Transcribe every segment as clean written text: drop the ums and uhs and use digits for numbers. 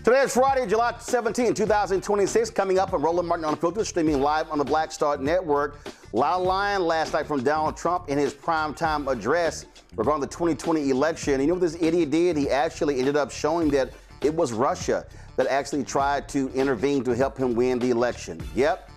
Today is Friday, July 17, 2026. Coming up on Roland Martin Unfiltered, streaming live on the Black Star Network. Loud line last night from Donald Trump in his primetime address regarding the 2020 election. You know what this idiot did? He actually ended up showing that it was Russia that actually tried to intervene to help him win the election. Yep.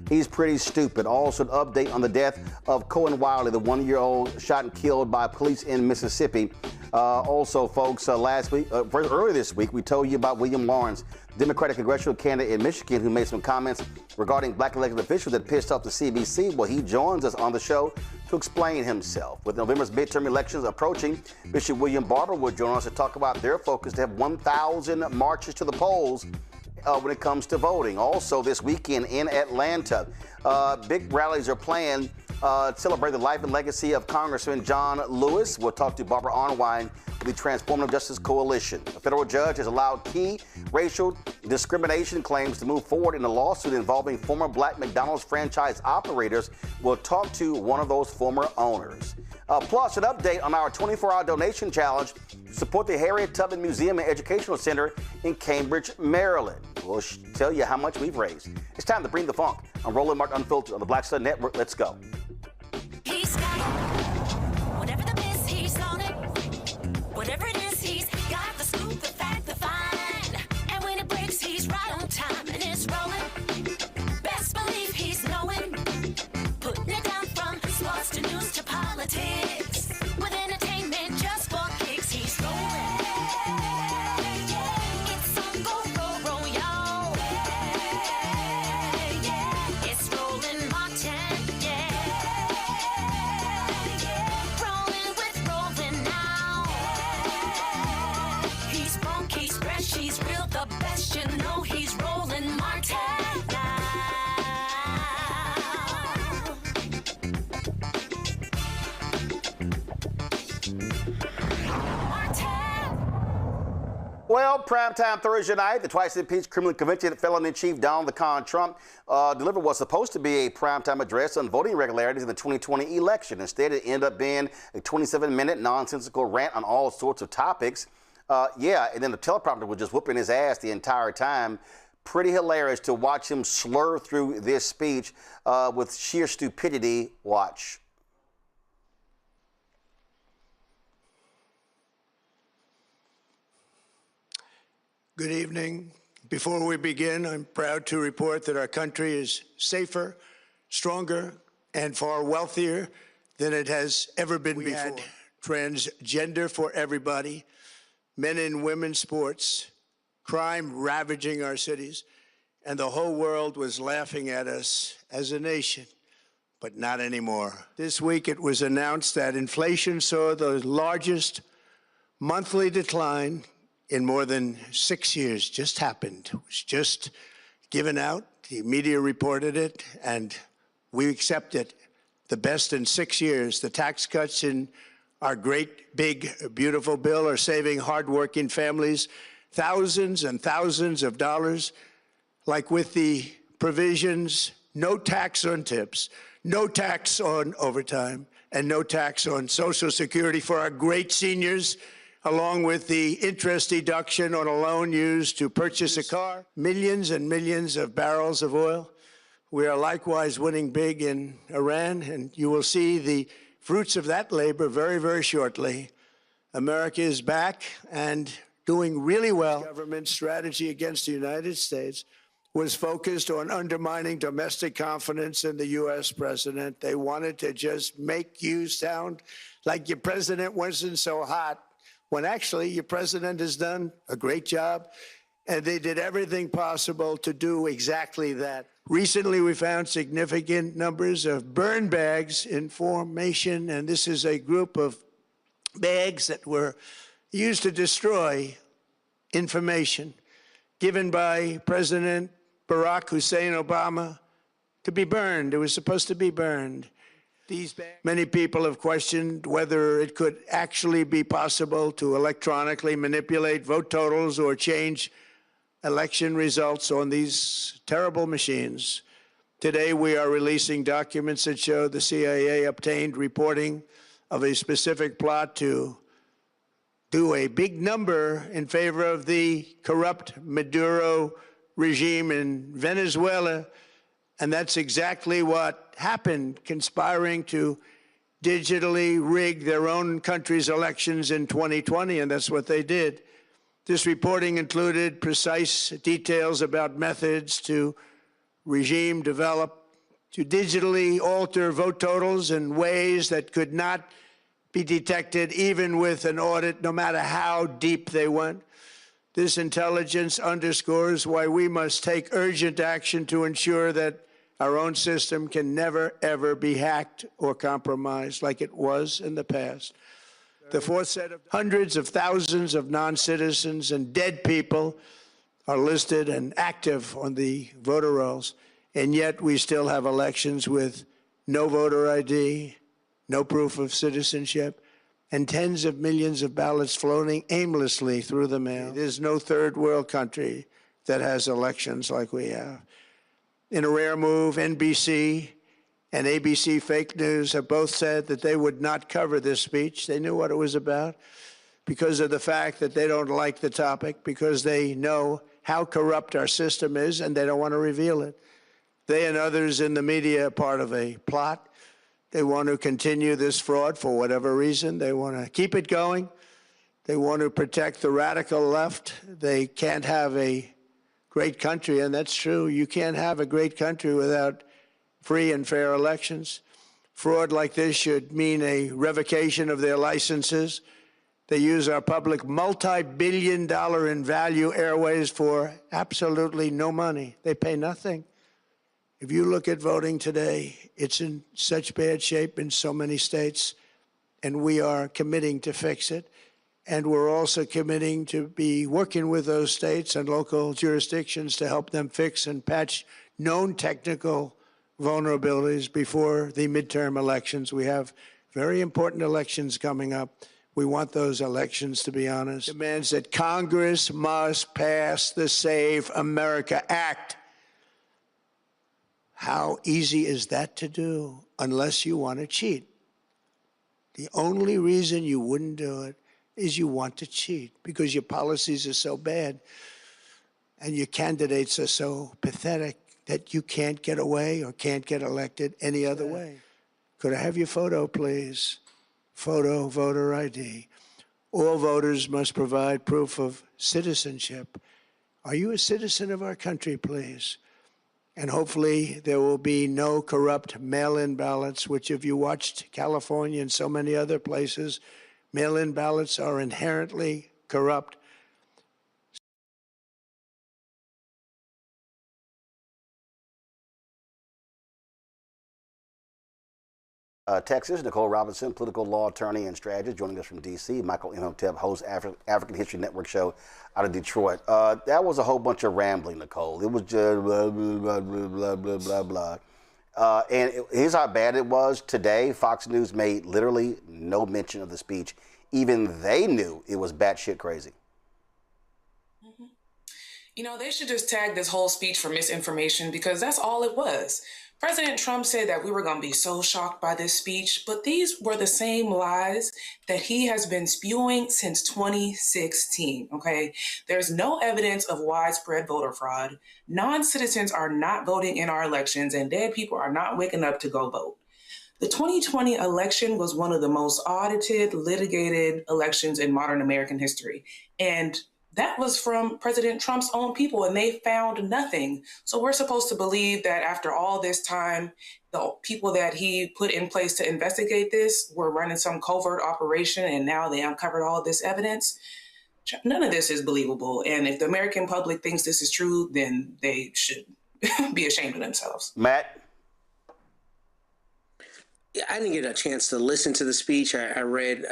He's pretty stupid. Also, an update on the death of Kohen Wiley, the one-year-old shot and killed by police in Mississippi. Also, folks, earlier this week, we told you about William Lawrence, Democratic congressional candidate in Michigan, who made some comments regarding black elected officials that pissed off the CBC. Well, he joins us on the show to explain himself. With November's midterm elections approaching, Bishop William Barber will join us to talk about their focus to have 1,000 marches to the polls when it comes to voting. Also, this weekend in Atlanta, big rallies are planned to celebrate the life and legacy of Congressman John Lewis. We'll talk to Barbara Arnwine of the Transformative Justice Coalition. A federal judge has allowed key racial discrimination claims to move forward in a lawsuit involving former black McDonald's franchise operators. We'll talk to one of those former owners. Plus, an update on our 24-hour donation challenge to support the Harriet Tubman Museum and Educational Center in Cambridge, Maryland. We'll tell you how much we've raised. It's time to bring the funk on Roland Martin Unfiltered on the Black Star Network. Let's go. He's got it. Whatever the miss, he's on it. Whatever it is, he's got the scoop, the fact, the find. And when it breaks, he's right on time and it's rolling. Best believe he's knowing. Putting it down from sports to news to politics. With entertainment just for kicks, he's rolling. It's on go, roll, y'all. It's Roland Martin, rolling with Roland now. He's funky, he's fresh, he's real, the best, you know he's Roland Martin now. Well, primetime Thursday night, the twice-impeached criminally convicted felon-in-chief Donald Trump delivered what's supposed to be a primetime address on voting irregularities in the 2020 election. Instead, it ended up being a 27-minute nonsensical rant on all sorts of topics. And then the teleprompter was just whooping his ass the entire time. Pretty hilarious to watch him slur through this speech with sheer stupidity. Watch. Good evening. Before we begin, I'm proud to report that our country is safer, stronger, and far wealthier than it has ever been before. Had transgender for everybody, men and women sports, crime ravaging our cities, and the whole world was laughing at us as a nation, but not anymore. This week it was announced that inflation saw the largest monthly decline in more than 6 years. Just happened. It was just given out. The media reported it, and we accept it. The best in 6 years. The tax cuts in our great, big, beautiful bill are saving hardworking families thousands and thousands of dollars, like with the provisions, no tax on tips, no tax on overtime, and no tax on Social Security for our great seniors, along with the interest deduction on a loan used to purchase a car, millions and millions of barrels of oil. We are likewise winning big in Iran, and you will see the fruits of that labor very, very shortly. America is back and doing really well. Government strategy against the United States was focused on undermining domestic confidence in the U.S. president. They wanted to just make you sound like your president wasn't so hot, when actually your president has done a great job, and they did everything possible to do exactly that. Recently, we found significant numbers of burn bags in formation, and this is a group of bags that were used to destroy information given by President Barack Hussein Obama to be burned. It was supposed to be burned. Many people have questioned whether it could actually be possible to electronically manipulate vote totals or change election results on these terrible machines. Today, we are releasing documents that show the CIA obtained reporting of a specific plot to do a big number in favor of the corrupt Maduro regime in Venezuela. And that's exactly what happened, conspiring to digitally rig their own country's elections in 2020, and that's what they did. This reporting included precise details about methods to regime develop to digitally alter vote totals in ways that could not be detected even with an audit, no matter how deep they went. This intelligence underscores why we must take urgent action to ensure that our own system can never, ever be hacked or compromised like it was in the past. The fourth set of hundreds of thousands of non-citizens and dead people are listed and active on the voter rolls, and yet we still have elections with no voter ID, no proof of citizenship, and tens of millions of ballots floating aimlessly through the mail. There's no third world country that has elections like we have. In a rare move, NBC and ABC Fake News have both said that they would not cover this speech. They knew what it was about because of the fact that they don't like the topic, because they know how corrupt our system is and they don't want to reveal it. They and others in the media are part of a plot. They want to continue this fraud for whatever reason. They want to keep it going. They want to protect the radical left. They can't have a great country, and that's true. You can't have a great country without free and fair elections. Fraud like this should mean a revocation of their licenses. They use our public multi-billion-dollar in value airways for absolutely no money. They pay nothing. If you look at voting today, it's in such bad shape in so many states, and we are committing to fix it. And we're also committing to be working with those states and local jurisdictions to help them fix and patch known technical vulnerabilities before the midterm elections. We have very important elections coming up. We want those elections to be honest. Demands that Congress must pass the Save America Act. How easy is that to do unless you want to cheat? The only reason you wouldn't do it is you want to cheat because your policies are so bad and your candidates are so pathetic that you can't get away or can't get elected any other way. Could I have your photo, please? Photo, voter ID. All voters must provide proof of citizenship. Are you a citizen of our country, please? And hopefully there will be no corrupt mail-in ballots, which if you watched California and so many other places, mail-in ballots are inherently corrupt. Texas, Nicole Robinson, political law attorney and strategist, joining us from D.C. Michael Imhotep, host African History Network show out of Detroit. That was a whole bunch of rambling, Nicole. It was just blah, blah, blah, blah, blah, blah, blah. Here's how bad it was. Today, Fox News made literally no mention of the speech. Even they knew it was batshit crazy. You know, they should just tag this whole speech for misinformation because that's all it was. President Trump said that we were going to be so shocked by this speech, but these were the same lies that he has been spewing since 2016, okay? There's no evidence of widespread voter fraud. Non-citizens are not voting in our elections, and dead people are not waking up to go vote. The 2020 election was one of the most audited, litigated elections in modern American history. And that was from President Trump's own people, and they found nothing. So we're supposed to believe that after all this time, the people that he put in place to investigate this were running some covert operation, and now they uncovered all this evidence. None of this is believable. And if the American public thinks this is true, then they should be ashamed of themselves. Matt? Yeah, I didn't get a chance to listen to the speech. I read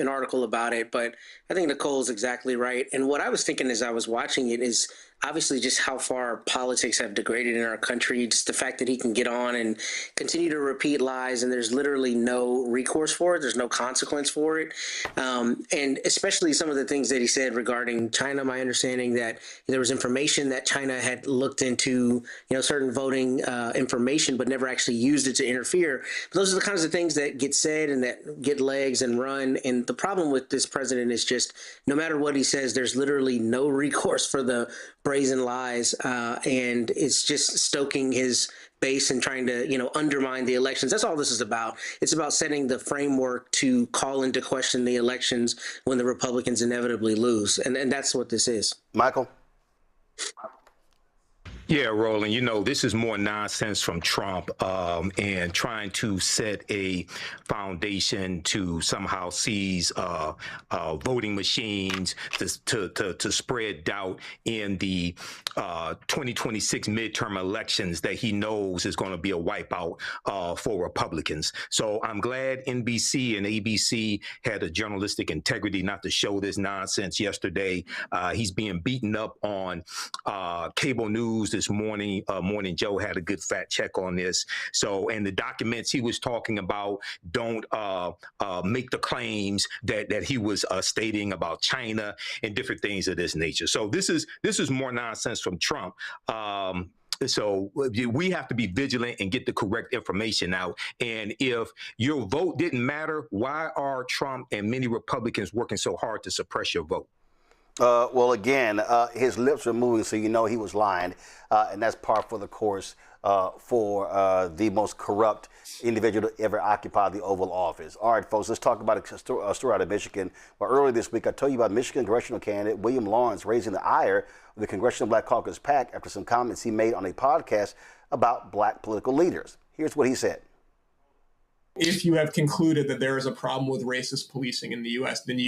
an article about it, but I think Nicole's exactly right. And what I was thinking as I was watching it is obviously just how far politics have degraded in our country. Just the fact that he can get on and continue to repeat lies, and there's literally no recourse for it. There's no consequence for it. And especially some of the things that he said regarding China. My understanding that there was information that China had looked into, certain voting information, but never actually used it to interfere. But those are the kinds of things that get said and that get legs and run. And the problem with this president is just no matter what he says, there's literally no recourse for the brazen lies, and it's just stoking his base and trying to, undermine the elections. That's all this is about. It's about setting the framework to call into question the elections when the Republicans inevitably lose, and that's what this is. Michael? Yeah, Roland, this is more nonsense from Trump and trying to set a foundation to somehow seize voting machines to spread doubt in the 2026 midterm elections that he knows is going to be a wipeout for Republicans. So I'm glad NBC and ABC had a journalistic integrity not to show this nonsense yesterday. He's being beaten up on cable news this morning. Morning Joe had a good fact check on this. So, and the documents he was talking about don't make the claims that he was stating about China and different things of this nature. So this is more nonsense from Trump. So we have to be vigilant and get the correct information out. And if your vote didn't matter, why are Trump and many Republicans working so hard to suppress your vote? Well, again, his lips are moving, so you know he was lying, and that's par for the course for the most corrupt individual to ever occupy the Oval Office. All right, folks, let's talk about a story out of Michigan. Well, earlier this week, I told you about Michigan congressional candidate William Lawrence raising the ire of the Congressional Black Caucus PAC after some comments he made on a podcast about black political leaders. Here's what he said. If you have concluded that there is a problem with racist policing in the U.S., then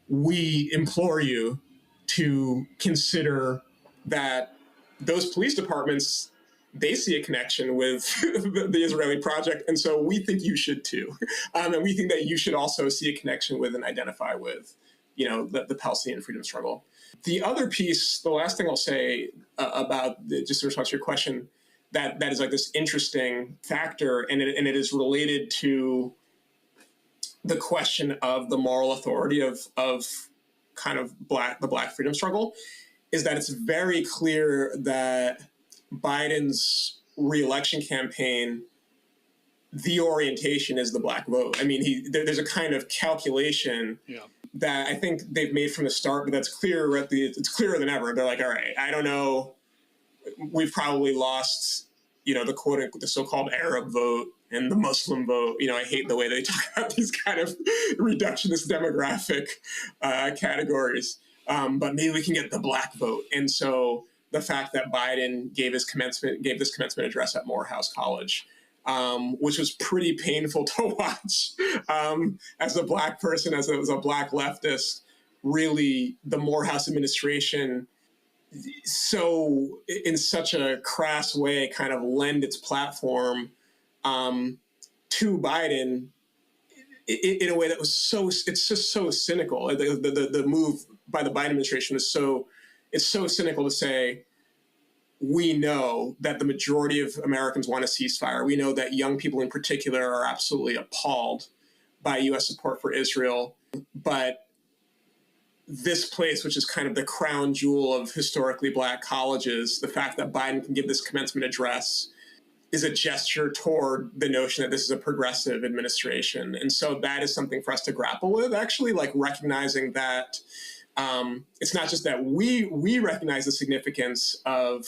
we implore you to consider that those police departments, they see a connection with the Israeli project. And so we think you should too. And we think that you should also see a connection with and identify with, the Palestinian freedom struggle. The other piece, the last thing I'll say about just to respond to your question, that is like this interesting factor, and it is related to the question of the moral authority of kind of the black freedom struggle, is that it's very clear that Biden's re-election campaign, the orientation is the black vote. I mean, there's a kind of calculation that I think they've made from the start, but that's clear. It's clearer than ever. They're like, all right, I don't know, we've probably lost, the so-called Arab vote and the Muslim vote. I hate the way they talk about these kind of reductionist demographic categories, but maybe we can get the black vote. And so the fact that Biden gave this commencement address at Morehouse College, which was pretty painful to watch as a black person, as a black leftist, really the Morehouse administration so in such a crass way kind of lend its platform to Biden in a way that was it's just so cynical. The move by the Biden administration it's so cynical to say, we know that the majority of Americans want a ceasefire. We know that young people in particular are absolutely appalled by U.S. support for Israel. But this place, which is kind of the crown jewel of historically black colleges, the fact that Biden can give this commencement address is a gesture toward the notion that this is a progressive administration. And so that is something for us to grapple with, actually, like recognizing that it's not just that we recognize the significance of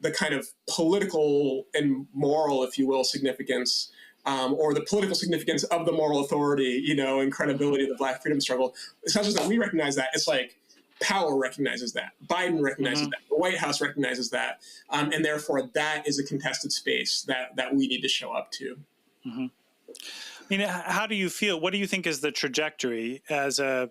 the kind of political and moral, if you will, significance, or the political significance of the moral authority, and credibility of the Black freedom struggle. It's not just that we recognize that, it's like Powell recognizes that, Biden recognizes that, the White House recognizes that, and therefore that is a contested space that we need to show up to. I mean, how do you feel? What do you think is the trajectory as a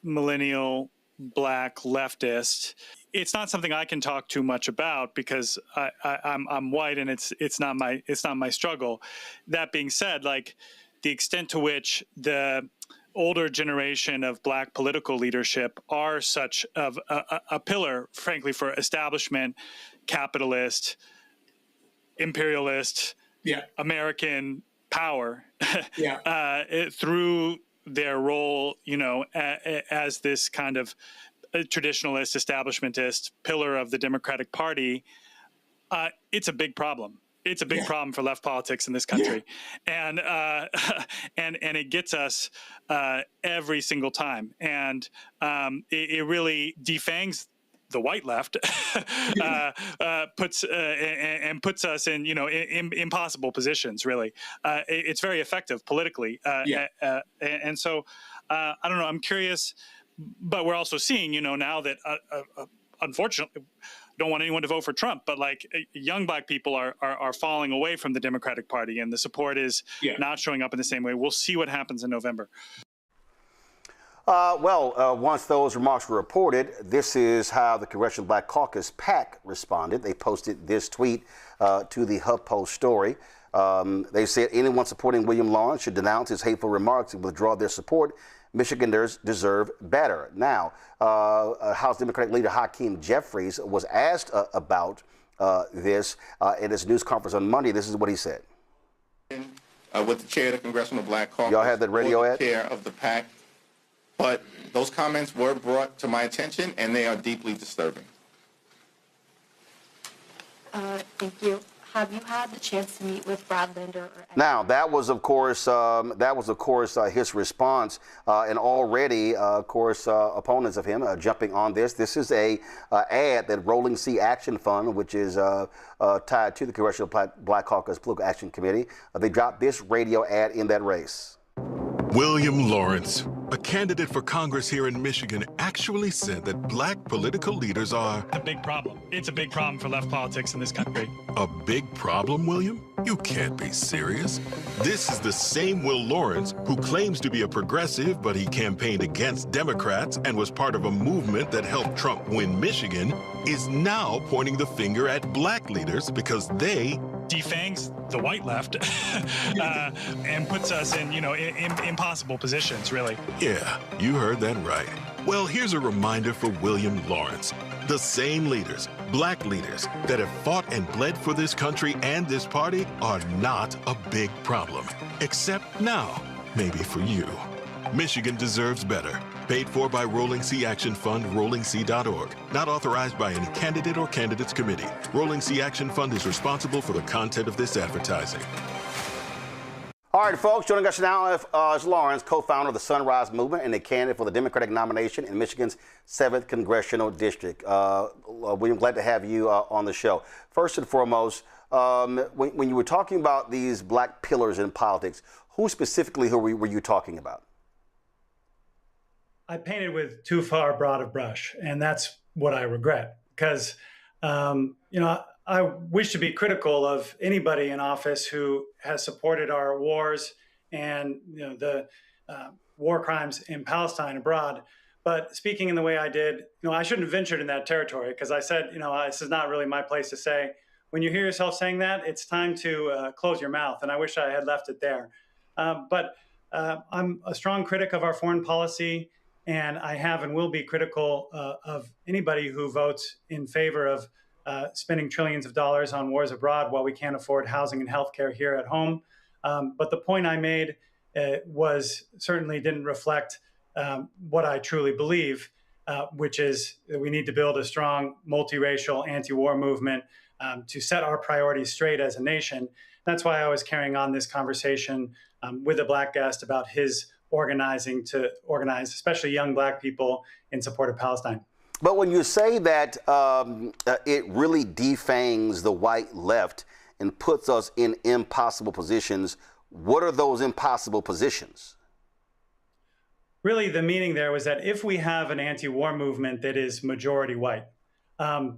millennial Black leftist? It's not something I can talk too much about because I'm white and it's not my struggle. That being said, like the extent to which the older generation of Black political leadership are such of a pillar, frankly, for establishment, capitalist, imperialist, American power, through their role, as this kind of traditionalist, establishmentist pillar of the Democratic Party, it's a big problem. It's a big problem for left politics in this country, and it gets us every single time, and it really defangs the white left, puts us in impossible positions. Really, it's very effective politically, and so I don't know. I'm curious, but we're also seeing now that unfortunately. Don't want anyone to vote for Trump, but like young Black people are falling away from the Democratic Party, and the support is not showing up in the same way. We'll see what happens in November. Once those remarks were reported, this is how the Congressional Black Caucus PAC responded. They posted this tweet to the HuffPost story. They said anyone supporting William Lawrence should denounce his hateful remarks and withdraw their support. Michiganders deserve better. Now, House Democratic leader Hakeem Jeffries was asked about this in his news conference on Monday. This is what he said. With the chair of the Congressional Black Caucus, y'all had that radio ad? Chair of the PAC, but those comments were brought to my attention, and they are deeply disturbing. Thank you. Have you had the chance to meet with Brad Linder? Now, that was, of course, his response, and already, opponents of him jumping on this. This is a ad that Rolling Sea Action Fund, which is tied to the Congressional Black Caucus Political Action Committee, they dropped this radio ad in that race. William Lawrence, a candidate for Congress here in Michigan, actually said that Black political leaders are a big problem. It's a big problem for left politics in this country. A big problem, William? You can't be serious. This is the same Will Lawrence who claims to be a progressive, but he campaigned against Democrats and was part of a movement that helped Trump win Michigan, is now pointing the finger at Black leaders because they defangs the white left and puts us in, impossible positions, really. Yeah, you heard that right. Well, here's a reminder for William Lawrence. The same leaders, Black leaders, that have fought and bled for this country and this party are not a big problem. Except now, maybe for you. Michigan deserves better. Paid for by Rolling Sea Action Fund, RollingSea.org. Not authorized by any candidate or candidates committee. Rolling Sea Action Fund is responsible for the content of this advertising. All right, folks, joining us now is Lawrence, co-founder of the Sunrise Movement and a candidate for the Democratic nomination in Michigan's 7th Congressional District. William, glad to have you on the show. First and foremost, when you were talking about these Black pillars in politics, who specifically were you talking about? I painted with too far broad a brush, and that's what I regret because, I wish to be critical of anybody in office who has supported our wars and the war crimes in Palestine abroad. But speaking in the way I did, I shouldn't have ventured in that territory because I said, this is not really my place to say. When you hear yourself saying that, it's time to close your mouth, and I wish I had left it there. But I'm a strong critic of our foreign policy. And I have and will be critical of anybody who votes in favor of spending trillions of dollars on wars abroad while we can't afford housing and healthcare here at home. But the point I made was certainly didn't reflect what I truly believe, which is that we need to build a strong multiracial anti-war movement to set our priorities straight as a nation. That's why I was carrying on this conversation with a Black guest about his organizing to organize, especially young Black people, in support of Palestine. But when you say that it really defangs the white left and puts us in impossible positions, what are those impossible positions? Really, the meaning there was that if we have an anti-war movement that is majority white,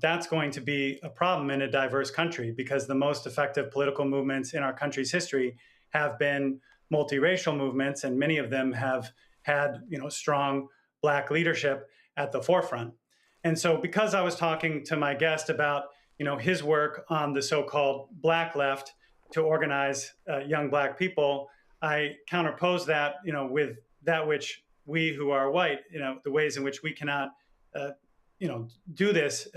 that's going to be a problem in a diverse country, because the most effective political movements in our country's history have been multiracial movements, and many of them have had, strong Black leadership at the forefront. And so because I was talking to my guest about, his work on the so-called Black left to organize young Black people, I counterposed that, with that which we who are white, the ways in which we cannot, do this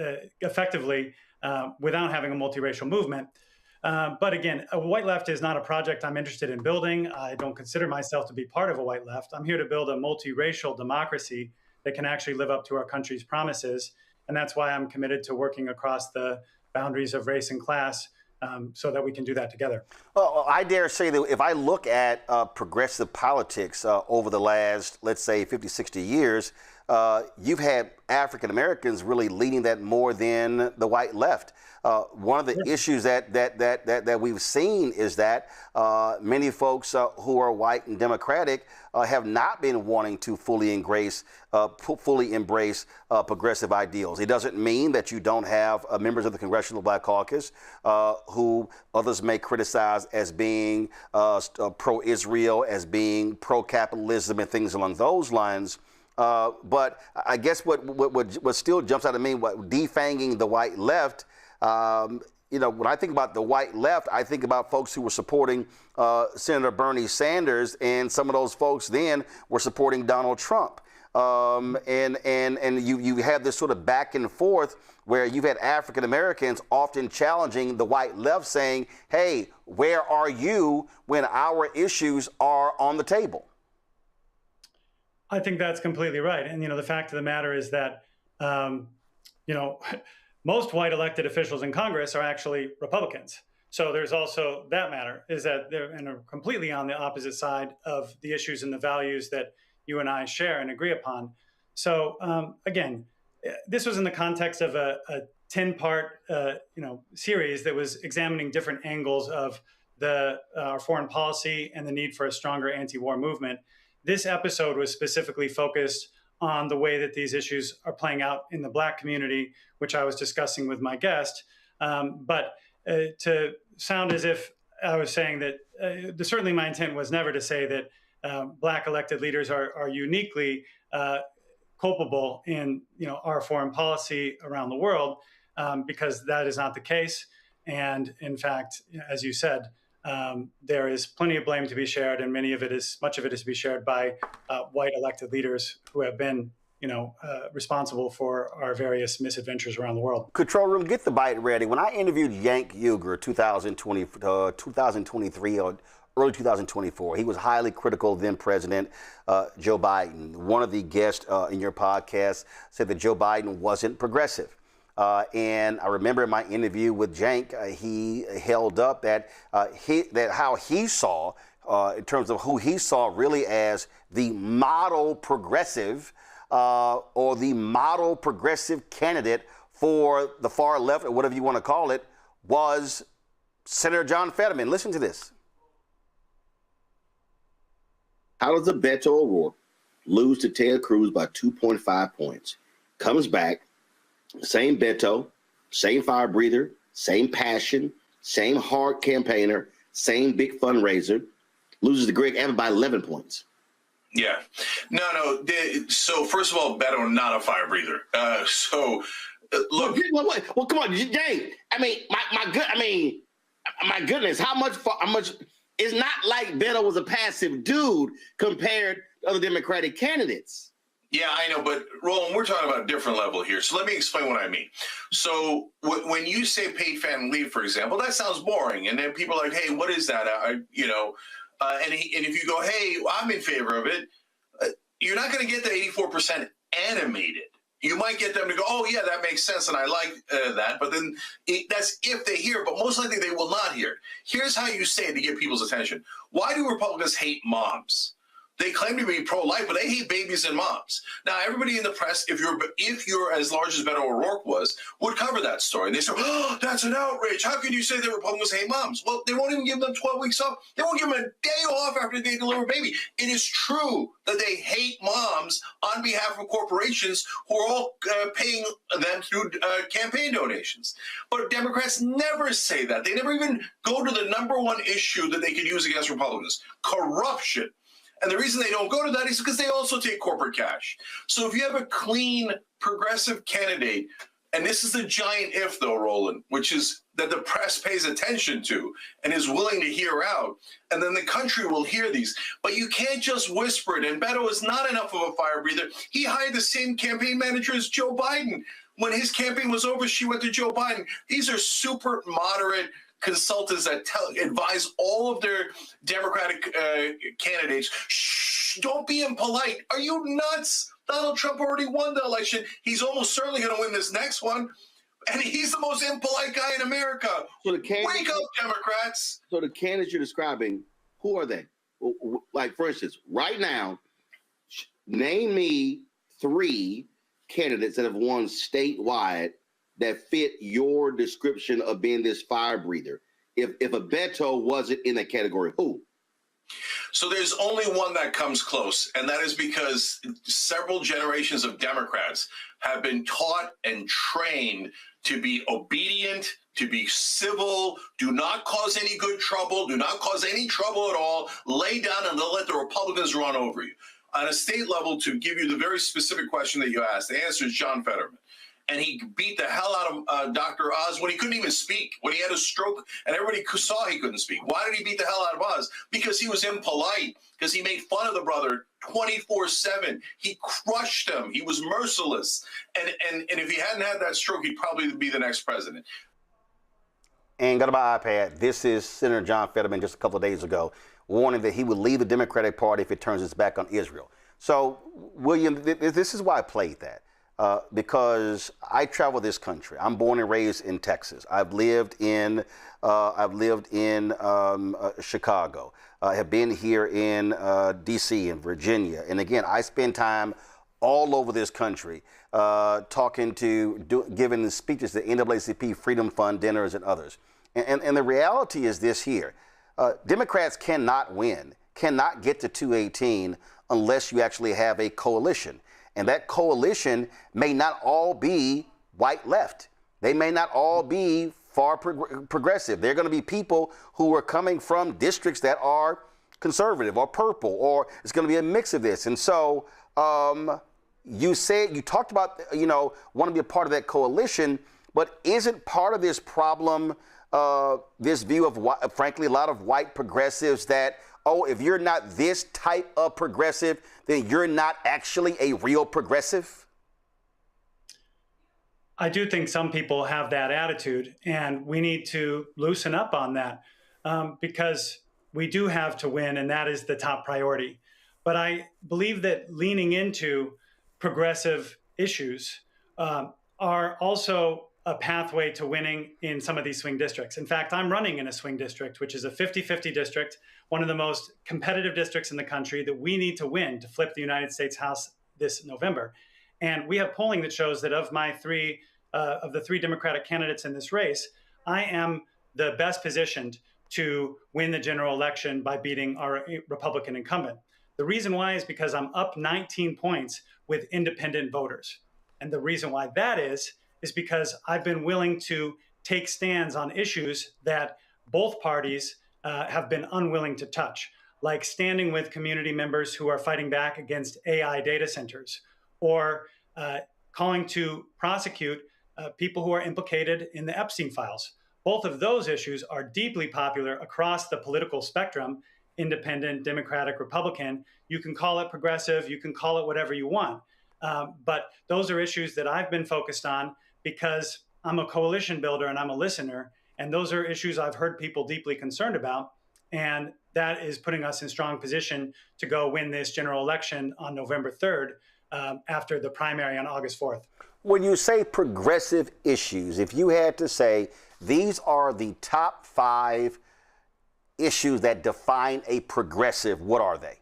effectively without having a multiracial movement. But again, a white left is not a project I'm interested in building. I don't consider myself to be part of a white left. I'm here to build a multiracial democracy that can actually live up to our country's promises. And that's why I'm committed to working across the boundaries of race and class so that we can do that together. Well, I dare say that if I look at progressive politics over the last, let's say, 50, 60 years, you've had African Americans really leading that more than the white left. One of the issues that we've seen is that many folks who are white and Democratic have not been wanting to fully embrace progressive ideals. It doesn't mean that you don't have members of the Congressional Black Caucus who others may criticize as being pro-Israel, as being pro-capitalism and things along those lines. But I guess what still jumps out at me, what defanging the white left, when I think about the white left, I think about folks who were supporting Senator Bernie Sanders, and some of those folks then were supporting Donald Trump. And you have this sort of back and forth where you've had African Americans often challenging the white left, saying, hey, where are you when our issues are on the table? I think that's completely right. And, the fact of the matter is that, most white elected officials in Congress are actually Republicans. So there's also that matter, is that they're completely on the opposite side of the issues and the values that you and I share and agree upon. So again, this was in the context of a 10-part series that was examining different angles of our foreign policy and the need for a stronger anti-war movement. This episode was specifically focused on the way that these issues are playing out in the Black community, which I was discussing with my guest. But to sound as if I was saying that, certainly my intent was never to say that Black elected leaders are uniquely culpable in our foreign policy around the world, because that is not the case. And in fact, as you said, there is plenty of blame to be shared, and much of it is to be shared by white elected leaders who have been, responsible for our various misadventures around the world. Control Room, get the bite ready. When I interviewed Cenk Uygur 2023 or early 2024, he was highly critical of then President Joe Biden. One of the guests in your podcast said that Joe Biden wasn't progressive. And I remember in my interview with Cenk, he held up that how he saw, in terms of who he saw really as the model progressive or the model progressive candidate for the far left, or whatever you want to call it, was Senator John Fetterman. Listen to this. How does Beto O'Rourke lose to Ted Cruz by 2.5 points? Comes back. Same Beto, same fire breather, same passion, same hard campaigner, same big fundraiser, loses to Greg Abbott by 11 points. Yeah. No. So first of all, Beto, not a fire breather. Look. Well, come on, Jay. My goodness, how much? It's not like Beto was a passive dude compared to other Democratic candidates. Yeah, I know, but Roland, we're talking about a different level here. So let me explain what I mean. So when you say paid family leave, for example, that sounds boring. And then people are like, hey, what is that? And if you go, hey, I'm in favor of it, you're not going to get the 84% animated. You might get them to go, oh, yeah, that makes sense, and I like that. But then that's if they hear, but most likely they will not hear. Here's how you say it to get people's attention. Why do Republicans hate moms? They claim to be pro-life, but they hate babies and moms. Now, everybody in the press, if you're as large as Beto O'Rourke was, would cover that story. And they say, oh, that's an outrage. How can you say that Republicans hate moms? Well, they won't even give them 12 weeks off. They won't give them a day off after they deliver a baby. It is true that they hate moms on behalf of corporations who are all paying them through campaign donations. But Democrats never say that. They never even go to the number one issue that they could use against Republicans, corruption. And the reason they don't go to that is because they also take corporate cash. So if you have a clean, progressive candidate, and this is the giant if, though, Roland, which is that the press pays attention to and is willing to hear out, and then the country will hear these. But you can't just whisper it. And Beto is not enough of a fire breather. He hired the same campaign manager as Joe Biden. When his campaign was over, she went to Joe Biden. These are super moderate consultants that advise all of their Democratic candidates, shh, don't be impolite. Are you nuts? Donald Trump already won the election. He's almost certainly going to win this next one. And he's the most impolite guy in America. So wake up, Democrats. So the candidates you're describing, who are they? Like, for instance, right now, name me 3 candidates that have won statewide that fit your description of being this fire breather. If a Beto wasn't in that category, who? So there's only one that comes close, and that is because several generations of Democrats have been taught and trained to be obedient, to be civil, do not cause any good trouble, do not cause any trouble at all, lay down and they'll let the Republicans run over you. On a state level, to give you the very specific question that you asked, the answer is John Fetterman. And he beat the hell out of Dr. Oz when he couldn't even speak, when he had a stroke and everybody saw he couldn't speak. Why did he beat the hell out of Oz? Because he was impolite, because he made fun of the brother 24/7. He crushed him. He was merciless. And if he hadn't had that stroke, he'd probably be the next president. And got my iPad. This is Senator John Fetterman just a couple of days ago, warning that he would leave the Democratic Party if it turns its back on Israel. So, William, this is why I played that. Because I travel this country. I'm born and raised in Texas. I've lived in Chicago. I have been here in D.C. and Virginia. And again, I spend time all over this country talking to, giving the speeches at NAACP Freedom Fund dinners and others. And the reality is this here. Democrats cannot win, cannot get to 218 unless you actually have a coalition. And that coalition may not all be white left. They may not all be far progressive. They're going to be people who are coming from districts that are conservative or purple, or it's going to be a mix of this. And so you talked about, want to be a part of that coalition, but isn't part of this problem this view of, frankly, a lot of white progressives that, oh, if you're not this type of progressive, then you're not actually a real progressive? I do think some people have that attitude, and we need to loosen up on that because we do have to win, and that is the top priority. But I believe that leaning into progressive issues are also a pathway to winning in some of these swing districts. In fact, I'm running in a swing district, which is a 50-50 district, one of the most competitive districts in the country that we need to win to flip the United States House this November. And we have polling that shows that of the three Democratic candidates in this race, I am the best positioned to win the general election by beating our Republican incumbent. The reason why is because I'm up 19 points with independent voters. And the reason why that is because I've been willing to take stands on issues that both parties have been unwilling to touch, like standing with community members who are fighting back against AI data centers, or calling to prosecute people who are implicated in the Epstein files. Both of those issues are deeply popular across the political spectrum, independent, Democratic, Republican. You can call it progressive, you can call it whatever you want. But those are issues that I've been focused on because I'm a coalition builder and I'm a listener. And those are issues I've heard people deeply concerned about. And that is putting us in strong position to go win this general election on November 3rd after the primary on August 4th. When you say progressive issues, if you had to say these are the top 5 issues that define a progressive, what are they?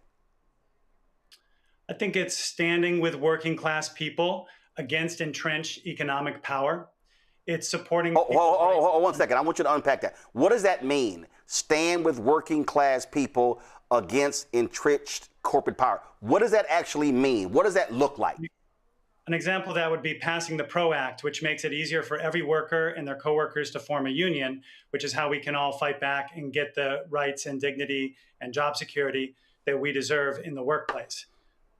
I think it's standing with working class people against entrenched economic power. It's supporting. Hold 1 second. I want you to unpack that. What does that mean? Stand with working class people against entrenched corporate power. What does that actually mean? What does that look like? An example of that would be passing the PRO Act, which makes it easier for every worker and their coworkers to form a union, which is how we can all fight back and get the rights and dignity and job security that we deserve in the workplace.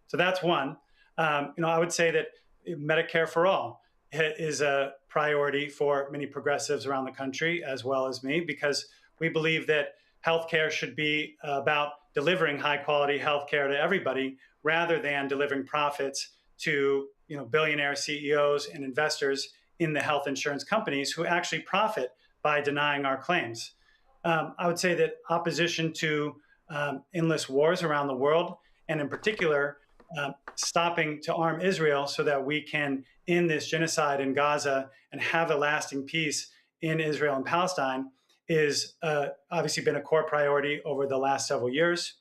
So that's one. I would say that Medicare for all is a priority for many progressives around the country, as well as me, because we believe that healthcare should be about delivering high quality healthcare to everybody rather than delivering profits to billionaire CEOs and investors in the health insurance companies who actually profit by denying our claims. I would say that opposition to endless wars around the world, and in particular, stopping to arm Israel so that we can end this genocide in Gaza and have a lasting peace in Israel and Palestine is obviously been a core priority over the last several years.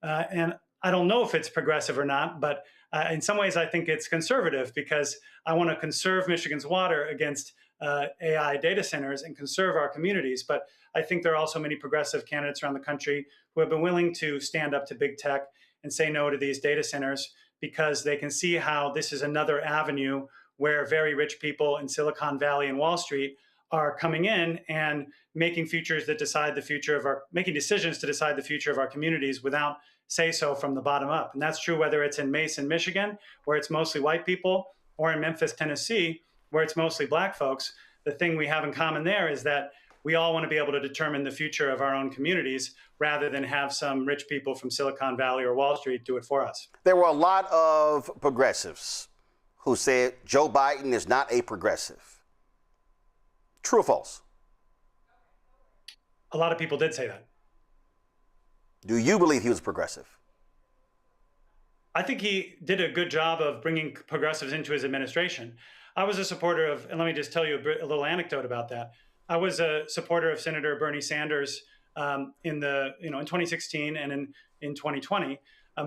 And I don't know if it's progressive or not, but in some ways I think it's conservative because I want to conserve Michigan's water against AI data centers and conserve our communities. But I think there are also many progressive candidates around the country who have been willing to stand up to big tech and say no to these data centers because they can see how this is another avenue where very rich people in Silicon Valley and Wall Street are coming in and making decisions to decide the future of our communities without say so from the bottom up. And that's true whether it's in Mason, Michigan, where it's mostly white people, or in Memphis, Tennessee, where it's mostly black folks. The thing we have in common there is that we all want to be able to determine the future of our own communities rather than have some rich people from Silicon Valley or Wall Street do it for us. There were a lot of progressives who said Joe Biden is not a progressive. True or false? A lot of people did say that. Do you believe he was progressive? I think he did a good job of bringing progressives into his administration. I was a supporter of, and let me just tell you a little anecdote about that. I was a supporter of Senator Bernie Sanders in 2016 and in 2020.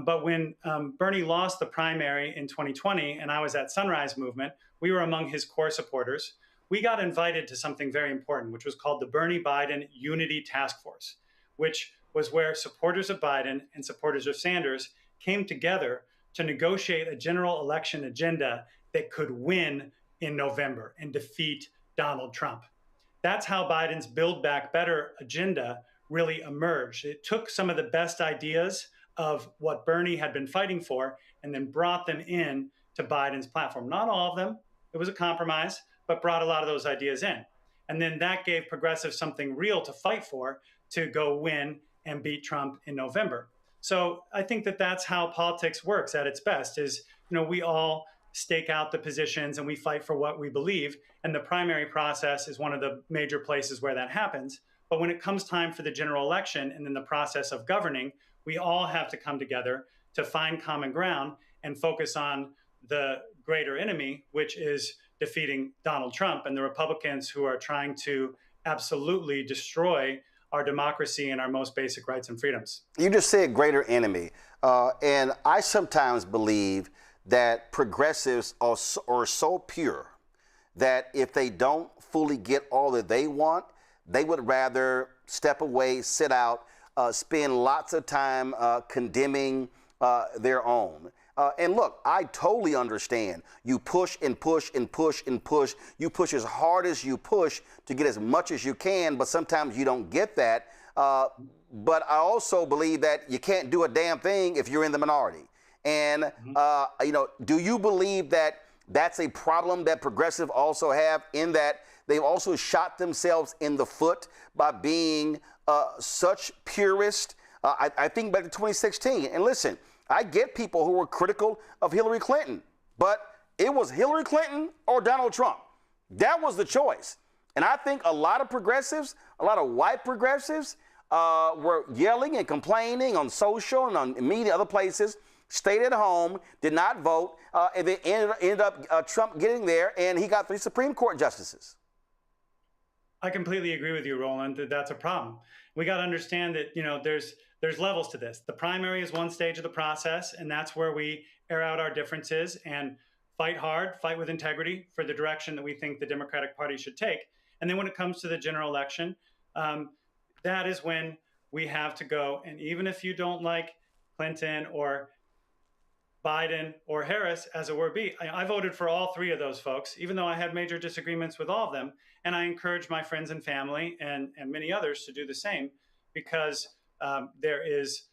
But when Bernie lost the primary in 2020, and I was at Sunrise Movement, we were among his core supporters. We got invited to something very important, which was called the Bernie Biden Unity Task Force, which was where supporters of Biden and supporters of Sanders came together to negotiate a general election agenda that could win in November and defeat Donald Trump. That's how Biden's Build Back Better agenda really emerged. It took some of the best ideas of what Bernie had been fighting for and then brought them in to Biden's platform. Not all of them, it was a compromise, but brought a lot of those ideas in. And then that gave progressives something real to fight for to go win and beat Trump in November. So I think that that's how politics works at its best is, we all stake out the positions and we fight for what we believe. And the primary process is one of the major places where that happens. But when it comes time for the general election and then the process of governing, we all have to come together to find common ground and focus on the greater enemy, which is defeating Donald Trump and the Republicans who are trying to absolutely destroy our democracy and our most basic rights and freedoms. You just said greater enemy. And I sometimes believe that progressives are so pure that if they don't fully get all that they want, they would rather step away, sit out, spend lots of time condemning their own. And look, I totally understand. You push and push and push and push. You push as hard as you push to get as much as you can, but sometimes you don't get that. But I also believe that you can't do a damn thing if you're in the minority. And, do you believe that that's a problem that progressives also have in that they've also shot themselves in the foot by being such purists? I think back to 2016. And listen, I get people who were critical of Hillary Clinton, but it was Hillary Clinton or Donald Trump. That was the choice. And I think a lot of progressives, a lot of white progressives were yelling and complaining on social and on media, other places, stayed at home, did not vote, and then ended up Trump getting there, and he got 3 Supreme Court justices. I completely agree with you, Roland, that that's a problem. We got to understand that, there's levels to this. The primary is one stage of the process, and that's where we air out our differences and fight hard, fight with integrity for the direction that we think the Democratic Party should take. And then when it comes to the general election, that is when we have to go. And even if you don't like Clinton or Biden or Harris, as it were be, I voted for all 3 of those folks, even though I had major disagreements with all of them. And I encourage my friends and family and many others to do the same, because there is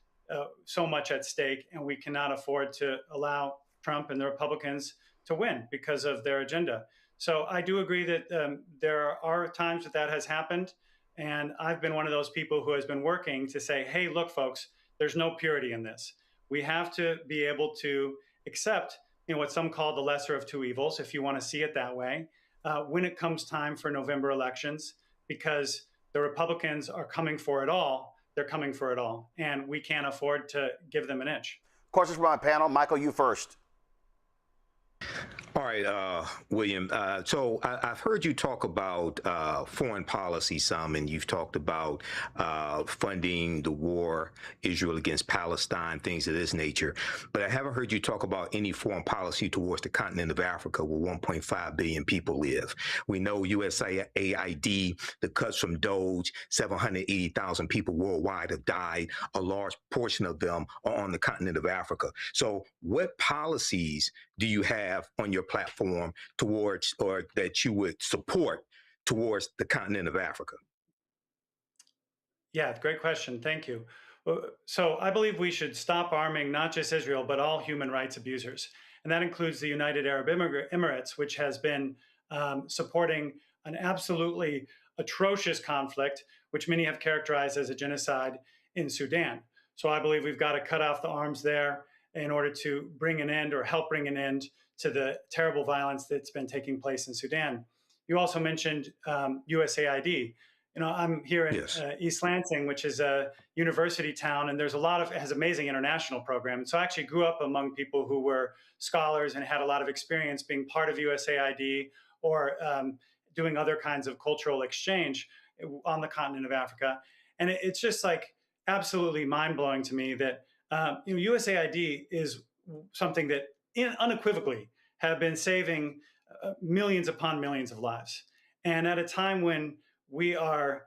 so much at stake, and we cannot afford to allow Trump and the Republicans to win because of their agenda. So I do agree that there are times that has happened. And I've been one of those people who has been working to say, hey, look, folks, there's no purity in this. We have to be able to accept what some call the lesser of 2 evils, if you want to see it that way, when it comes time for November elections, because the Republicans are coming for it all. They're coming for it all. And we can't afford to give them an inch. Questions from my panel. Michael, you first. All right, William. So I've heard you talk about foreign policy some, and you've talked about funding the war, Israel against Palestine, things of this nature. But I haven't heard you talk about any foreign policy towards the continent of Africa, where 1.5 billion people live. We know USAID, the cuts from Doge, 780,000 people worldwide have died. A large portion of them are on the continent of Africa. So what policies do you have on your platform towards, or that you would support towards the continent of Africa? Yeah, great question. Thank you. So I believe we should stop arming not just Israel, but all human rights abusers. And that includes the United Arab Emirates, which has been supporting an absolutely atrocious conflict, which many have characterized as a genocide in Sudan. So I believe we've got to cut off the arms there in order to bring an end, or help bring an end to the terrible violence that's been taking place in Sudan. You also mentioned USAID. I'm here in East Lansing, which is a university town, and there's it has amazing international program. And so I actually grew up among people who were scholars and had a lot of experience being part of USAID or doing other kinds of cultural exchange on the continent of Africa. And it's just absolutely mind-blowing to me that USAID is something that unequivocally have been saving millions upon millions of lives. And at a time when we are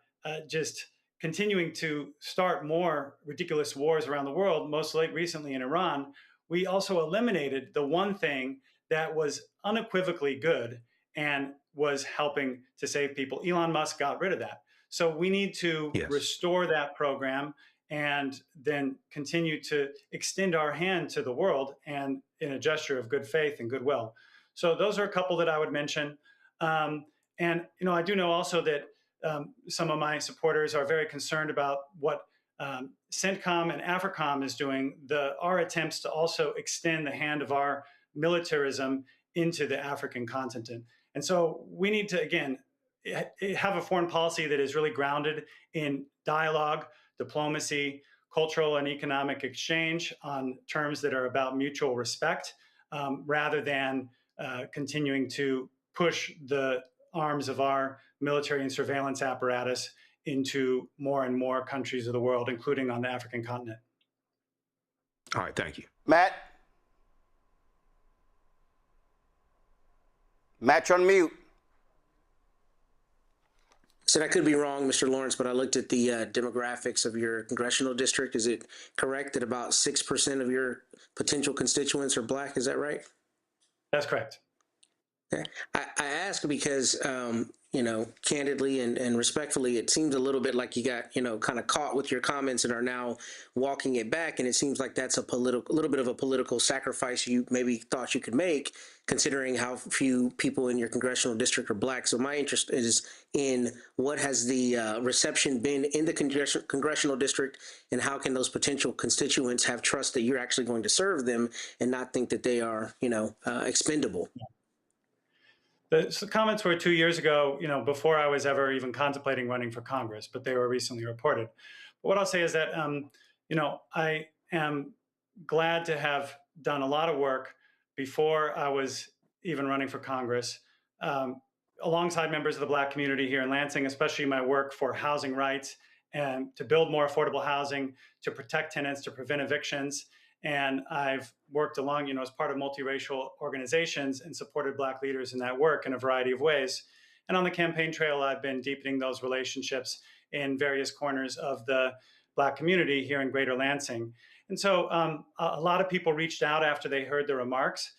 just continuing to start more ridiculous wars around the world, most recently in Iran, we also eliminated the one thing that was unequivocally good and was helping to save people. Elon Musk got rid of that. So we need to restore that program and then continue to extend our hand to the world, and in a gesture of good faith and goodwill. So those are a couple that I would mention. And I do know also that some of my supporters are very concerned about what CENTCOM and AFRICOM is doing, our attempts to also extend the hand of our militarism into the African continent. And so we need to, again, have a foreign policy that is really grounded in dialogue, diplomacy, cultural and economic exchange on terms that are about mutual respect, rather than continuing to push the arms of our military and surveillance apparatus into more and more countries of the world, including on the African continent. All right, thank you. Matt, you're on mute. So I could be wrong, Mr. Lawrence, but I looked at the demographics of your congressional district. Is it correct that about 6% of your potential constituents are Black? Is that right? That's correct. Okay. I ask because, candidly and respectfully, it seems a little bit like you got, kind of caught with your comments and are now walking it back. And it seems like that's a little bit of a political sacrifice you maybe thought you could make, considering how few people in your congressional district are Black. So my interest is in what has the reception been in the congressional district, and how can those potential constituents have trust that you're actually going to serve them and not think that they are, expendable. The comments were 2 years ago, before I was ever even contemplating running for Congress, but they were recently reported. But what I'll say is that, I am glad to have done a lot of work before I was even running for Congress, alongside members of the Black community here in Lansing, especially my work for housing rights and to build more affordable housing, to protect tenants, to prevent evictions. And I've worked along, as part of multiracial organizations and supported Black leaders in that work in a variety of ways. And on the campaign trail, I've been deepening those relationships in various corners of the Black community here in Greater Lansing. And so a lot of people reached out after they heard the remarks.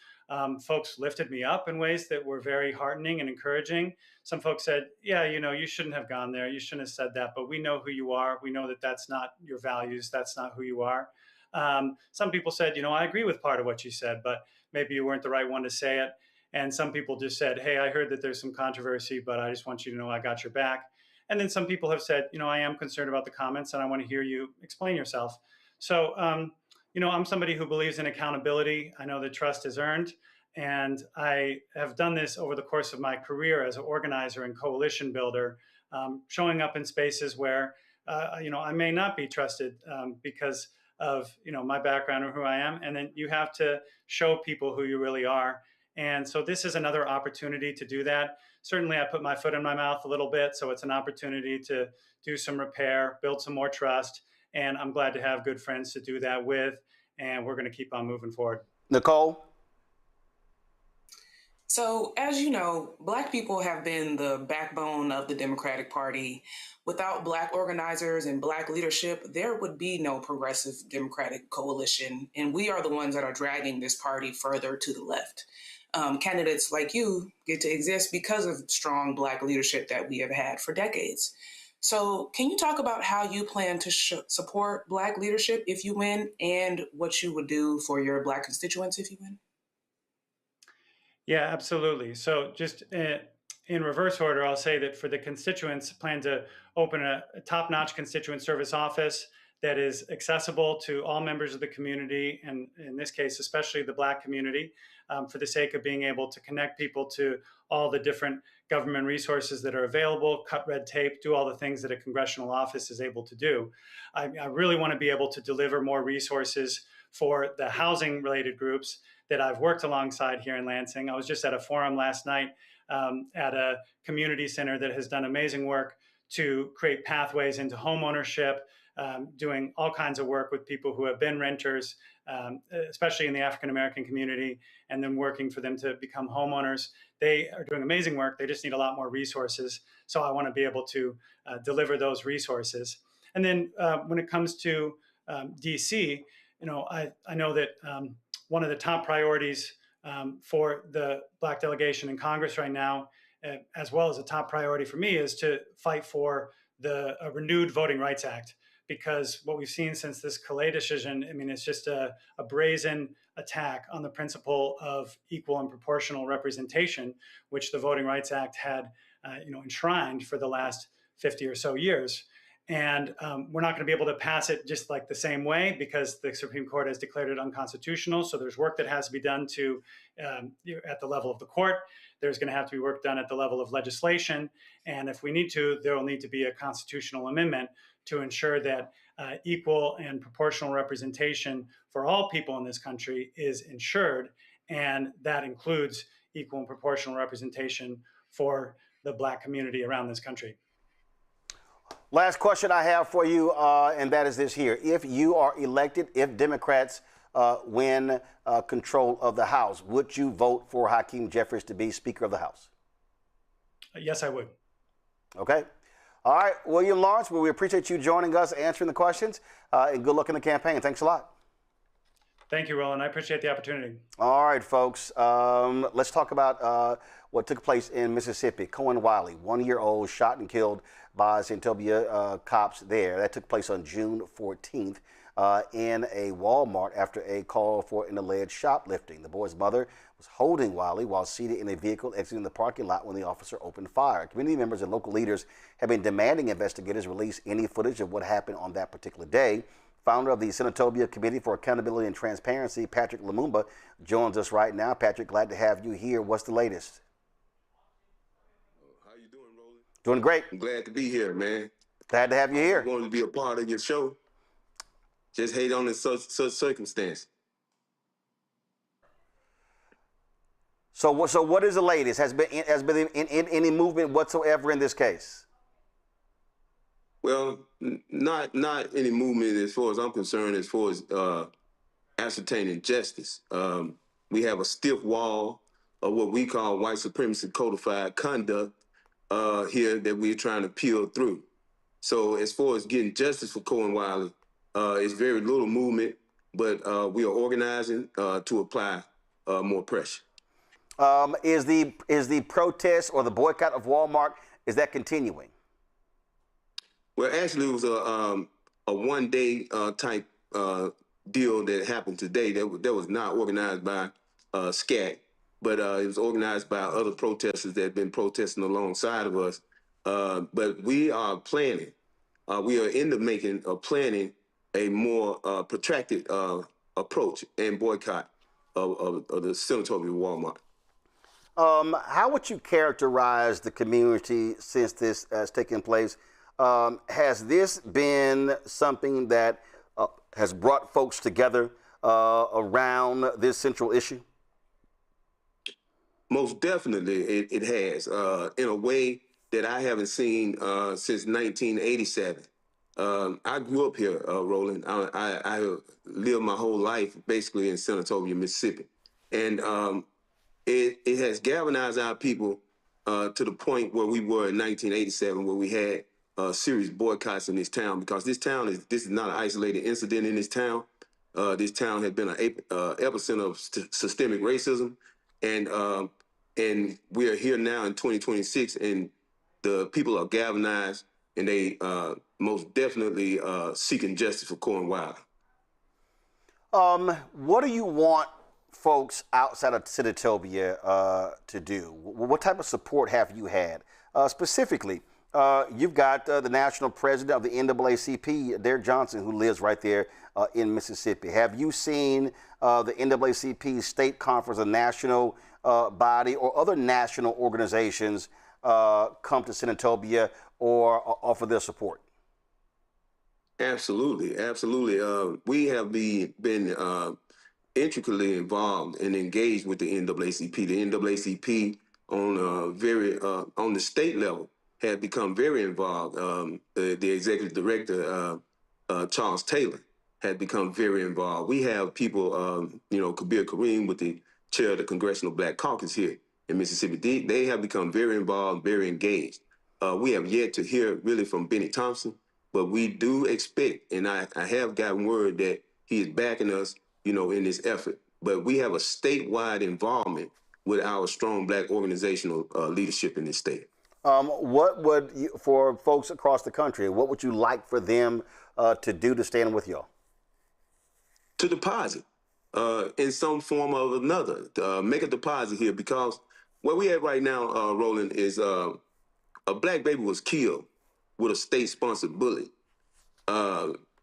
Folks lifted me up in ways that were very heartening and encouraging. Some folks said, yeah, you shouldn't have gone there. You shouldn't have said that, but we know who you are. We know that that's not your values. That's not who you are. Some people said, I agree with part of what you said, but maybe you weren't the right one to say it. And some people just said, hey, I heard that there's some controversy, but I just want you to know I got your back. And then some people have said, I am concerned about the comments and I want to hear you explain yourself. So, I'm somebody who believes in accountability. I know that trust is earned. And I have done this over the course of my career as an organizer and coalition builder, showing up in spaces where, I may not be trusted because of, my background or who I am. And then you have to show people who you really are. And so this is another opportunity to do that. Certainly, I put my foot in my mouth a little bit. So it's an opportunity to do some repair, build some more trust. And I'm glad to have good friends to do that with. And we're going to keep on moving forward. Nicole? So, as you know, Black people have been the backbone of the Democratic Party. Without Black organizers and Black leadership, there would be no progressive Democratic coalition. And we are the ones that are dragging this party further to the left. Candidates like you get to exist because of strong Black leadership that we have had for decades. So can you talk about how you plan to support Black leadership if you win, and what you would do for your Black constituents if you win? Yeah, absolutely. So just in reverse order, I'll say that for the constituents, plan to open a top-notch constituent service office that is accessible to all members of the community, and in this case, especially the Black community, for the sake of being able to connect people to all the different government resources that are available, cut red tape, do all the things that a congressional office is able to do. I really want to be able to deliver more resources for the housing-related groups that I've worked alongside here in Lansing. I was just at a forum last night at a community center that has done amazing work to create pathways into home ownership, doing all kinds of work with people who have been renters, especially in the African-American community, and then working for them to become homeowners. They are doing amazing work. They just need a lot more resources. So I want to be able to deliver those resources. And then when it comes to DC, I know that one of the top priorities for the Black delegation in Congress right now, as well as a top priority for me, is to fight for a renewed Voting Rights Act. Because what we've seen since this Calais decision, it's just a brazen attack on the principle of equal and proportional representation, which the Voting Rights Act had, enshrined for the last 50 or so years. And we're not going to be able to pass it just like the same way because the Supreme Court has declared it unconstitutional. So there's work that has to be done at the level of the court. There's going to have to be work done at the level of legislation. And if we need to, there will need to be a constitutional amendment to ensure that equal and proportional representation for all people in this country is ensured. And that includes equal and proportional representation for the Black community around this country. Last question I have for you, and that is this here. If you are elected, if Democrats win control of the House, would you vote for Hakeem Jeffries to be Speaker of the House? Yes, I would. Okay. All right, William Lawrence, well, we appreciate you joining us, answering the questions, and good luck in the campaign. Thanks a lot. Thank you, Roland. I appreciate the opportunity. All right, folks. Let's talk about what took place in Mississippi. Kohen Wiley, 1-year-old, shot and killed by Santobia cops there. That took place on June 14th in a Walmart after a call for an alleged shoplifting. The boy's mother was holding Wiley while seated in a vehicle exiting the parking lot when the officer opened fire. Community members and local leaders have been demanding investigators release any footage of what happened on that particular day. Founder of the Senatobia Committee for Accountability and Transparency, Patrick Lumumba, joins us right now. Patrick, glad to have you here. What's the latest? How you doing, Roland? Doing great. I'm glad to be here, man. Glad to have you here. I'm going to be a part of your show. just hate on in such circumstance. So what is the latest? Has been in any movement whatsoever in this case? Well, not any movement as far as I'm concerned, as far as ascertaining justice. We have a stiff wall of what we call white supremacy codified conduct here that we're trying to peel through. So as far as getting justice for Kohen Wiley, it's very little movement, but we are organizing to apply more pressure. Is the protest or the boycott of Walmart, is that continuing? Well, actually, it was a one-day type deal that happened today. That was not organized by SCAT, but it was organized by other protesters that have been protesting alongside of us. But we are planning. We are in the making of planning a more protracted approach and boycott of the Senatorial Walmart. How would you characterize the community since this has taken place? Has this been something that has brought folks together around this central issue? Most definitely, it has, in a way that I haven't seen since 1987. I grew up here, Roland. I lived my whole life basically in Senatobia, Mississippi. And it has galvanized our people to the point where we were in 1987, where we had serious boycotts in this town, because this is not an isolated incident in this town. This town had been an epicenter of systemic racism, and we are here now in 2026, and the people are galvanized, and they most definitely seeking justice for Kohen Wiley. What do you want folks outside of Senatobia to do? What type of support have you had? Specifically, you've got the national president of the NAACP, Derek Johnson, who lives right there in Mississippi. Have you seen the NAACP state conference, a national body, or other national organizations come to Senatobia or offer their support? Absolutely, absolutely. We have been intricately involved and engaged with the NAACP. The NAACP on the state level had become very involved. The executive director, Charles Taylor, had become very involved. We have people, Kabir Kareem, with the chair of the Congressional Black Caucus here in Mississippi. They have become very involved, very engaged. We have yet to hear really from Benny Thompson, but we do expect, and I have gotten word that he is backing us, in this effort. But we have a statewide involvement with our strong Black organizational leadership in this state. What would you, for folks across the country, what would you like for them to do to stand with y'all? To deposit in some form or another. Make a deposit here, because where we at right now, Roland, is a Black baby was killed with a state-sponsored bullet.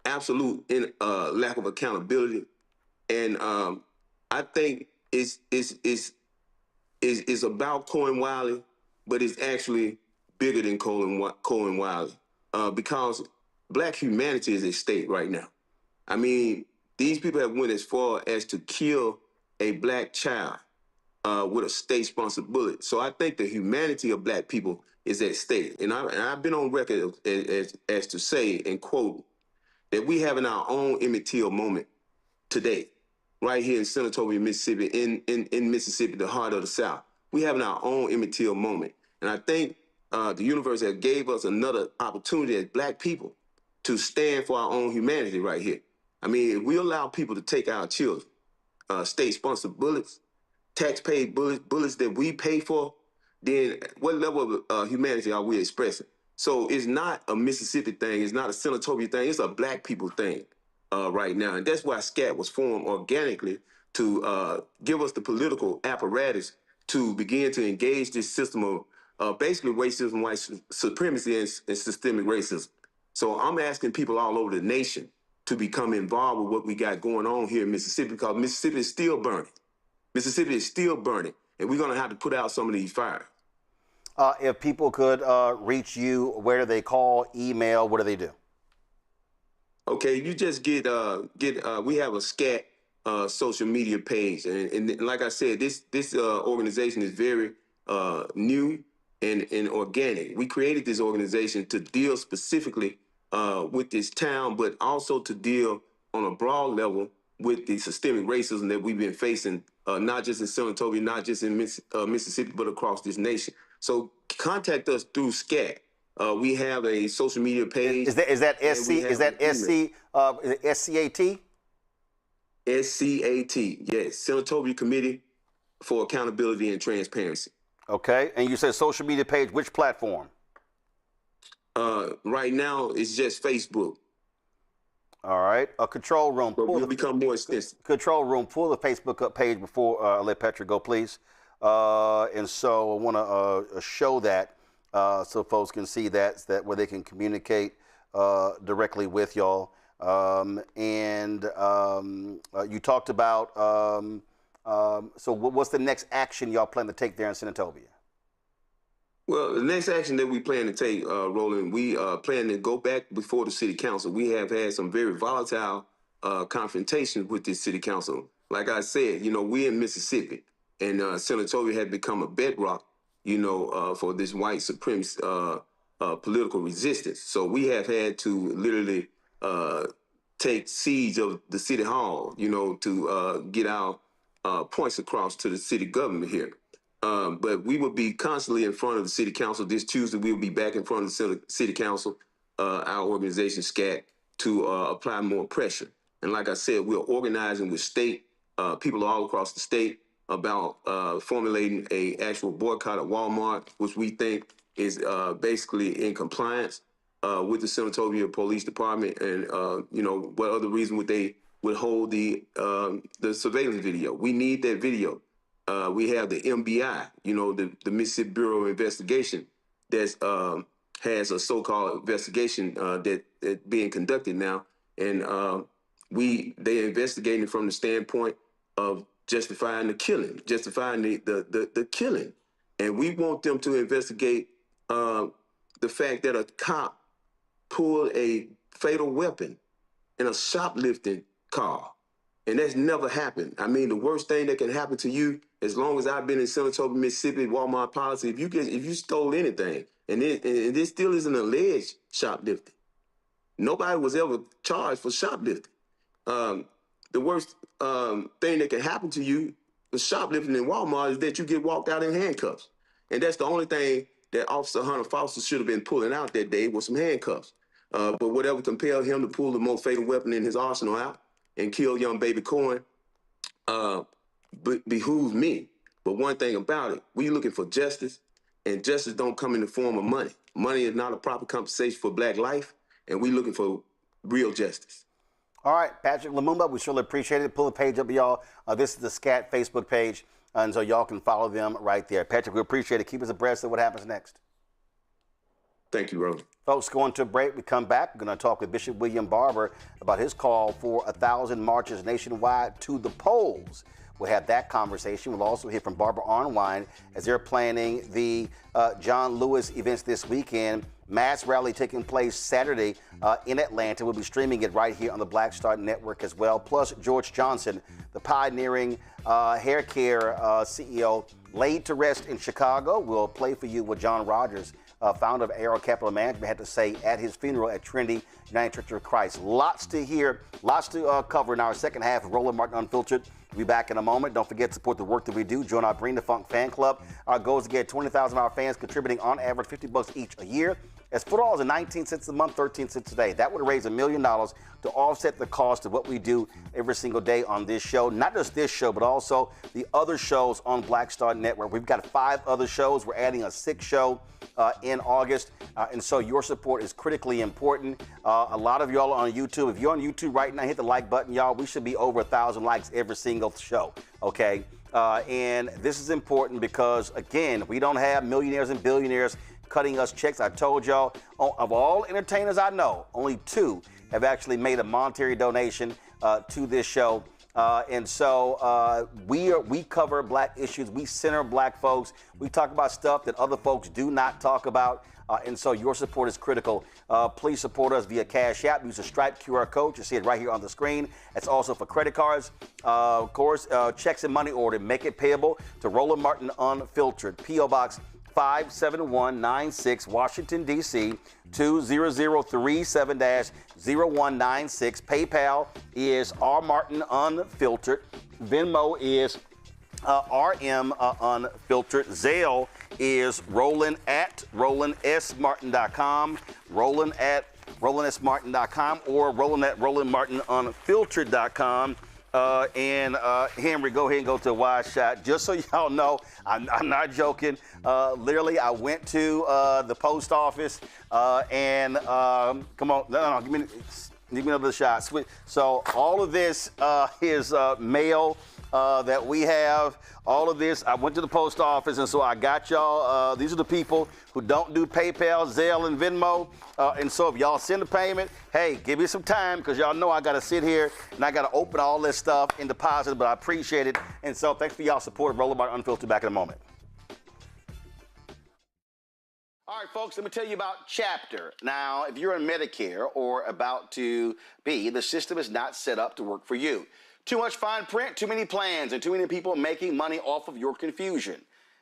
Absolute lack of accountability. And I think it's about Kohen Wiley, but it's actually bigger than Kohen Wiley, because Black humanity is at stake right now. I mean, these people have went as far as to kill a Black child with a state-sponsored bullet. So I think the humanity of Black people is at stake. And I've been on record as to say and quote that we having our own Emmett Till moment today, right here in Senatobia, Mississippi, in Mississippi, the heart of the South. We having our own Emmett Till moment. And I think the universe has gave us another opportunity as Black people to stand for our own humanity right here. I mean, if we allow people to take our children, state-sponsored bullets, tax-paid bullets that we pay for, then what level of humanity are we expressing? So it's not a Mississippi thing. It's not a Senatobia thing. It's a Black people thing right now. And that's why SCAT was formed organically, to give us the political apparatus to begin to engage this system of basically racism, white supremacy, and systemic racism. So I'm asking people all over the nation to become involved with what we got going on here in Mississippi, because Mississippi is still burning. Mississippi is still burning, and we're going to have to put out some of these fires. If people could reach you, where do they call, email, what do they do? Okay, you just get we have a SCAT social media page, and like I said, this organization is very new and organic. We created this organization to deal specifically with this town, but also to deal on a broad level with the systemic racism that we've been facing, not just in San Antonio, not just in Mississippi, but across this nation. So contact us through SCAT. We have a social media page. Is that SC? Is that SC? SCAT? SCAT, yes, San Antonio Committee for Accountability and Transparency. Okay, and you said social media page. Which platform? Right now, it's just Facebook. All right, a control room. But we'll become more extensive. Control room. Pull the Facebook up page before I let Petra go, please. And so I want to show that so folks can see that where they can communicate directly with y'all. You talked about. So what's the next action y'all plan to take there in Senatobia? Well, the next action that we plan to take, Roland, we plan to go back before the city council. We have had some very volatile confrontations with this city council. Like I said, we're in Mississippi, and Senatobia had become a bedrock, for this white supremacist political resistance. So we have had to literally take siege of the city hall, to get our points across to the city government here. But we will be constantly in front of the city council. This Tuesday, we'll be back in front of the city council, our organization, SCAT, to apply more pressure. And like I said, we're organizing with state people all across the state about formulating a actual boycott of Walmart, which we think is basically in compliance with the Senatobia Police Department. And, what other reason would they withhold the surveillance video? We need that video. We have the MBI, the Mississippi Bureau of Investigation, that has a so-called investigation that being conducted now, and they're investigating from the standpoint of justifying the killing, justifying the killing, and we want them to investigate the fact that a cop pulled a fatal weapon in a shoplifting car. And that's never happened. I mean, the worst thing that can happen to you, as long as I've been in Senatobia, Mississippi, Walmart policy, if you stole anything, and this still is an alleged shoplifting. Nobody was ever charged for shoplifting. The worst thing that can happen to you, the shoplifting in Walmart, is that you get walked out in handcuffs. And that's the only thing that Officer Hunter Foster should have been pulling out that day was some handcuffs. But whatever compelled him to pull the most fatal weapon in his arsenal out and kill young baby Kohen behooves me. But one thing about it, we looking for justice, and justice don't come in the form of money. Money is not a proper compensation for black life, and we looking for real justice. All right, Patrick Lumumba, we surely appreciate it. Pull the page up, y'all. This is the SCAT Facebook page, and so y'all can follow them right there. Patrick, we appreciate it. Keep us abreast of what happens next. Thank you, Roland. Folks, going to a break. We come back. We're going to talk with Bishop William Barber about his call for 1,000 marches nationwide to the polls. We'll have that conversation. We'll also hear from Barbara Arnwine as they're planning the John Lewis events this weekend. Mass rally taking place Saturday in Atlanta. We'll be streaming it right here on the Black Star Network as well. Plus, George Johnson, the pioneering hair care CEO, laid to rest in Chicago. We'll play for you what John Rogers, founder of Arrow Capital Management, had to say at his funeral at Trinity United Church of Christ. Lots to hear, lots to cover in our second half of Roland Martin Unfiltered. We'll be back in a moment. Don't forget to support the work that we do. Join our Bring the Funk fan club. Our goal is to get 20,000 of our fans contributing on average $50 each a year. As $4 and 19 cents a month, 13 cents a day. That would raise $1 million to offset the cost of what we do every single day on this show. Not just this show, but also the other shows on Black Star Network. We've got 5 other shows. We're adding a 6th show in August. And so your support is critically important. A lot of y'all are on YouTube. If you're on YouTube right now, hit the like button, y'all. We should be over 1,000 likes every single show, okay? And this is important because, again, we don't have millionaires and billionaires cutting us checks. I told y'all, of all entertainers I know, only 2 have actually made a monetary donation to this show. And so we cover black issues. We center black folks. We talk about stuff that other folks do not talk about. And so your support is critical. Please support us via Cash App. Use the Stripe QR code. You see it right here on the screen. It's also for credit cards. Of course, checks and money order. Make it payable to Roland Martin Unfiltered. P.O. Box 57196, Washington, D.C. 20037-0196. PayPal is R. Martin Unfiltered. Venmo is RM Unfiltered. Zelle is Roland at RolandSMartin.com. Roland at RolandSMartin.com or Roland at RolandMartinUnfiltered.com. Henry, go ahead and go to a wide shot. Just so y'all know, I'm not joking. Literally, I went to the post office come on, no, give me another shot. So all of this is mail that we have. All of this, I went to the post office, and so I got y'all. These are the people who don't do PayPal, Zelle, and Venmo. And so if y'all send a payment, hey, give me some time, because y'all know I got to sit here and I got to open all this stuff and deposit it, but I appreciate it. And so thanks for y'all support of Roland Martin Unfiltered. Back in a moment. All right, folks, let me tell you about Chapter. Now, if you're on Medicare or about to be, the system is not set up to work for you. Too much fine print, too many plans, and too many people making money off of your confusion.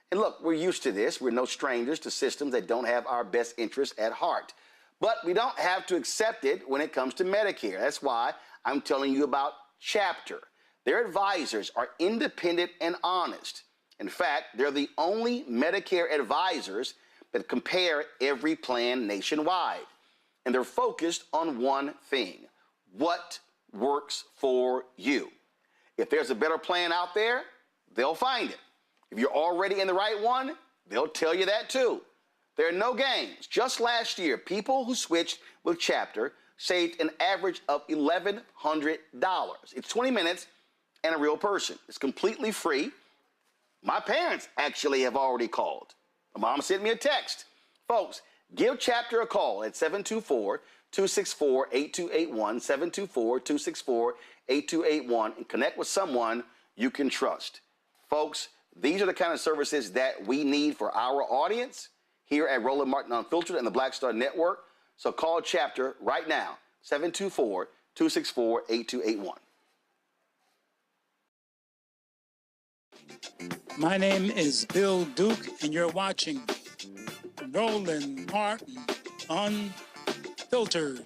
And look, we're used to this. We're no strangers to systems that don't have our best interests at heart. But we don't have to accept it when it comes to Medicare. That's why I'm telling you about Chapter. Their advisors are independent and honest. In fact, they're the only Medicare advisors that compare every plan nationwide. And they're focused on one thing: what works for you. If there's a better plan out there, they'll find it. If you're already in the right one, they'll tell you that too. There are no games. Just last year, people who switched with Chapter saved an average of $1,100. It's 20 minutes and a real person. It's completely free. My parents actually have already called. My mom sent me a text. Folks, give Chapter a call at 724-264-8281, 724-264-8281, and connect with someone you can trust. Folks, these are the kind of services that we need for our audience here at Roland Martin Unfiltered and the Black Star Network. So call Chapter right now, 724-264-8281. My name is Bill Duke, and you're watching Roland Martin Unfiltered.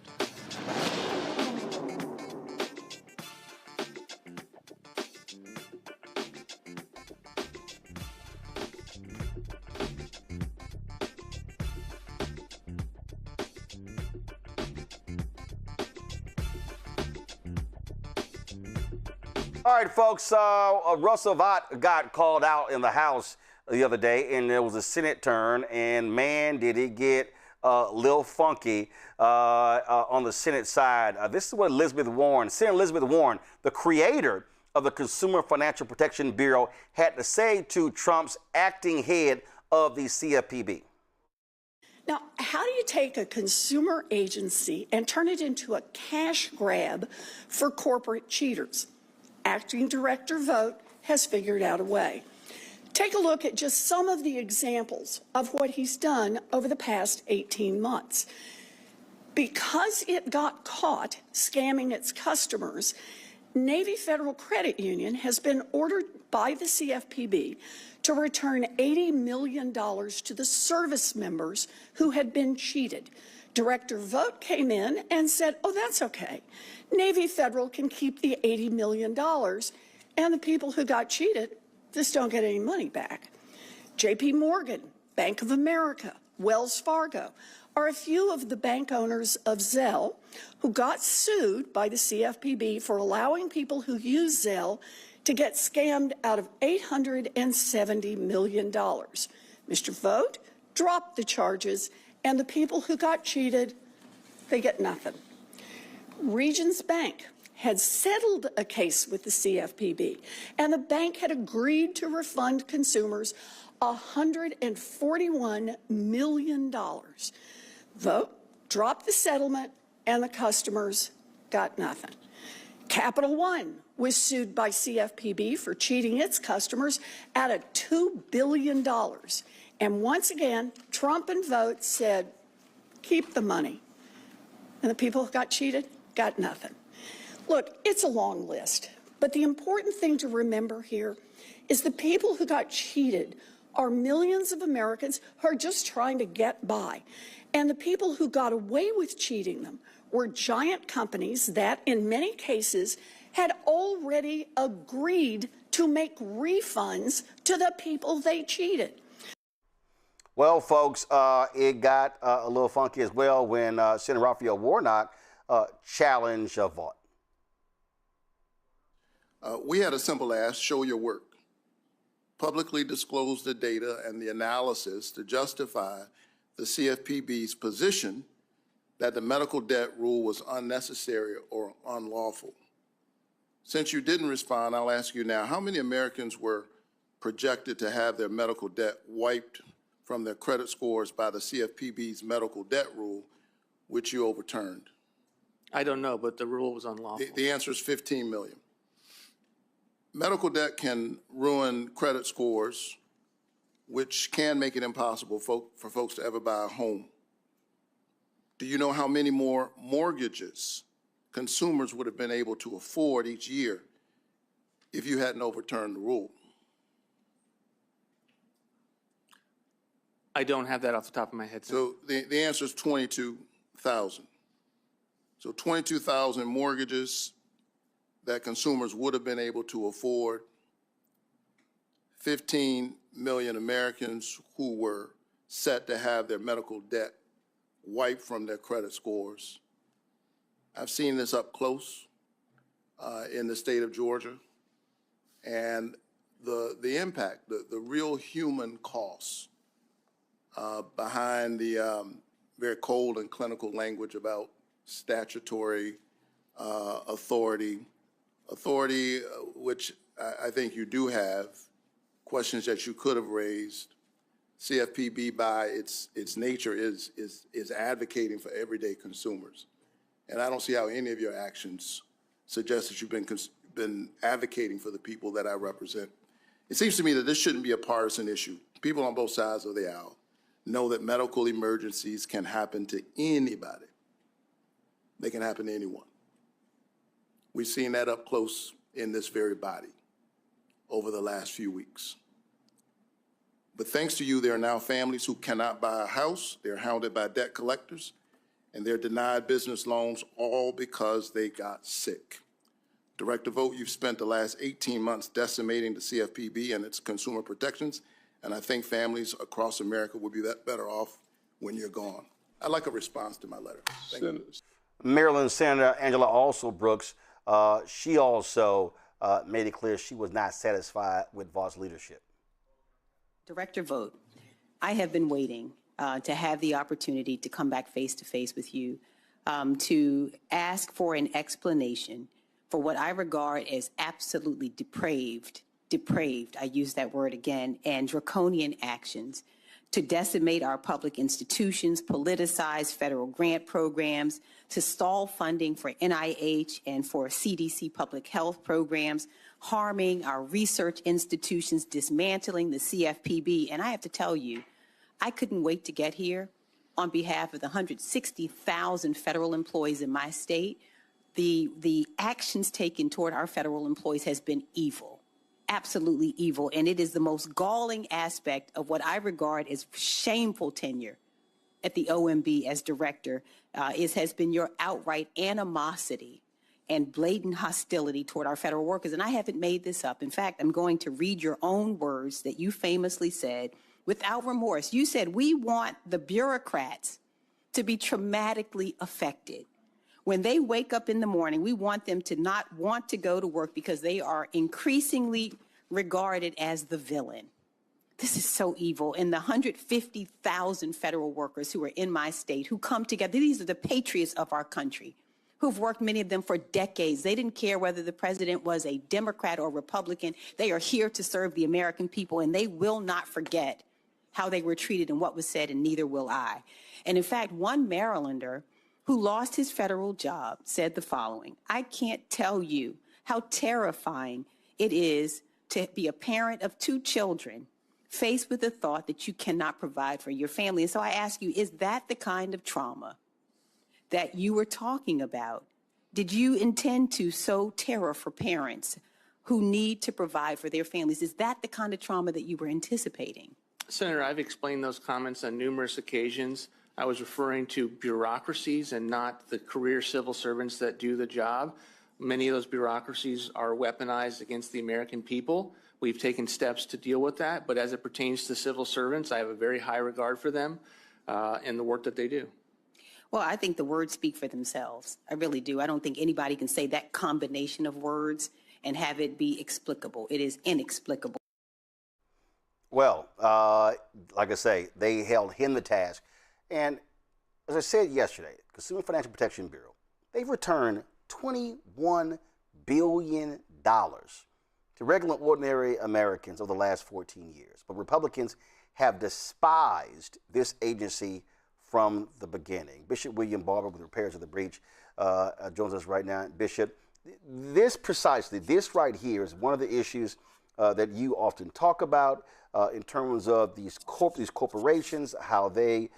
All right, folks, Russell Vought got called out in the House the other day, and there was a Senate turn, and man, did it get a little funky on the Senate side. This is what Senator Elizabeth Warren, the creator of the Consumer Financial Protection Bureau, had to say to Trump's acting head of the CFPB. Now, how do you take a consumer agency and turn it into a cash grab for corporate cheaters? Acting Director Vought has figured out a way. Take a look at just some of the examples of what he's done over the past 18 months. Because it got caught scamming its customers, Navy Federal Credit Union has been ordered by the CFPB to return $80 million to the service members who had been cheated. Director Vought came in and said, oh, that's okay. Navy Federal can keep the $80 million, and the people who got cheated just don't get any money back. J.P. Morgan, Bank of America, Wells Fargo are a few of the bank owners of Zelle who got sued by the CFPB for allowing people who use Zelle to get scammed out of $870 million. Mr. Vought dropped the charges, and the people who got cheated, they get nothing. Regions Bank had settled a case with the CFPB, and the bank had agreed to refund consumers $141 million. Vought dropped the settlement, and the customers got nothing. Capital One was sued by CFPB for cheating its customers out of $2 billion. And once again, Trump and Vote said, keep the money. And the people who got cheated got nothing. Look, it's a long list, but the important thing to remember here is the people who got cheated are millions of Americans who are just trying to get by. And the people who got away with cheating them were giant companies that, in many cases, had already agreed to make refunds to the people they cheated. Well, folks, it got a little funky as well when Senator Raphael Warnock challenged Vaught. We had a simple ask: show your work. Publicly disclose the data and the analysis to justify the CFPB's position that the medical debt rule was unnecessary or unlawful. Since you didn't respond, I'll ask you now, how many Americans were projected to have their medical debt wiped from their credit scores by the CFPB's medical debt rule, which you overturned? I don't know, but the rule was unlawful. The answer is 15 million. Medical debt can ruin credit scores, which can make it impossible for folks to ever buy a home. Do you know how many more mortgages consumers would have been able to afford each year if you hadn't overturned the rule? I don't have that off the top of my head. So the answer is 22,000. So 22,000 mortgages that consumers would have been able to afford, 15 million Americans who were set to have their medical debt wiped from their credit scores. I've seen this up close in the state of Georgia, and the impact, the real human costs behind the very cold and clinical language about statutory authority, which I think you do have, questions that you could have raised. CFPB, by its nature, is advocating for everyday consumers, and I don't see how any of your actions suggest that you've been advocating for the people that I represent. It seems to me that this shouldn't be a partisan issue. People on both sides of the aisle know that medical emergencies can happen to anybody. They can happen to anyone. We've seen that up close in this very body over the last few weeks. But thanks to you, there are now families who cannot buy a house, they're hounded by debt collectors, and they're denied business loans, all because they got sick. Director Vogt, you've spent the last 18 months decimating the CFPB and its consumer protections, and I think families across America will be that better off when you're gone. I'd like a response to my letter. Thank you. Maryland Senator Angela Brooks, she also made it clear she was not satisfied with Vaught's leadership. Director Vogt, I have been waiting to have the opportunity to come back face to face with you to ask for an explanation for what I regard as absolutely depraved, I use that word again, and draconian actions to decimate our public institutions, politicize federal grant programs, to stall funding for NIH and for CDC public health programs, harming our research institutions, dismantling the CFPB. And I have to tell you, I couldn't wait to get here on behalf of the 160,000 federal employees in my state. The actions taken toward our federal employees has been evil, absolutely evil. And it is the most galling aspect of what I regard as shameful tenure at the OMB as director has been your outright animosity and blatant hostility toward our federal workers. And I haven't made this up. In fact, I'm going to read your own words that you famously said without remorse. You said, we want the bureaucrats to be traumatically affected. When they wake up in the morning, we want them to not want to go to work because they are increasingly regarded as the villain. This is so evil. And the 150,000 federal workers who are in my state, who come together, these are the patriots of our country, who've worked, many of them, for decades. They didn't care whether the president was a Democrat or Republican. They are here to serve the American people, and they will not forget how they were treated and what was said, and neither will I. And in fact, one Marylander who lost his federal job, said the following: "I can't tell you how terrifying it is to be a parent of 2 children faced with the thought that you cannot provide for your family." And so I ask you, is that the kind of trauma that you were talking about? Did you intend to sow terror for parents who need to provide for their families? Is that the kind of trauma that you were anticipating? Senator, I've explained those comments on numerous occasions. I was referring to bureaucracies and not the career civil servants that do the job. Many of those bureaucracies are weaponized against the American people. We've taken steps to deal with that, but as it pertains to civil servants, I have a very high regard for them and the work that they do. Well, I think the words speak for themselves. I really do. I don't think anybody can say that combination of words and have it be explicable. It is inexplicable. Well, like I say, they held him the task. And as I said yesterday, Consumer Financial Protection Bureau, they've returned $21 billion to regular ordinary Americans over the last 14 years. But Republicans have despised this agency from the beginning. Bishop William Barber with Repairs of the Breach joins us right now. Bishop, this right here is one of the issues that you often talk about in terms of these corporations, how they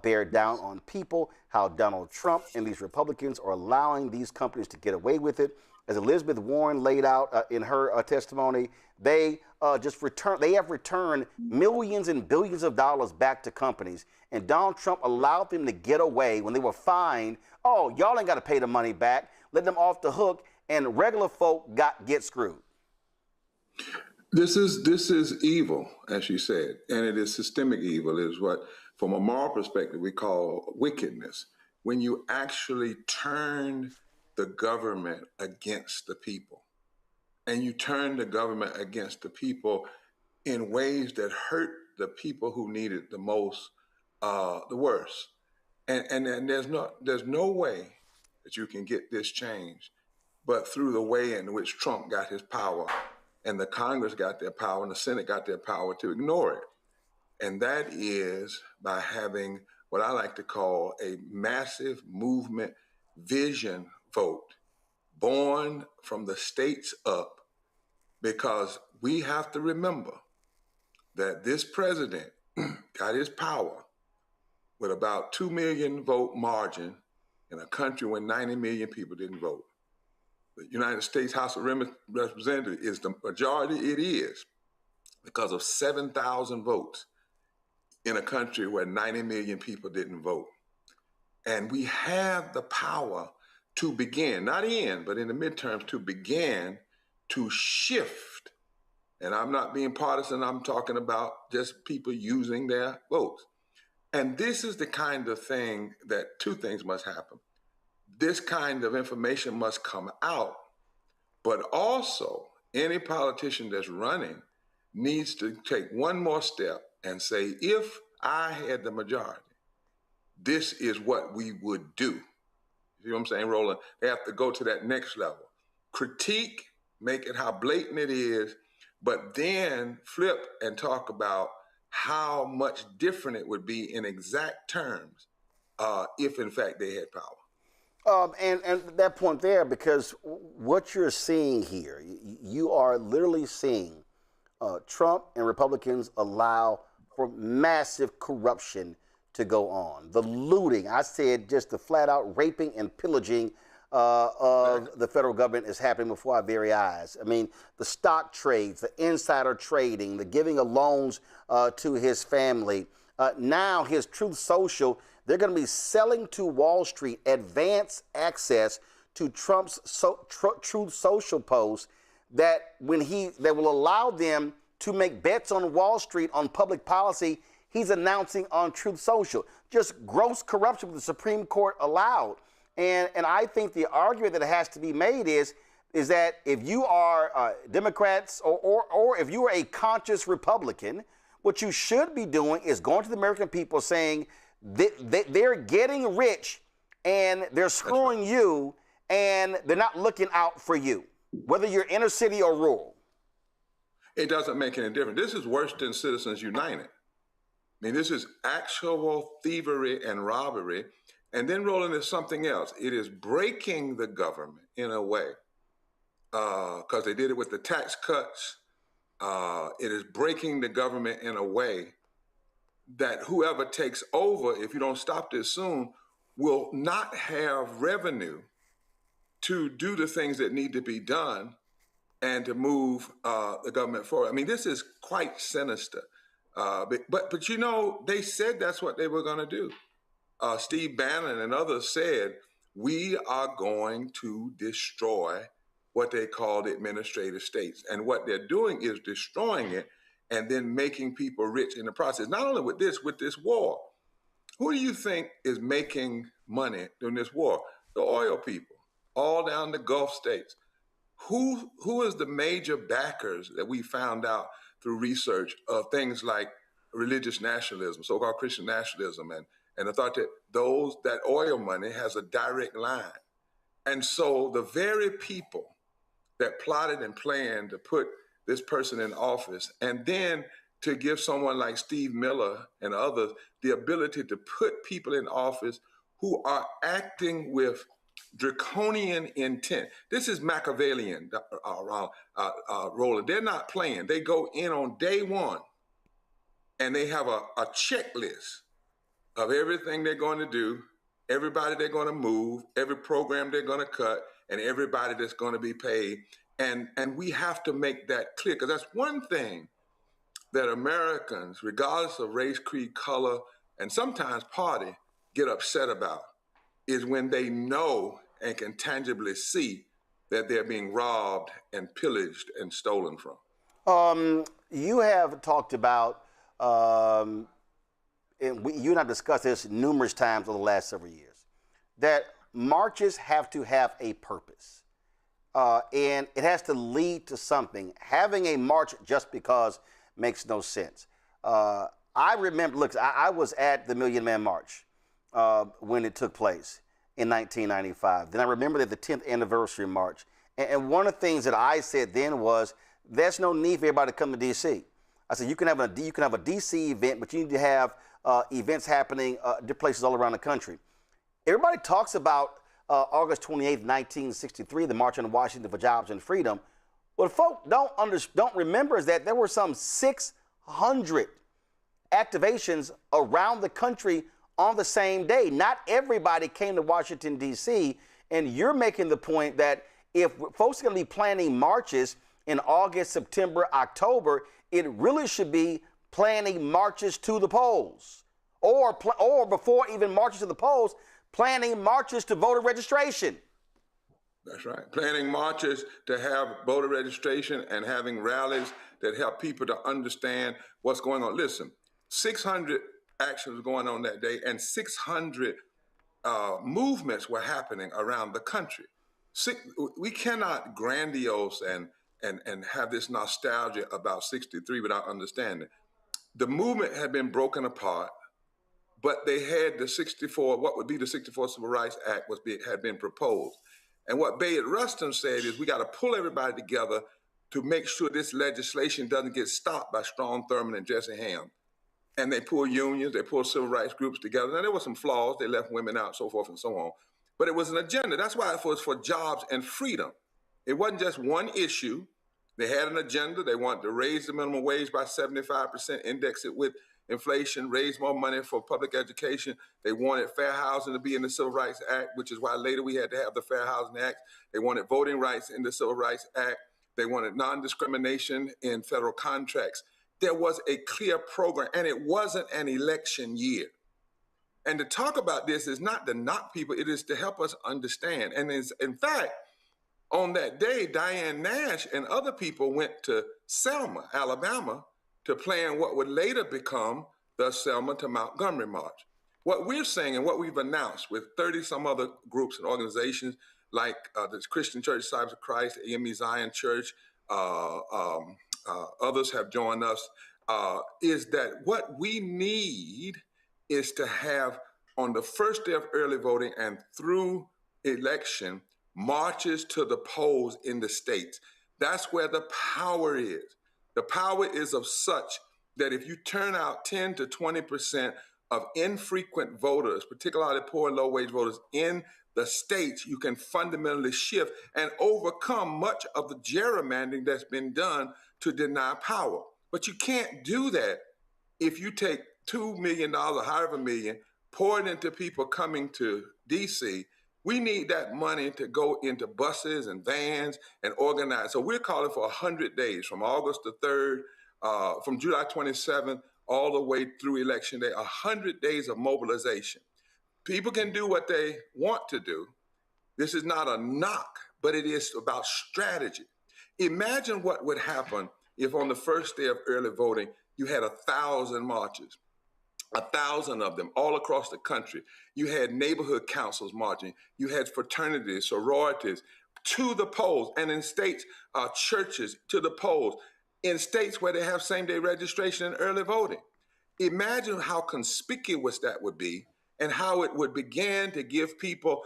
bear down on people, how Donald Trump and these Republicans are allowing these companies to get away with it. As Elizabeth Warren laid out in her testimony, they have returned millions and billions of dollars back to companies. And Donald Trump allowed them to get away when they were fined. Oh, y'all ain't got to pay the money back. Let them off the hook, and regular folk get screwed. This is evil, as you said, and it is systemic evil. It is what, from a moral perspective, we call wickedness. When you actually turn the government against the people, and you turn the government against the people in ways that hurt the people who need it the most, the worst. And there's no way that you can get this change but through the way in which Trump got his power, and the Congress got their power, and the Senate got their power to ignore it. And that is by having what I like to call a massive movement vision vote born from the states up, because we have to remember that this president got his power with about 2 million vote margin in a country where 90 million people didn't vote. The United States House of Representatives is the majority it is because of 7,000 votes in a country where 90 million people didn't vote. And we have the power to begin, not end, but in the midterms, to begin to shift. And I'm not being partisan, I'm talking about just people using their votes. And this is the kind of thing that 2 things must happen. This kind of information must come out, but also any politician that's running needs to take one more step and say, if I had the majority, this is what we would do. You know what I'm saying, Roland? They have to go to that next level. Critique, make it how blatant it is, but then flip and talk about how much different it would be in exact terms if, in fact, they had power. And that point there, because what you're seeing here, you are literally seeing Trump and Republicans allow for massive corruption to go on. The looting, I said just the flat out raping and pillaging of the federal government is happening before our very eyes. I mean, the stock trades, the insider trading, the giving of loans to his family. Now his Truth Social, they're going to be selling to Wall Street advance access to Trump's Truth Social posts that will allow them to make bets on Wall Street on public policy. He's announcing on Truth Social. Just gross corruption the Supreme Court allowed. And I think the argument that has to be made is that if you are Democrats or if you are a conscious Republican, what you should be doing is going to the American people saying they're getting rich and they're screwing you and they're not looking out for you, whether you're inner city or rural. It doesn't make any difference. This is worse than Citizens United. I mean, this is actual thievery and robbery. And then, Roland, is something else. It is breaking the government in a way, because they did it with the tax cuts. It is breaking the government in a way that whoever takes over, if you don't stop this soon, will not have revenue to do the things that need to be done and to move the government forward. I mean, this is quite sinister. But you know, they said that's what they were going to do. Steve Bannon and others said, we are going to destroy what they call the administrative states. And what they're doing is destroying it and then making people rich in the process. Not only with this war. Who do you think is making money during this war? The oil people, all down the Gulf states. Who is the major backers that we found out through research of things like religious nationalism, so-called Christian nationalism, and the thought that that oil money has a direct line. And so the very people that plotted and planned to put this person in office, and then to give someone like Steve Miller and others the ability to put people in office who are acting with draconian intent. This is Machiavellian, Roland. They're not playing. They go in on day one, and they have a checklist of everything they're going to do, everybody they're going to move, every program they're going to cut, and everybody that's going to be paid. And we have to make that clear, because that's one thing that Americans, regardless of race, creed, color, and sometimes party, get upset about, is when they know and can tangibly see that they're being robbed and pillaged and stolen from. You have talked about, and you and I discussed this numerous times over the last several years, that marches have to have a purpose. And it has to lead to something. Having a march just because makes no sense. I remember, look, I was at the Million Man March when it took place in 1995. Then I remember that the 10th anniversary march. And one of the things that I said then was, there's no need for everybody to come to D.C. I said, you can have a D.C. event, but you need to have events happening different places all around the country. Everybody talks about August 28, 1963, the March on Washington for Jobs and Freedom. What folks don't remember is that there were some 600 activations around the country on the same day. Not everybody came to Washington, D.C., and you're making the point that if folks are going to be planning marches in August, September, October, it really should be planning marches to the polls, or before even marches to the polls, planning marches to voter registration. That's right. Planning marches to have voter registration and having rallies that help people to understand what's going on. Listen, 600 actions going on that day, and 600 movements were happening around the country. We cannot grandiose and have this nostalgia about 63 without understanding. The movement had been broken apart, but they had what would be the 64 Civil Rights Act had been proposed. And what Bayard Rustin said is, we got to pull everybody together to make sure this legislation doesn't get stopped by Strom Thurmond and Jesse Helms. And they pulled unions, they pulled civil rights groups together. Now, there were some flaws. They left women out, so forth and so on. But it was an agenda. That's why it was for jobs and freedom. It wasn't just one issue. They had an agenda. They wanted to raise the minimum wage by 75%, index it with inflation, raise more money for public education. They wanted fair housing to be in the Civil Rights Act, which is why later we had to have the Fair Housing Act. They wanted voting rights in the Civil Rights Act. They wanted non-discrimination in federal contracts. There was a clear program, and it wasn't an election year. And to talk about this is not to knock people, it is to help us understand. And in fact, on that day, Diane Nash and other people went to Selma, Alabama, to plan what would later become the Selma to Montgomery March. What we're saying and what we've announced with 30 some other groups and organizations like the Christian Church, Disciples of Christ, AME Zion Church, others have joined us, is that what we need is to have, on the first day of early voting and through election, marches to the polls in the states. That's where the power is. The power is of such that if you turn out 10 to 20% of infrequent voters, particularly poor and low-wage voters in the states, you can fundamentally shift and overcome much of the gerrymandering that's been done to deny power. But you can't do that if you take $2 million or however million, pour it into people coming to D.C. We need that money to go into buses and vans and organize. So we're calling for 100 days from August the 3rd, from July 27th, all the way through Election Day, 100 days of mobilization. People can do what they want to do. This is not a knock, but it is about strategy. Imagine what would happen if on the first day of early voting, you had 1,000 marches, 1,000 of them all across the country. You had neighborhood councils marching. You had fraternities, sororities to the polls, and in states, churches to the polls, in states where they have same-day registration and early voting. Imagine how conspicuous that would be and how it would begin to give people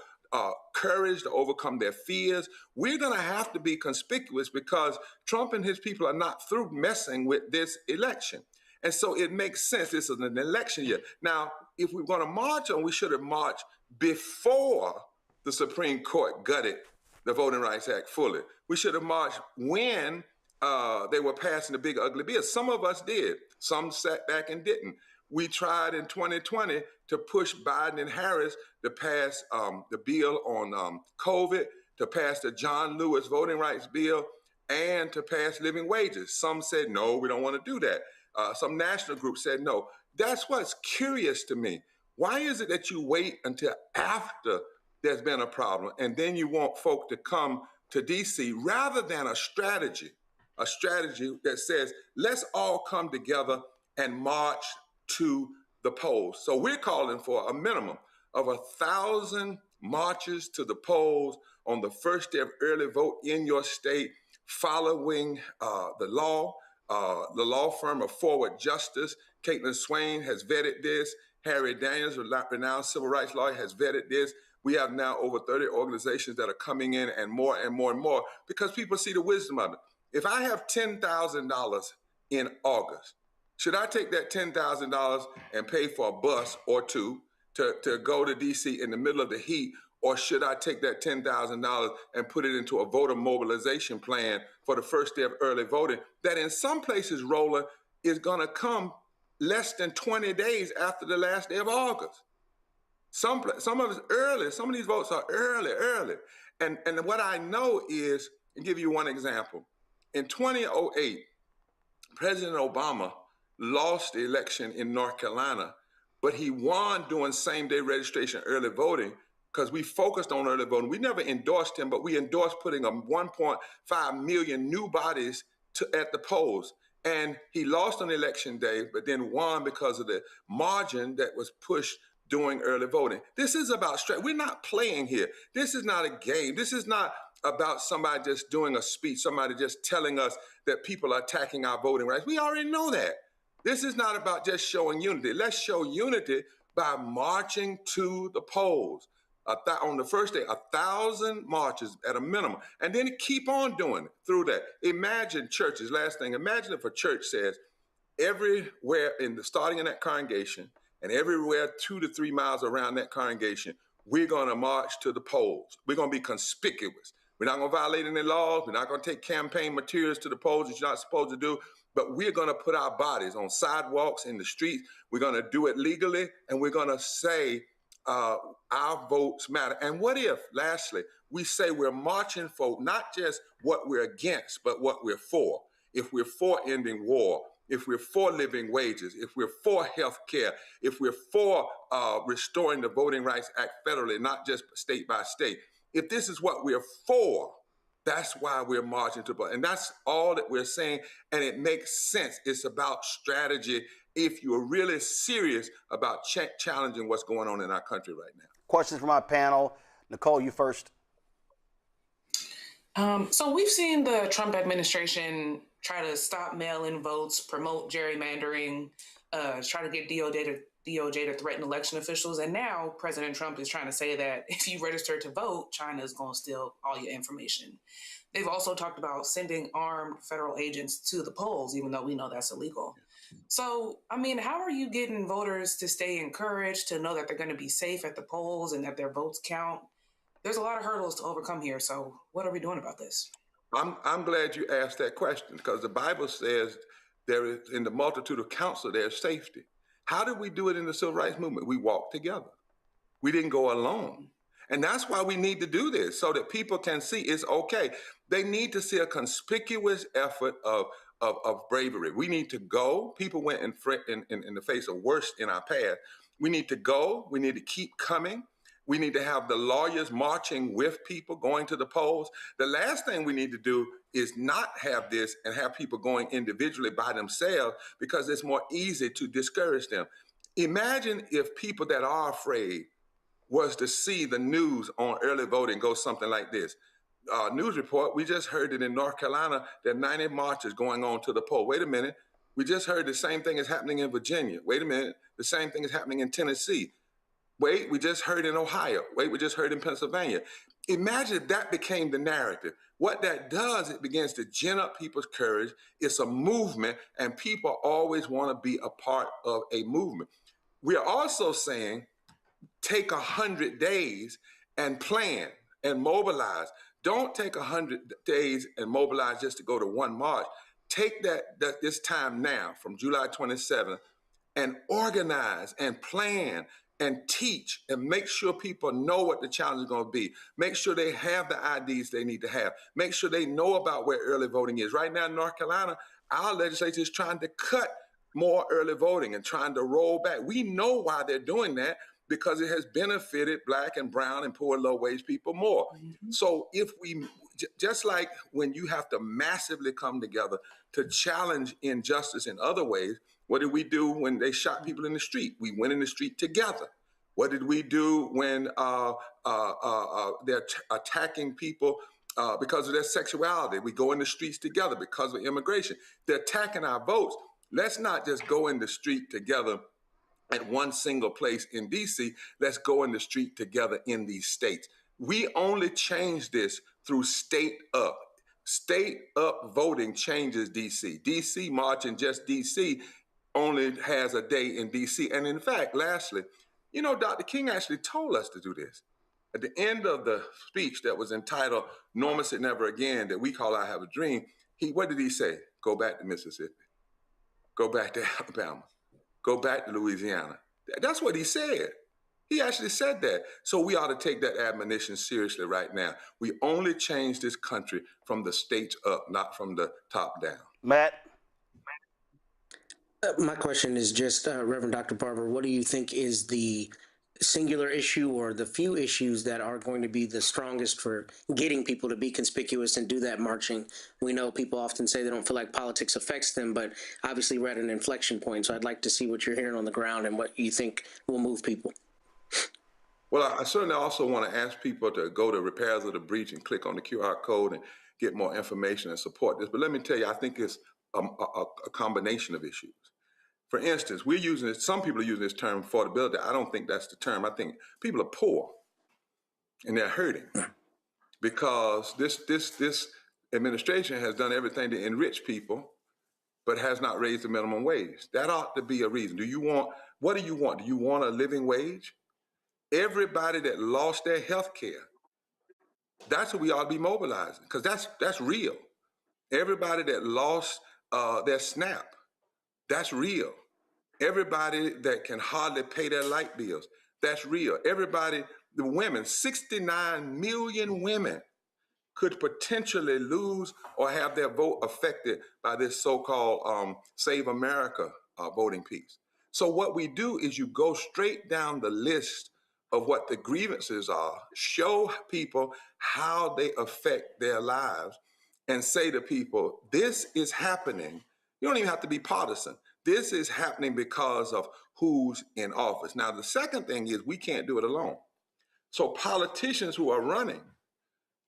courage to overcome their fears. We're going to have to be conspicuous because Trump and his people are not through messing with this election. And so it makes sense. This is an election year. Now, if we're going to march on, we should have marched before the Supreme Court gutted the Voting Rights Act fully. We should have marched when they were passing the big ugly bill. Some of us did. Some sat back and didn't. We tried in 2020 to push Biden and Harris to pass the bill on COVID, to pass the John Lewis voting rights bill, and to pass living wages. Some said, no, we don't want to do that. Some national groups said no. That's what's curious to me. Why is it that you wait until after there's been a problem and then you want folk to come to D.C. rather than a strategy that says, let's all come together and march to the polls? So we're calling for a minimum of 1,000 marches to the polls on the first day of early vote in your state, following the law. The law firm of Forward Justice, Caitlin Swain, has vetted this. Harry Daniels, a renowned civil rights lawyer, has vetted this. We have now over 30 organizations that are coming in, and more and more and more, because people see the wisdom of it. If I have $10,000 in August, should I take that $10,000 and pay for a bus or two to go to D.C. in the middle of the heat? Or should I take that $10,000 and put it into a voter mobilization plan for the first day of early voting that in some places, Roland, is going to come less than 20 days after the last day of August? Some of it's early. Some of these votes are early. And what I know is, I'll give you one example. In 2008, President Obama lost the election in North Carolina, but he won doing same-day registration early voting because we focused on early voting. We never endorsed him, but we endorsed putting 1.5 million new bodies at the polls. And he lost on election day, but then won because of the margin that was pushed during early voting. This is about strategy. We're not playing here. This is not a game. This is not about somebody just doing a speech, somebody just telling us that people are attacking our voting rights. We already know that. This is not about just showing unity. Let's show unity by marching to the polls. On the first day, 1,000 marches at a minimum, and then keep on doing it through that. Imagine churches, last thing, imagine if a church says everywhere starting in that congregation and everywhere 2 to 3 miles around that congregation, we're going to march to the polls. We're going to be conspicuous. We're not going to violate any laws. We're not going to take campaign materials to the polls that you're not supposed to do, but we're going to put our bodies on sidewalks, in the streets. We're going to do it legally, and we're going to say, our votes matter. And what if, lastly, we say we're marching for not just what we're against, but what we're for? If we're for ending war, if we're for living wages, if we're for health care, if we're for restoring the Voting Rights Act federally, not just state by state, if this is what we're for, that's why we're marching to vote. And that's all that we're saying. And it makes sense. It's about strategy if you're really serious about challenging what's going on in our country right now. Questions from our panel. Nicole, you first. So we've seen the Trump administration try to stop mail-in votes, promote gerrymandering, try to get DOJ to threaten election officials. And now President Trump is trying to say that if you register to vote, China is going to steal all your information. They've also talked about sending armed federal agents to the polls, even though we know that's illegal. So, I mean, how are you getting voters to stay encouraged, to know that they're going to be safe at the polls and that their votes count? There's a lot of hurdles to overcome here. So what are we doing about this? I'm glad you asked that question, because the Bible says there is, in the multitude of counsel, there's safety. How did we do it in the civil rights movement? We walked together. We didn't go alone. And that's why we need to do this, so that people can see it's okay. They need to see a conspicuous effort of bravery. We need to go. People went in the face of worse in our past. We need to go. We need to keep coming. We need to have the lawyers marching with people, going to the polls. The last thing we need to do is not have this and have people going individually by themselves, because it's more easy to discourage them. Imagine if people that are afraid was to see the news on early voting go something like this. News report, we just heard it in North Carolina, that 90 marches going on to the poll. Wait a minute. We just heard the same thing is happening in Virginia. Wait a minute. The same thing is happening in Tennessee. Wait, we just heard in Ohio. Wait, we just heard in Pennsylvania. Imagine if that became the narrative. What that does, it begins to gin up people's courage. It's a movement, and people always want to be a part of a movement. We are also saying, take 100 days and plan and mobilize. Don't take 100 days and mobilize just to go to one march. Take this time now from July 27th and organize and plan and teach and make sure people know what the challenge is going to be. Make sure they have the IDs they need to have. Make sure they know about where early voting is. Right now in North Carolina, our legislature is trying to cut more early voting and trying to roll back. We know why they're doing that, because it has benefited Black and brown and poor low-wage people more. Mm-hmm. So if we, just like when you have to massively come together to challenge injustice in other ways, what did we do when they shot people in the street? We went in the street together. What did we do when they're attacking people because of their sexuality? We go in the streets together because of immigration. They're attacking our votes. Let's not just go in the street together at one single place in D.C. Let's go in the street together in these states. We only change this through state up. State up voting changes D.C. D.C. marching just D.C. only has a day in D.C. And in fact, lastly, you know, Dr. King actually told us to do this. At the end of the speech that was entitled "No Miss It Never Again," that we call "I Have a Dream," what did he say? Go back to Mississippi. Go back to Alabama. Go back to Louisiana. That's what he said. He actually said that. So we ought to take that admonition seriously right now. We only change this country from the states up, not from the top down. Matt? My question is just, Reverend Dr. Barber, what do you think is the singular issue or the few issues that are going to be the strongest for getting people to be conspicuous and do that marching? We know people often say they don't feel like politics affects them, but obviously we're at an inflection point. So I'd like to see what you're hearing on the ground and what you think will move people. Well, I certainly also want to ask people to go to Repairs of the Breach and click on the QR code and get more information and support this. But let me tell you, I think it's a combination of issues. For instance, we're using this, some people are using this term affordability. I don't think that's the term. I think people are poor and they're hurting because this administration has done everything to enrich people, but has not raised the minimum wage. That ought to be a reason. What do you want? Do you want a living wage? Everybody that lost their health care, that's what we ought to be mobilizing, because that's real. Everybody that lost their SNAP, that's real. Everybody that can hardly pay their light bills, that's real. Everybody, the women, 69 million women could potentially lose or have their vote affected by this so-called Save America voting piece. So what we do is you go straight down the list of what the grievances are, show people how they affect their lives, and say to people, this is happening. You don't even have to be partisan. This is happening because of who's in office. Now, the second thing is we can't do it alone. So politicians who are running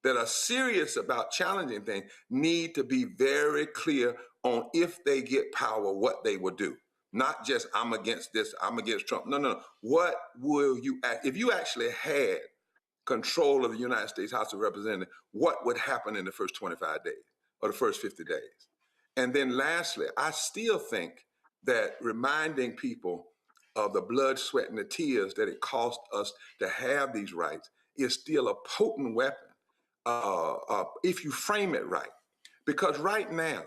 that are serious about challenging things need to be very clear on if they get power, what they will do. Not just I'm against this, I'm against Trump. No. What will you, if you actually had control of the United States House of Representatives, what would happen in the first 25 days or the first 50 days? And then lastly, I still think that reminding people of the blood, sweat, and the tears that it cost us to have these rights is still a potent weapon if you frame it right. Because right now,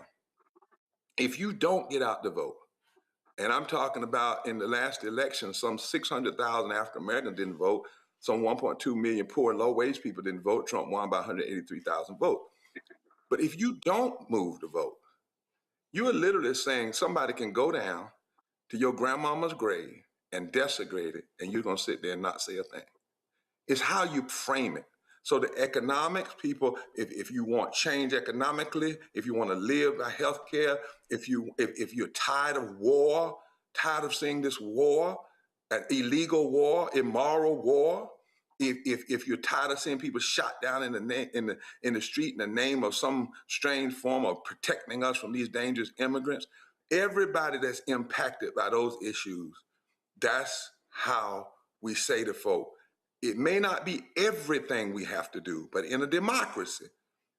if you don't get out to vote, and I'm talking about in the last election, some 600,000 African Americans didn't vote, some 1.2 million poor and low wage people didn't vote. Trump won by 183,000 votes. But if you don't move to vote, you are literally saying somebody can go down to your grandmama's grave and desecrate it, and you're going to sit there and not say a thing. It's how you frame it. So the economics, people, if you want change economically, if you want to live by healthcare, if you're tired of war, tired of seeing this war, an illegal war, immoral war, if you're tired of seeing people shot down in the street in the name of some strange form of protecting us from these dangerous immigrants, everybody that's impacted by those issues, that's how we say to folk, it may not be everything we have to do, but in a democracy,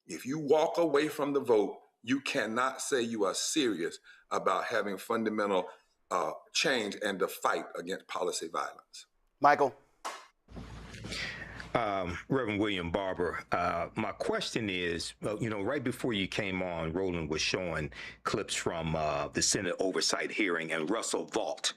if you walk away from the vote, you cannot say you are serious about having fundamental change and the fight against policy violence. Michael. Reverend William Barber, my question is, right before you came on, Roland was showing clips from the Senate oversight hearing and Russell Vought,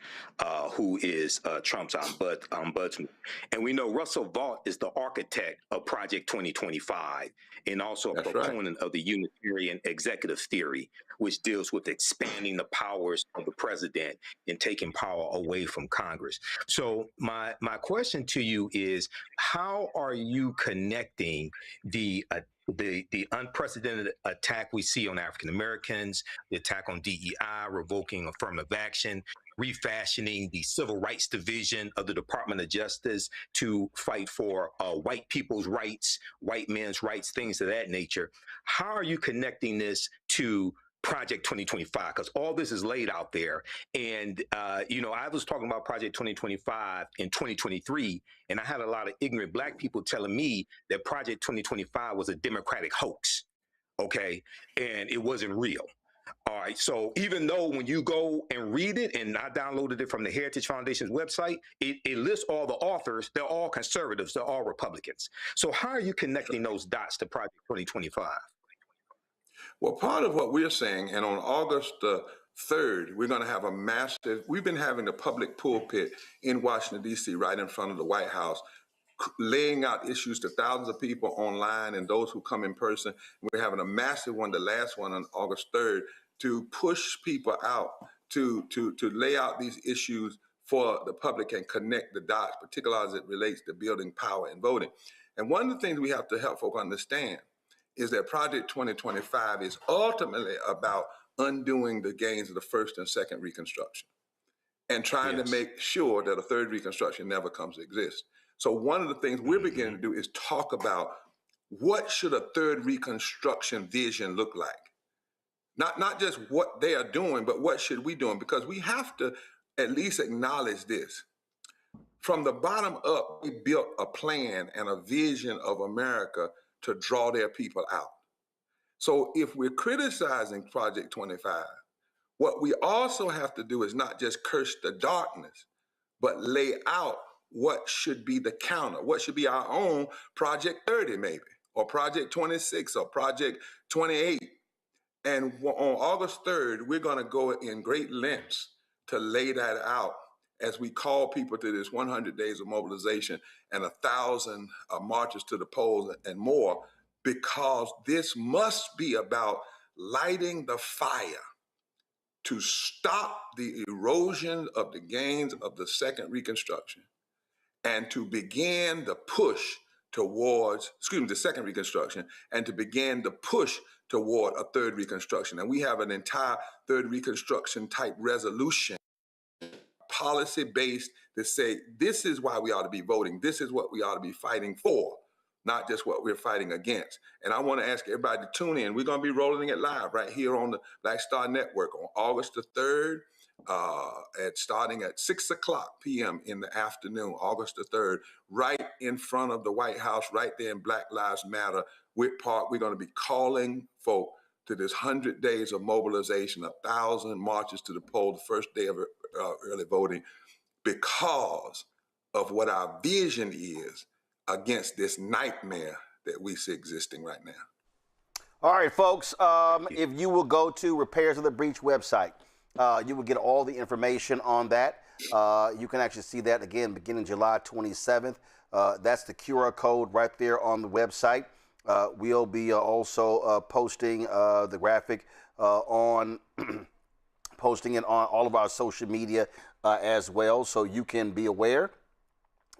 who is Trump's ombudsman. And we know Russell Vought is the architect of Project 2025 and also a proponent of the Unitarian executive theory, which deals with expanding the powers of the president and taking power away from Congress. So my question to you is, how are you connecting the unprecedented attack we see on African Americans, the attack on DEI, revoking affirmative action, refashioning the Civil Rights Division of the Department of Justice to fight for white people's rights, white men's rights, things of that nature? How are you connecting this to Project 2025, because all this is laid out there. And, I was talking about Project 2025 in 2023, and I had a lot of ignorant Black people telling me that Project 2025 was a Democratic hoax, okay? And it wasn't real. All right, so even though when you go and read it, and I downloaded it from the Heritage Foundation's website, it lists all the authors, they're all conservatives, they're all Republicans. So how are you connecting those dots to Project 2025? Well, part of what we're saying, and on August 3rd, we're going to have we've been having a public pulpit in Washington, D.C., right in front of the White House, laying out issues to thousands of people online and those who come in person. We're having a massive one, the last one on August 3rd, to push people out, to lay out these issues for the public and connect the dots, particularly as it relates to building power and voting. And one of the things we have to help folk understand is that Project 2025 is ultimately about undoing the gains of the first and second Reconstruction and trying to make sure that a third Reconstruction never comes to exist. So one of the things we're beginning to do is talk about what should a third Reconstruction vision look like? Not just what they are doing, but what should we do? Because we have to at least acknowledge this. From the bottom up, we built a plan and a vision of America to draw their people out. So if we're criticizing Project 25, what we also have to do is not just curse the darkness, but lay out what should be the counter, what should be our own Project 30 maybe, or Project 26 or Project 28. And on August 3rd, we're going to go in great lengths to lay that out as we call people to this 100 days of mobilization and 1,000 marches to the polls and more, because this must be about lighting the fire to stop the erosion of the gains of the second Reconstruction and to begin the push towards, the second Reconstruction, and to begin the push toward a third Reconstruction. And we have an entire third Reconstruction type resolution, policy-based, to say this is why we ought to be voting. This is what we ought to be fighting for. not just what we're fighting against. And I want to ask everybody to tune in. We're going to be rolling it live right here on the Black Star Network on August the 3rd, starting at 6 o'clock p.m. in the afternoon, August the 3rd, right in front of the White House, right there in Black Lives Matter, Wick Park. We're going to be calling folk to this 100 days of mobilization, 1,000 marches to the poll, the first day of early voting, because of what our vision is against this nightmare that we see existing right now. All right, folks, if you will go to Repairs of the Breach website, you will get all the information on that. You can actually see that, again, beginning July 27th. That's the QR code right there on the website. We'll be also posting the graphic on posting it on all of our social media as well, so you can be aware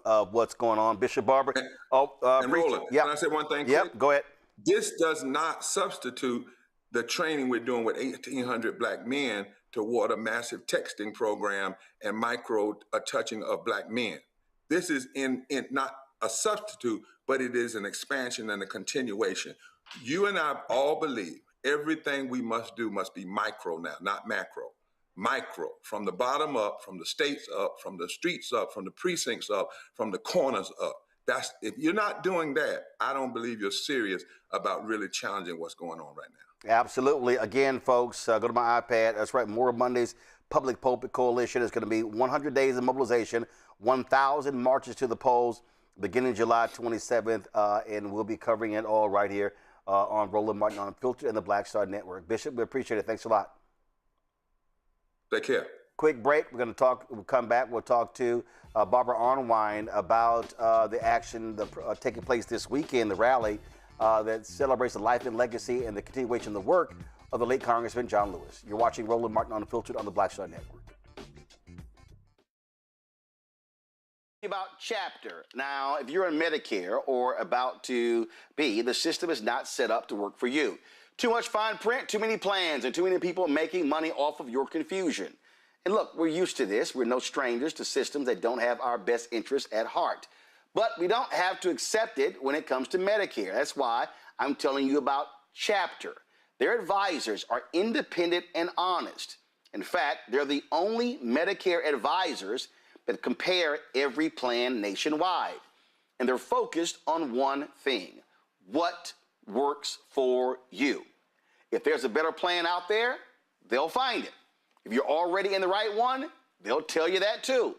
of what's going on. Bishop Barber. And Roland, can I say one thing? Yep, go ahead. This does not substitute the training we're doing with 1,800 Black men toward a massive texting program and micro touching of Black men. This is in not a substitute, but it is an expansion and a continuation. You and I all believe everything we must do must be micro now, not macro. Micro, from the bottom up, from the states up, from the streets up, from the precincts up, from the corners up. If you're not doing that, I don't believe you're serious about really challenging what's going on right now. Absolutely. Again, folks, go to my iPad. That's right. More Mondays Public Pulpit Coalition is going to be 100 days of mobilization, 1,000 marches to the polls beginning July 27th, and we'll be covering it all right here on Roland Martin Unfiltered and the Black Star Network. Bishop, we appreciate it. Thanks a lot. Take care. Quick break. We'll come back. We'll talk to Barbara Arnwine about the action taking place this weekend, the rally that celebrates the life and legacy and the continuation of the work of the late Congressman John Lewis. You're watching Roland Martin Unfiltered on the Black Star Network. About chapter. Now, if you're on Medicare or about to be, the system is not set up to work for you. Too much fine print, too many plans, and too many people making money off of your confusion. And look, we're used to this. We're no strangers to systems that don't have our best interests at heart. But we don't have to accept it when it comes to Medicare. That's why I'm telling you about Chapter. Their advisors are independent and honest. In fact, they're the only Medicare advisors that compare every plan nationwide. And they're focused on one thing: what works for you. If there's a better plan out there, they'll find it. If you're already in the right one, they'll tell you that too.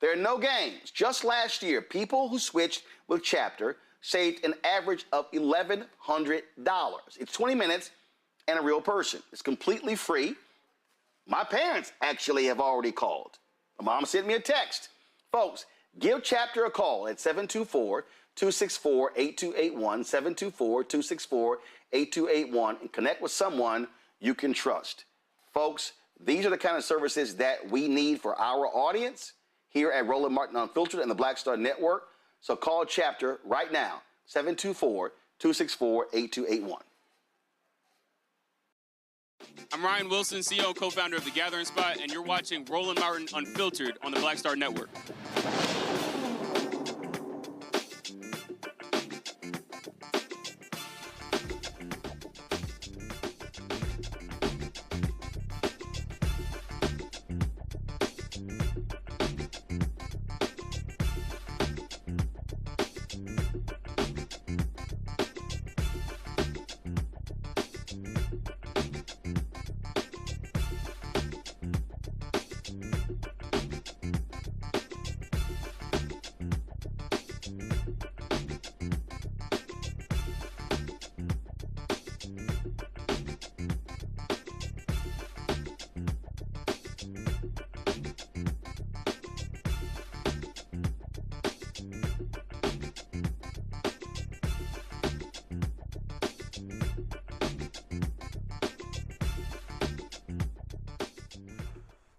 There are no games. Just last year, people who switched with Chapter saved an average of $1,100. It's 20 minutes and a real person. It's completely free. My parents actually have already called. My mom sent me a text. Folks, give Chapter a call at 724-264-8281, 724-264-8281, and connect with someone you can trust. Folks, these are the kind of services that we need for our audience here at Roland Martin Unfiltered and the Black Star Network. So call Chapter right now, 724-264-8281. I'm Ryan Wilson, CEO and co-founder of The Gathering Spot, and you're watching Roland Martin Unfiltered on the Black Star Network.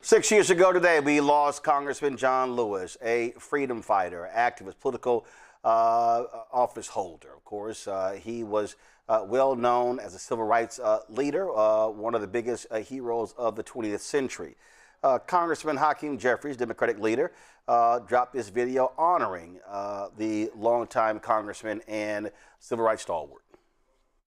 6 years ago today, we lost Congressman John Lewis, a freedom fighter, activist, political office holder. Of course, he was well known as a civil rights leader, one of the biggest heroes of the 20th century. Congressman Hakeem Jeffries, Democratic leader, dropped this video honoring the longtime congressman and civil rights stalwart.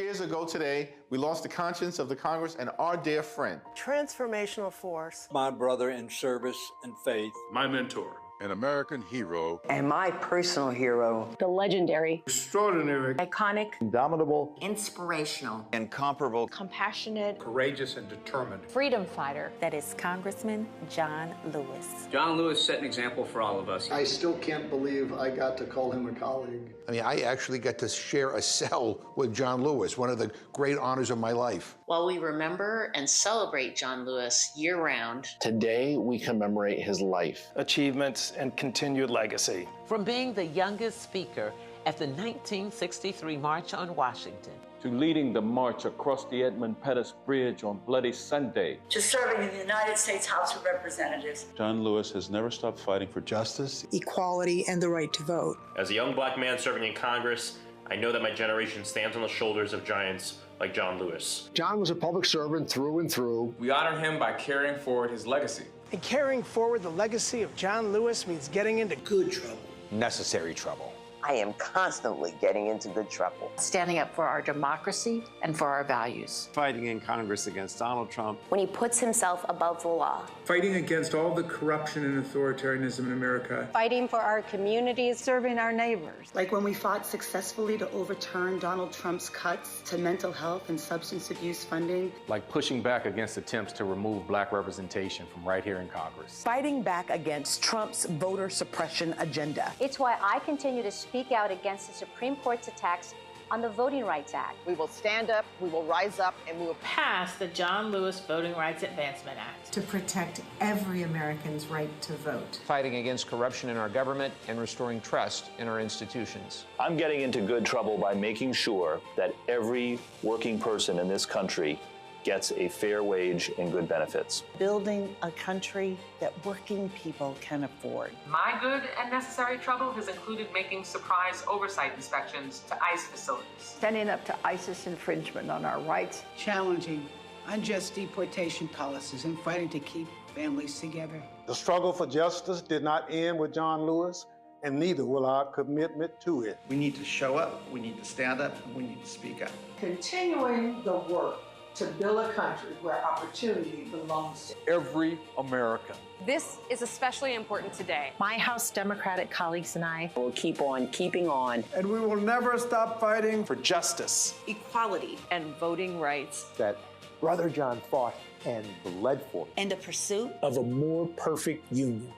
Years ago today, we lost the conscience of the Congress and our dear friend. Transformational force. My brother in service and faith. My mentor. An American hero. And my personal hero. The legendary. Extraordinary. Iconic. Indomitable. Inspirational. Incomparable. Compassionate. Courageous and determined. Freedom fighter. That is Congressman John Lewis. John Lewis set an example for all of us. I still can't believe I got to call him a colleague. I mean, I actually got to share a cell with John Lewis, one of the great honors of my life. While we remember and celebrate John Lewis year-round, today we commemorate his life, achievements, and continued legacy. From being the youngest speaker at the 1963 March on Washington, to leading the march across the Edmund Pettus Bridge on Bloody Sunday, to serving in the United States House of Representatives. John Lewis has never stopped fighting for justice, equality, and the right to vote. As a young black man serving in Congress, I know that my generation stands on the shoulders of giants like John Lewis. John was a public servant through and through. We honor him by carrying forward his legacy. And carrying forward the legacy of John Lewis means getting into good trouble. necessary trouble. I am constantly getting into good trouble. Standing up for our democracy and for our values. Fighting in Congress against Donald Trump. When he puts himself above the law. Fighting against all the corruption and authoritarianism in America. Fighting for our communities, serving our neighbors. Like when we fought successfully to overturn Donald Trump's cuts to mental health and substance abuse funding. Like pushing back against attempts to remove black representation from right here in Congress. Fighting back against Trump's voter suppression agenda. It's why I continue to speak out against the Supreme Court's attacks on the Voting Rights Act. We will stand up, we will rise up, and we will pass the John Lewis Voting Rights Advancement Act to protect every American's right to vote. Fighting against corruption in our government and restoring trust in our institutions. I'm getting into good trouble by making sure that every working person in this country gets a fair wage and good benefits. Building a country that working people can afford. My good and necessary trouble has included making surprise oversight inspections to ICE facilities. Standing up to ISIS infringement on our rights. Challenging unjust deportation policies and fighting to keep families together. The struggle for justice did not end with John Lewis, and neither will our commitment to it. We need to show up, we need to stand up, and we need to speak up. Continuing the work to build a country where opportunity belongs to every American. This is especially important today. My House Democratic colleagues and I will keep on keeping on. And we will never stop fighting for justice, equality, and voting rights. That Brother John fought and bled for. In the pursuit of a more perfect union.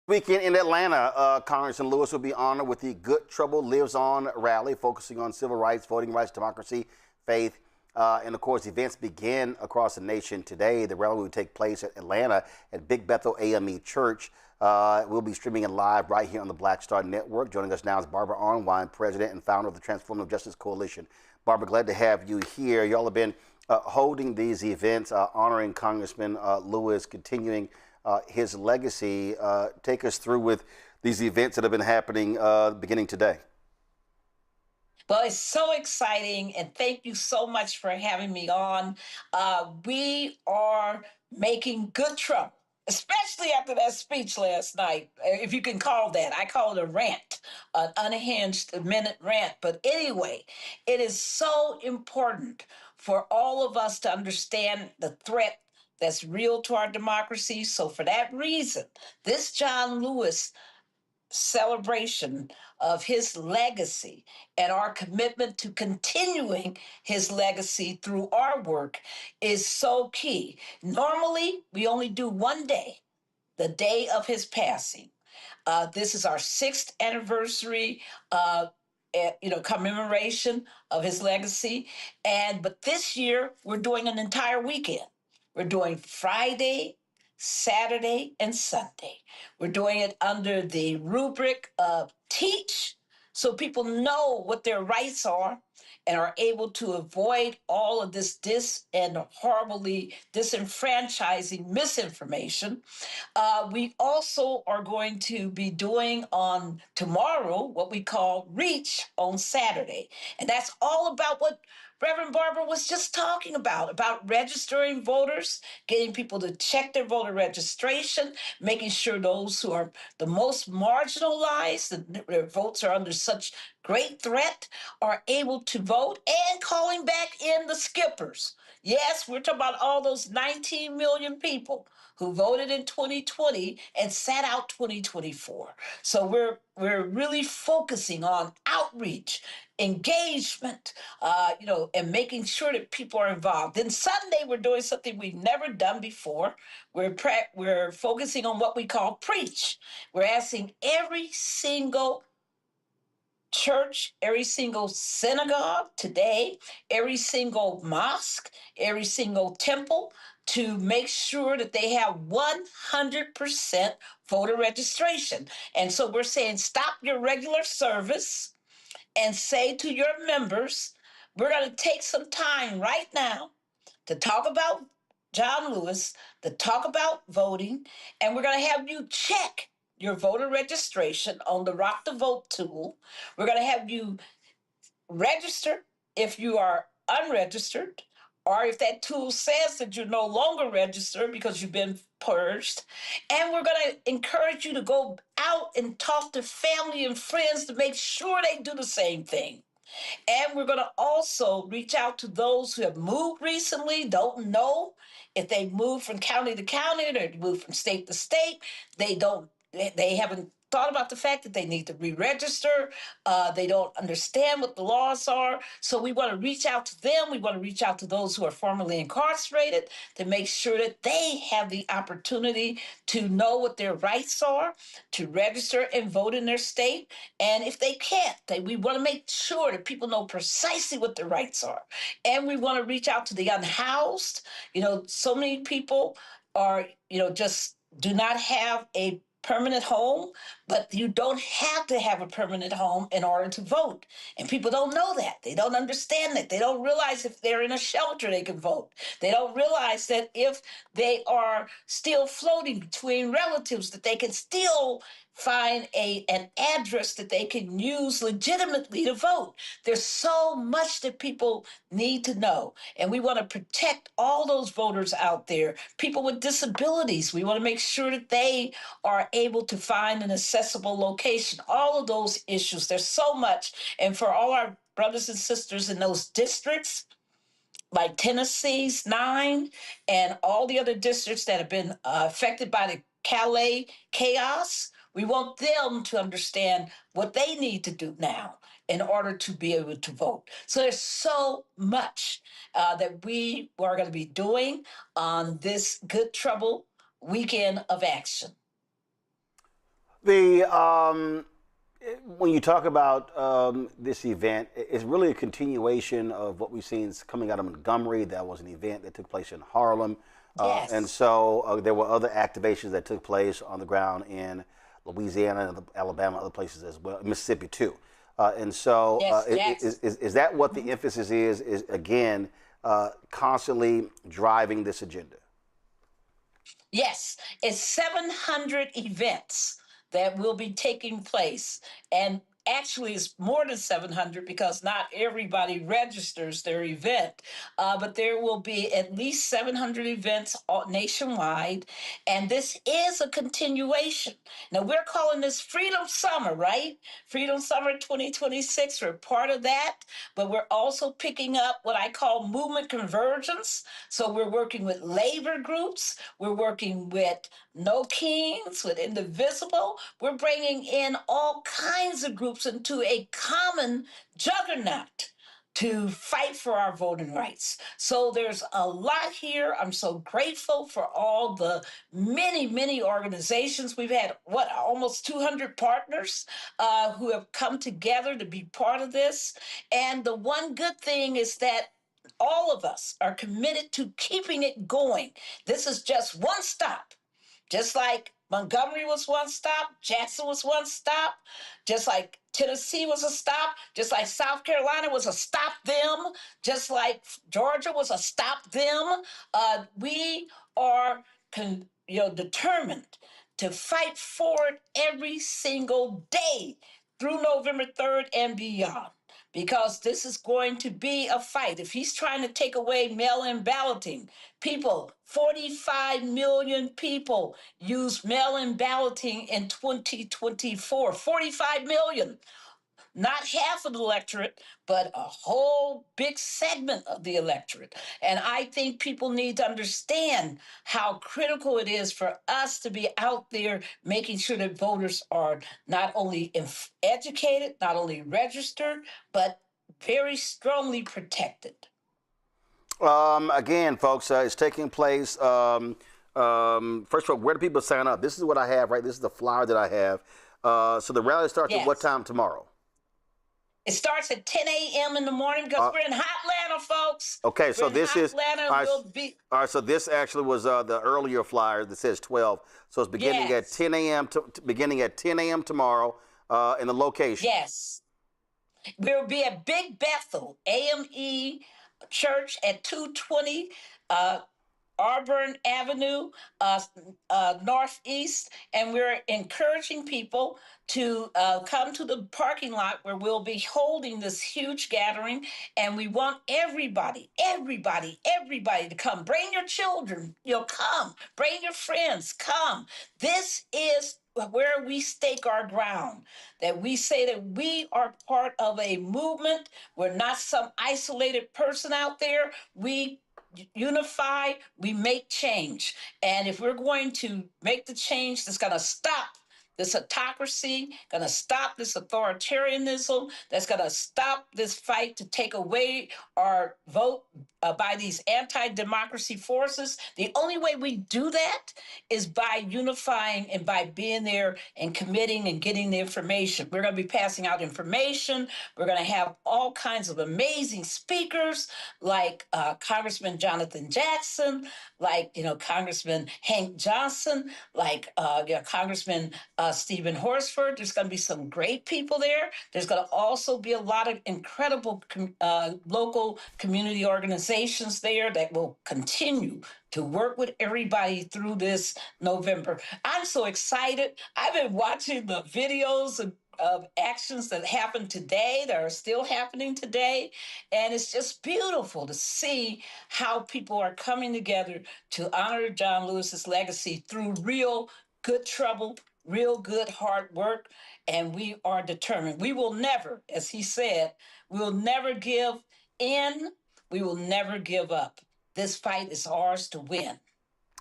Weekend in Atlanta, Congressman Lewis will be honored with the Good Trouble Lives On rally, focusing on civil rights, voting rights, democracy, faith, and of course, events begin across the nation today. The rally will take place at Atlanta at Big Bethel AME Church. We'll be streaming it live right here on the Black Star Network. Joining us now is Barbara Arnwine, President and founder of the Transformative Justice Coalition. Barbara, glad to have you here. Y'all have been holding these events, honoring Congressman Lewis, continuing his legacy. Take us through with these events that have been happening beginning today. Well, it's so exciting, and thank you so much for having me on. We are making good trouble, especially after that speech last night, if you can call that. I call it a rant, an unhinged minute rant. But anyway, it is so important for all of us to understand the threat that's real to our democracy. So for that reason, this John Lewis celebration of his legacy and our commitment to continuing his legacy through our work is so key. Normally, we only do one day, the day of his passing. This is our 6th anniversary commemoration of his legacy. But this year, we're doing an entire weekend. We're doing Friday, Saturday, and Sunday. We're doing it under the rubric of teach, so people know what their rights are and are able to avoid all of this and horribly disenfranchising misinformation. We also are going to be doing on tomorrow what we call Reach on Saturday. And that's all about what Reverend Barbara was just talking about registering voters, getting people to check their voter registration, making sure those who are the most marginalized, their votes are under such great threat, are able to vote, and calling back in the skippers. Yes, we're talking about all those 19 million people who voted in 2020 and sat out 2024. So we're really focusing on outreach, engagement, and making sure that people are involved. Then Sunday we're doing something we've never done before. We're focusing on what we call preach. We're asking every single church, every single synagogue today, every single mosque, every single temple to make sure that they have 100% voter registration. And so we're saying stop your regular service and say to your members, we're going to take some time right now to talk about John Lewis, to talk about voting, and we're going to have you check your voter registration on the Rock the Vote tool. We're going to have you register if you are unregistered, or if that tool says that you're no longer registered because you've been purged. And we're going to encourage you to go out and talk to family and friends to make sure they do the same thing. And we're going to also reach out to those who have moved recently, don't know if they moved from county to county, or they moved from state to state. They haven't thought about the fact that they need to re-register. They don't understand what the laws are. So we want to reach out to them. We want to reach out to those who are formerly incarcerated to make sure that they have the opportunity to know what their rights are, to register and vote in their state. And if they can't, we want to make sure that people know precisely what their rights are. And we want to reach out to the unhoused. So many people are, just do not have a permanent home, but you don't have to have a permanent home in order to vote. And people don't know that. They don't understand that. They don't realize if they're in a shelter, they can vote. They don't realize that if they are still floating between relatives, that they can still find an address that they can use legitimately to vote. There's so much that people need to know. And we want to protect all those voters out there. People with disabilities, we want to make sure that they are able to find an accessible location. All of those issues, there's so much. And for all our brothers and sisters in those districts, like Tennessee's 9 and all the other districts that have been affected by the Calais chaos, we want them to understand what they need to do now in order to be able to vote. So there's so much that we are going to be doing on this Good Trouble weekend of action. When you talk about this event, it's really a continuation of what we've seen coming out of Montgomery. That was an event that took place in Harlem. Yes. And so there were other activations that took place on the ground in Louisiana, and Alabama, other places as well, Mississippi too. And so is that what the emphasis is again, constantly driving this agenda? Yes, it's 700 events that will be taking place. And actually, it's more than 700 because not everybody registers their event. But there will be at least 700 events nationwide. And this is a continuation. Now, we're calling this Freedom Summer, right? Freedom Summer 2026. We're part of that. But we're also picking up what I call movement convergence. So we're working with labor groups. We're working with No Kings, with Indivisible. We're bringing in all kinds of groups into a common juggernaut to fight for our voting rights. So there's a lot here. I'm so grateful for all the many, many organizations. We've had, almost 200 partners who have come together to be part of this. And the one good thing is that all of us are committed to keeping it going. This is just one stop. Just like Montgomery was one stop, Jackson was one stop, just like Tennessee was a stop, just like South Carolina was a stop them, just like Georgia was a stop them. We are determined to fight for it every single day through November 3rd and beyond, because this is going to be a fight. If he's trying to take away mail-in balloting, 45 million people used mail-in balloting in 2024. 45 million. Not half of the electorate, but a whole big segment of the electorate. And I think people need to understand how critical it is for us to be out there making sure that voters are not only educated, not only registered, but very strongly protected. Again, folks, it's taking place. First of all, where do people sign up? This is what I have, right? This is the flyer that I have. So the rally starts at what time tomorrow? It starts at 10 a.m. in the morning because we're in hot Atlanta, folks. Okay, so this is Atlanta. All right, so this actually was the earlier flyer that says 12. So it's beginning at 10 a.m. beginning at 10 a.m. tomorrow, in the location. Yes, we'll be at Big Bethel AME Church at 220 Auburn Avenue, Northeast, and we're encouraging people to come to the parking lot where we'll be holding this huge gathering, and we want everybody to come. Bring your children, come. Bring your friends, come. This is where we stake our ground, that we say that we are part of a movement. We're not some isolated person out there. We unify, we make change. And if we're going to make the change that's going to stop this autocracy, going to stop this authoritarianism, that's going to stop this fight to take away our vote by these anti-democracy forces. The only way we do that is by unifying and by being there and committing and getting the information. We're going to be passing out information. We're going to have all kinds of amazing speakers like Congressman Jonathan Jackson, like Congressman Hank Johnson, like Congressman Stephen Horsford. There's going to be some great people there. There's going to also be a lot of incredible local community organizations there that will continue to work with everybody through this November. I'm so excited. I've been watching the videos of actions that happened today, that are still happening today. And it's just beautiful to see how people are coming together to honor John Lewis's legacy through real good trouble, real good hard work. And we are determined. We will never, as he said, we'll never give in. We will never give up. This fight is ours to win.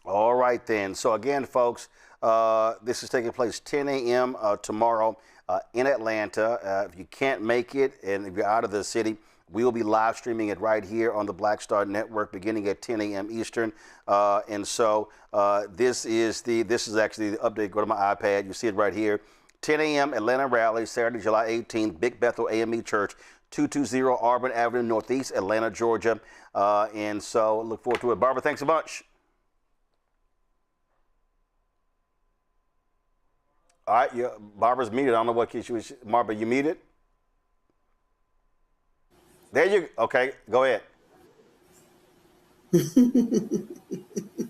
All right, then. So again, folks, this is taking place 10 a.m. Tomorrow in Atlanta. If you can't make it and if you're out of the city, we will be live streaming it right here on the Black Star Network beginning at 10 a.m. Eastern. And so this is actually the update. Go to my iPad. You see it right here. 10 a.m. Atlanta rally, Saturday, July 18th, Big Bethel AME Church, 220 Auburn Avenue, Northeast, Atlanta, Georgia. And so look forward to it. Barbara, thanks a bunch. All right, Barbara's muted. I don't know what she was. Barbara, you muted? There you go. Okay, go ahead.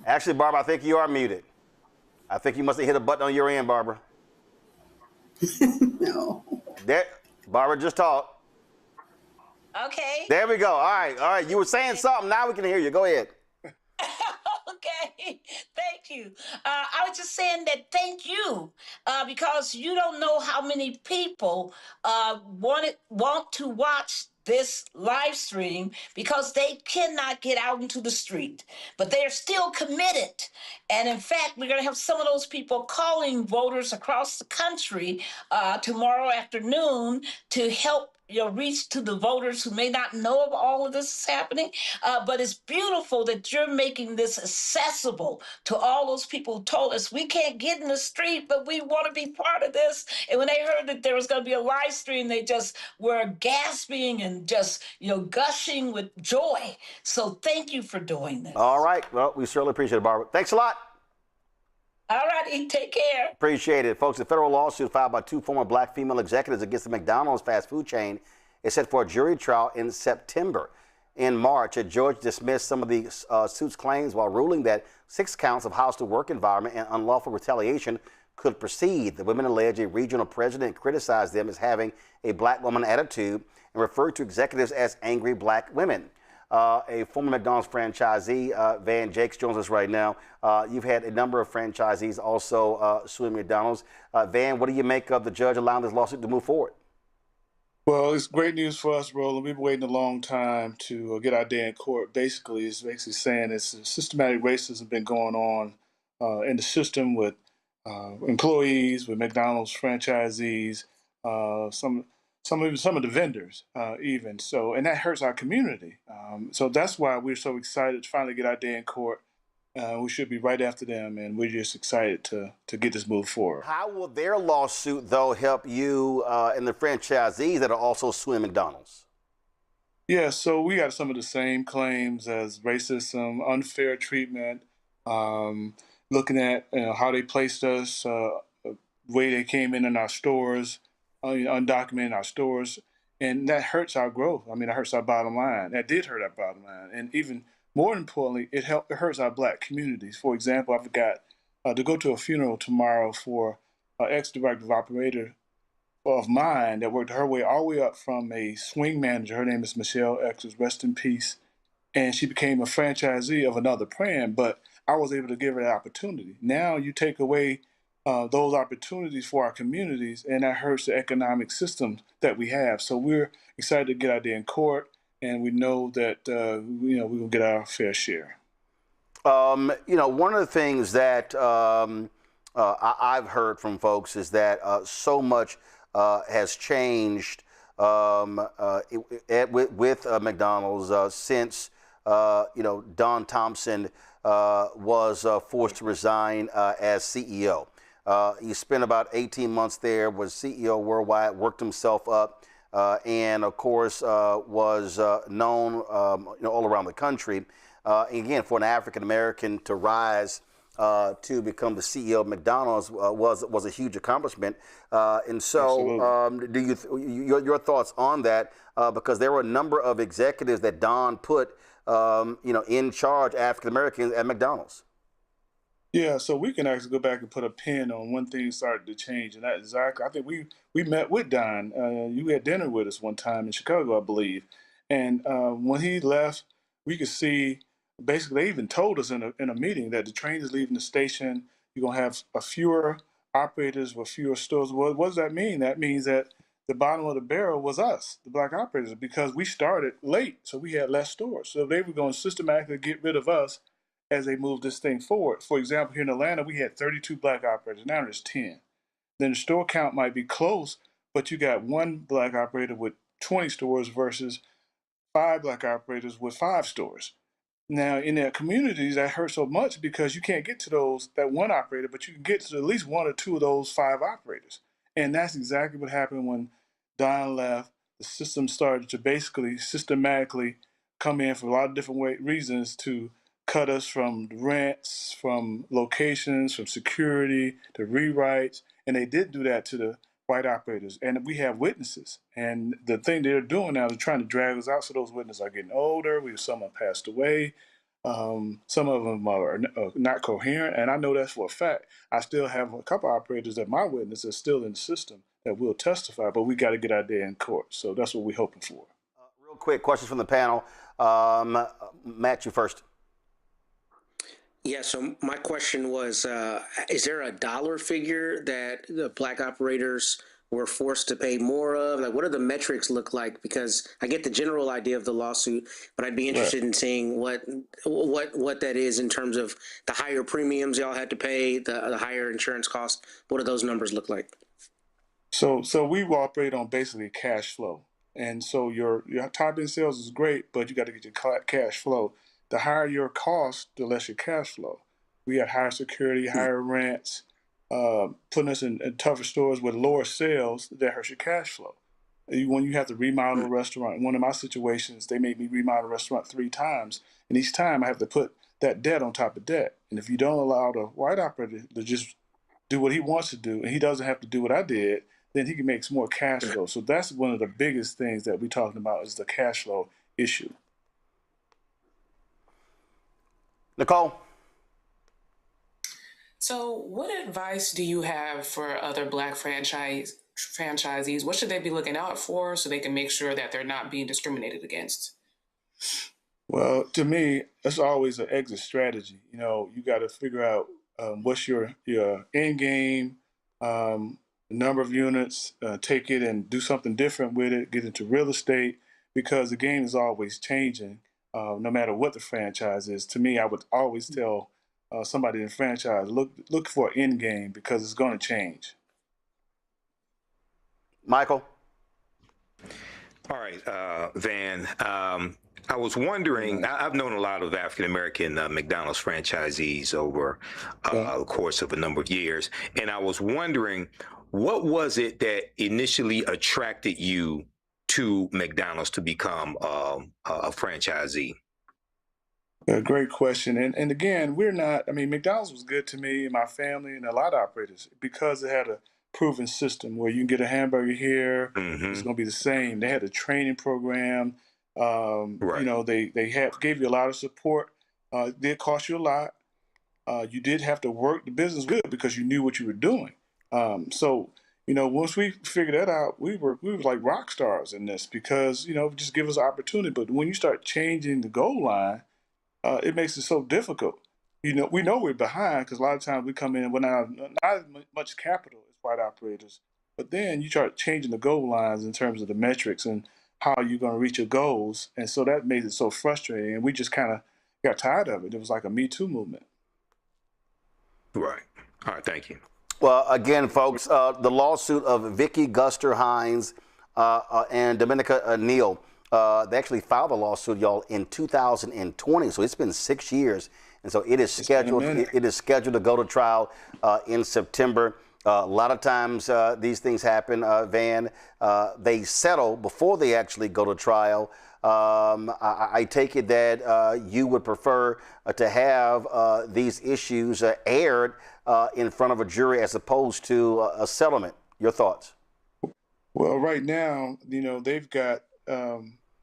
Actually, Barbara, I think you are muted. I think you must have hit a button on your end, Barbara. No. There, Barbara, just talk. Okay. There we go. All right. You were saying something. Now we can hear you. Go ahead. Okay. Thank you. I was just saying that thank you because you don't know how many people want to watch this live stream because they cannot get out into the street, but they're still committed. And in fact, we're going to have some of those people calling voters across the country tomorrow afternoon to help reach to the voters who may not know of all of this is happening. But it's beautiful that you're making this accessible to all those people who told us we can't get in the street, but we want to be part of this. And when they heard that there was going to be a live stream, they just were gasping and just, gushing with joy. So thank you for doing this. All right. Well, we certainly appreciate it, Barbara. Thanks a lot. All righty, take care. Appreciate it. Folks, a federal lawsuit filed by two former black female executives against the McDonald's fast food chain is set for a jury trial in September. In March, a judge dismissed some of the suit's claims while ruling that 6 counts of hostile work environment and unlawful retaliation could proceed. The women allege a regional president criticized them as having a black woman attitude and referred to executives as angry black women. A former McDonald's franchisee, Van Jakes, joins us right now. You've had a number of franchisees also suing McDonald's. Van, what do you make of the judge allowing this lawsuit to move forward? Well, it's great news for us, Roland. We've been waiting a long time to get our day in court. Basically, it's saying it's systematic racism been going on in the system with employees, with McDonald's franchisees, some of the vendors even. So, and that hurts our community. So that's why we're so excited to finally get our day in court. We should be right after them, and we're just excited to get this move forward. How will their lawsuit, though, help you and the franchisees that are also suing McDonald's? Yeah, so we got some of the same claims as racism, unfair treatment, looking at how they placed us, way they came in our stores, undocumented in our stores, and that hurts our growth. I mean, it hurts our bottom line. That did hurt our bottom line, and even more importantly, it hurts our black communities. For example, I've got to go to a funeral tomorrow for an ex-director of operator of mine that worked her way all the way up from a swing manager. Her name is Michelle X, rest in peace. And she became a franchisee of another brand, but I was able to give her that opportunity. Now you take away those opportunities for our communities, and that hurts the economic system that we have. So we're excited to get out there in court. And we know that we will get our fair share. One of the things that I've heard from folks is that so much has changed with McDonald's since Don Thompson was forced to resign as CEO. He spent about 18 months there, was CEO worldwide, worked himself up. And of course was known all around the country. Again, for an African American to rise to become the CEO of McDonald's was a huge accomplishment. And so, your thoughts on that? Because there were a number of executives that Don put in charge, African Americans at McDonald's. Yeah, so we can actually go back and put a pin on when things started to change, and that exactly. I think we met with Don. You had dinner with us one time in Chicago, I believe, and when he left, we could see. Basically, they even told us in a meeting that the train is leaving the station. You're gonna have fewer operators with fewer stores. What does that mean? That means that the bottom of the barrel was us, the black operators, because we started late, so we had less stores. So they were going to systematically get rid of us as they move this thing forward. For example, here in Atlanta, we had 32 black operators. Now there's 10. Then the store count might be close, but you got one black operator with 20 stores versus 5 black operators with 5 stores. Now, in their communities, that hurts so much because you can't get to that one operator, but you can get to at least 1 or 2 of those 5 operators. And that's exactly what happened when Don left. The system started to basically systematically come in for a lot of different reasons to cut us from rents, from locations, from security, to rewrites, and they did do that to the white operators. And we have witnesses. And the thing they're doing now is trying to drag us out, so those witnesses are getting older. Some have passed away. Some of them are not coherent, and I know that's for a fact. I still have a couple operators that my witnesses are still in the system that will testify, but we got to get out there in court. So that's what we're hoping for. Real quick, questions from the panel. Matt, you first. Yeah, so my question was, is there a dollar figure that the black operators were forced to pay more of? Like, what do the metrics look like? Because I get the general idea of the lawsuit, but I'd be interested in seeing what that is in terms of the higher premiums y'all had to pay, the higher insurance costs. What do those numbers look like? So we operate on basically cash flow. And so your top end sales is great, but you got to get your cash flow. The higher your cost, the less your cash flow. We had higher security, higher rents, putting us in tougher stores with lower sales, that hurts your cash flow. When you have to remodel a restaurant, in one of my situations, they made me remodel a restaurant 3 times. And each time I have to put that debt on top of debt. And if you don't allow the white operator to just do what he wants to do, and he doesn't have to do what I did, then he can make some more cash flow. So that's one of the biggest things that we're talking about is the cash flow issue. Nicole? So what advice do you have for other Black franchisees? What should they be looking out for so they can make sure that they're not being discriminated against? Well, to me, that's always an exit strategy. You got to figure out what's your end game, number of units, take it and do something different with it, get into real estate, because the game is always changing, no matter what the franchise is. To me, I would always tell somebody in franchise, look for an end game because it's going to change. Michael? All right, Van. I was wondering, I've known a lot of African-American McDonald's franchisees over the course of a number of years, and I was wondering, what was it that initially attracted you to McDonald's to become a franchisee? Yeah, great question. And again, McDonald's was good to me and my family and a lot of operators because it had a proven system where you can get a hamburger here, it's going to be the same. They had a training program. They gave you a lot of support. It did cost you a lot. You did have to work the business good because you knew what you were doing. Once we figured that out, we were like rock stars in this because, just give us an opportunity. But when you start changing the goal line, it makes it so difficult. We know we're behind because a lot of times we come in with not as much capital as white operators, but then you start changing the goal lines in terms of the metrics and how you're going to reach your goals. And so that made it so frustrating. And we just kind of got tired of it. It was like a Me Too movement. Right. All right. Thank you. Well, again, folks, the lawsuit of Vicky Guster Hines and Dominica Neal, they actually filed a lawsuit, y'all, in 2020. So it's been 6 years. And so it is scheduled. It is scheduled to go to trial in September. A lot of times these things happen, Van. They settle before they actually go to trial. I take it that you would prefer to have these issues aired in front of a jury as opposed to a settlement. Your thoughts? Well, right now, they've got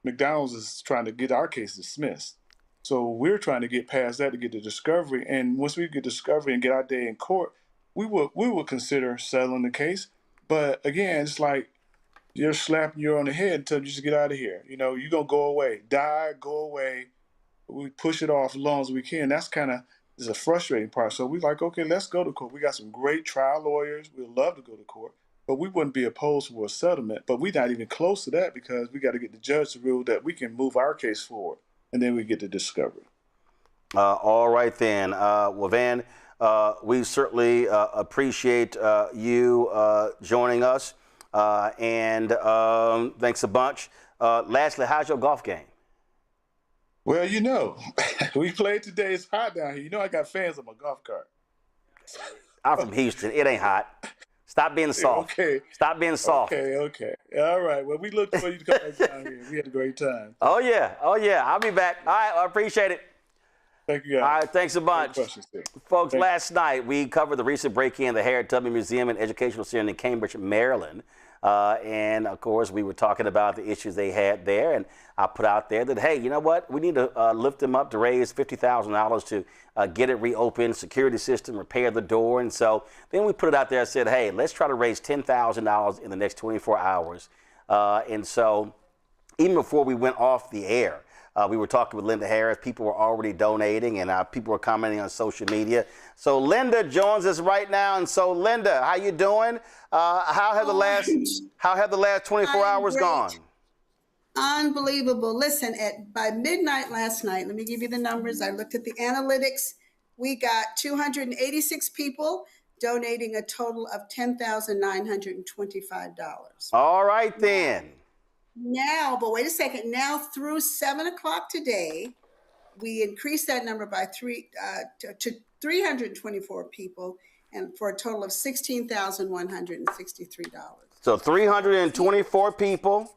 McDonald's is trying to get our case dismissed. So we're trying to get past that to get the discovery. And once we get discovery and get our day in court, we will consider settling the case. But again, it's like you're slapping you on the head until you just get out of here. You're going to go away, go away. We push it off as long as we can. That's kind of is a frustrating part. So we're like, okay, let's go to court. We got some great trial lawyers. We'd love to go to court, but we wouldn't be opposed for a settlement. But we're not even close to that because we got to get the judge to rule that we can move our case forward, and then we get the discovery. All right, then. Well, Van, we certainly appreciate you joining us, and thanks a bunch. Lastly, how's your golf game? Well, we played today. It's hot down here. I got fans on my golf cart. I'm from Houston. It ain't hot. Stop being soft. Okay. Stop being soft. Okay. All right. Well, we look for you to come back down here. We had a great time. Oh, yeah. I'll be back. All right. I appreciate it. Thank you, guys. All right. Thanks a bunch. Folks, last night we covered the recent break-in of the Harriet Tubman Museum and Educational Center in Cambridge, Maryland. And, of course, we were talking about the issues they had there. And I put out there that, hey, you know what? We need to lift them up to raise $50,000 to get it reopened, security system, repair the door. And so then we put it out there and said, hey, let's try to raise $10,000 in the next 24 hours. And so even before we went off the air, we were talking with Linda Harris. People were already donating, and people were commenting on social media. So Linda joins us right now. And so, Linda, how you doing? How have the last 24 hours gone? Unbelievable. Listen, by midnight last night, let me give you the numbers. I looked at the analytics. We got 286 people donating a total of $10,925. All right, then. Now, but wait a second. Now through 7 o'clock today, we increased that number by to 324 people, and for a total of $16,163. So 324 people,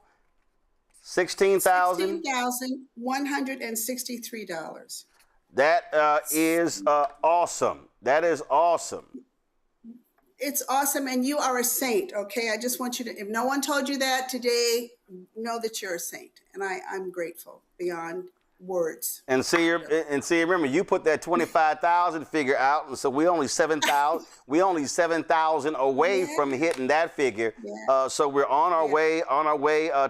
$16,163. That is awesome. That is awesome. It's awesome, and you are a saint, okay? I just want you to, if no one told you that today, know that you're a saint, and I'm grateful beyond words. And see, remember, you put that 25,000 figure out, and so we only 7,000. We only 7,000 away from hitting that figure. So we're on our way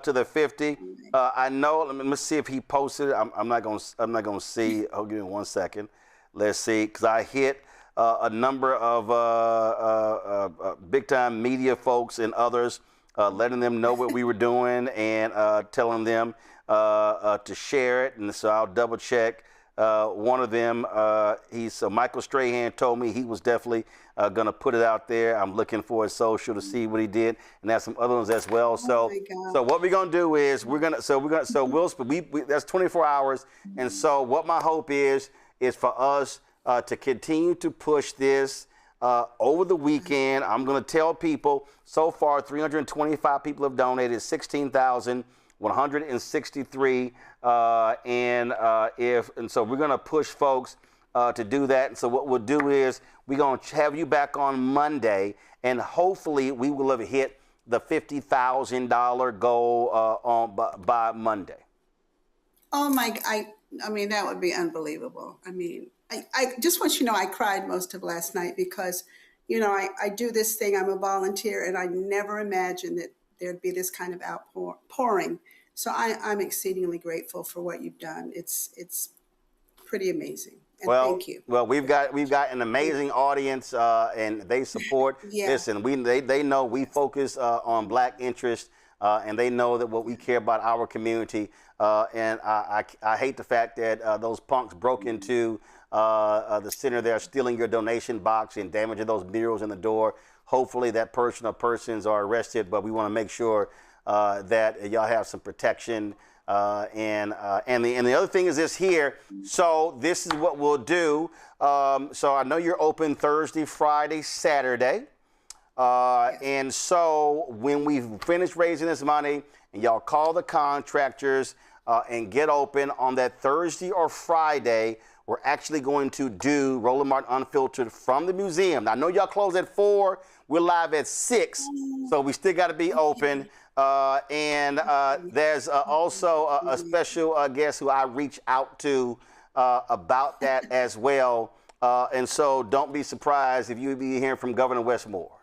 to the 50. I know. Let me see if he posted it. I'm not gonna see. Oh, give me 1 second. Let's see, because I hit a number of big time media folks and others, letting them know what we were doing and telling them to share it. And so I'll double check. One of them, Michael Strahan told me he was definitely going to put it out there. I'm looking for his social to see what he did, and there's some other ones as well. So what we're going to do is that's 24 hours. And so what my hope is for us to continue to push this over the weekend. I'm going to tell people so far 325 people have donated, 16,163, and so we're going to push folks to do that. And so what we'll do is we're going to have you back on Monday, and hopefully we will have hit the $50,000 goal by Monday. Oh my! I mean, that would be unbelievable. I mean, I just want you to know I cried most of last night because, you know, I do this thing. I'm a volunteer, and I never imagined that there'd be this kind of outpouring. So I'm exceedingly grateful for what you've done. It's pretty amazing. And thank you. Well, we've got an amazing audience, and they support. Listen, they know we focus on Black interest, and they know that what we care about our community. And I hate the fact that those punks broke into the center there, stealing your donation box and damaging those murals in the door. Hopefully that person or persons are arrested, but we want to make sure that y'all have some protection. And the other thing is this here. So this is what we'll do. So I know you're open Thursday, Friday, Saturday. And so when we finish raising this money and y'all call the contractors and get open on that Thursday or Friday, we're actually going to do Roland Martin Unfiltered from the museum. Now, I know y'all close at 4. We're live at 6, so we still got to be open. And there's also a special guest who I reach out to about that as well. And so don't be surprised if you be hearing from Governor Westmore.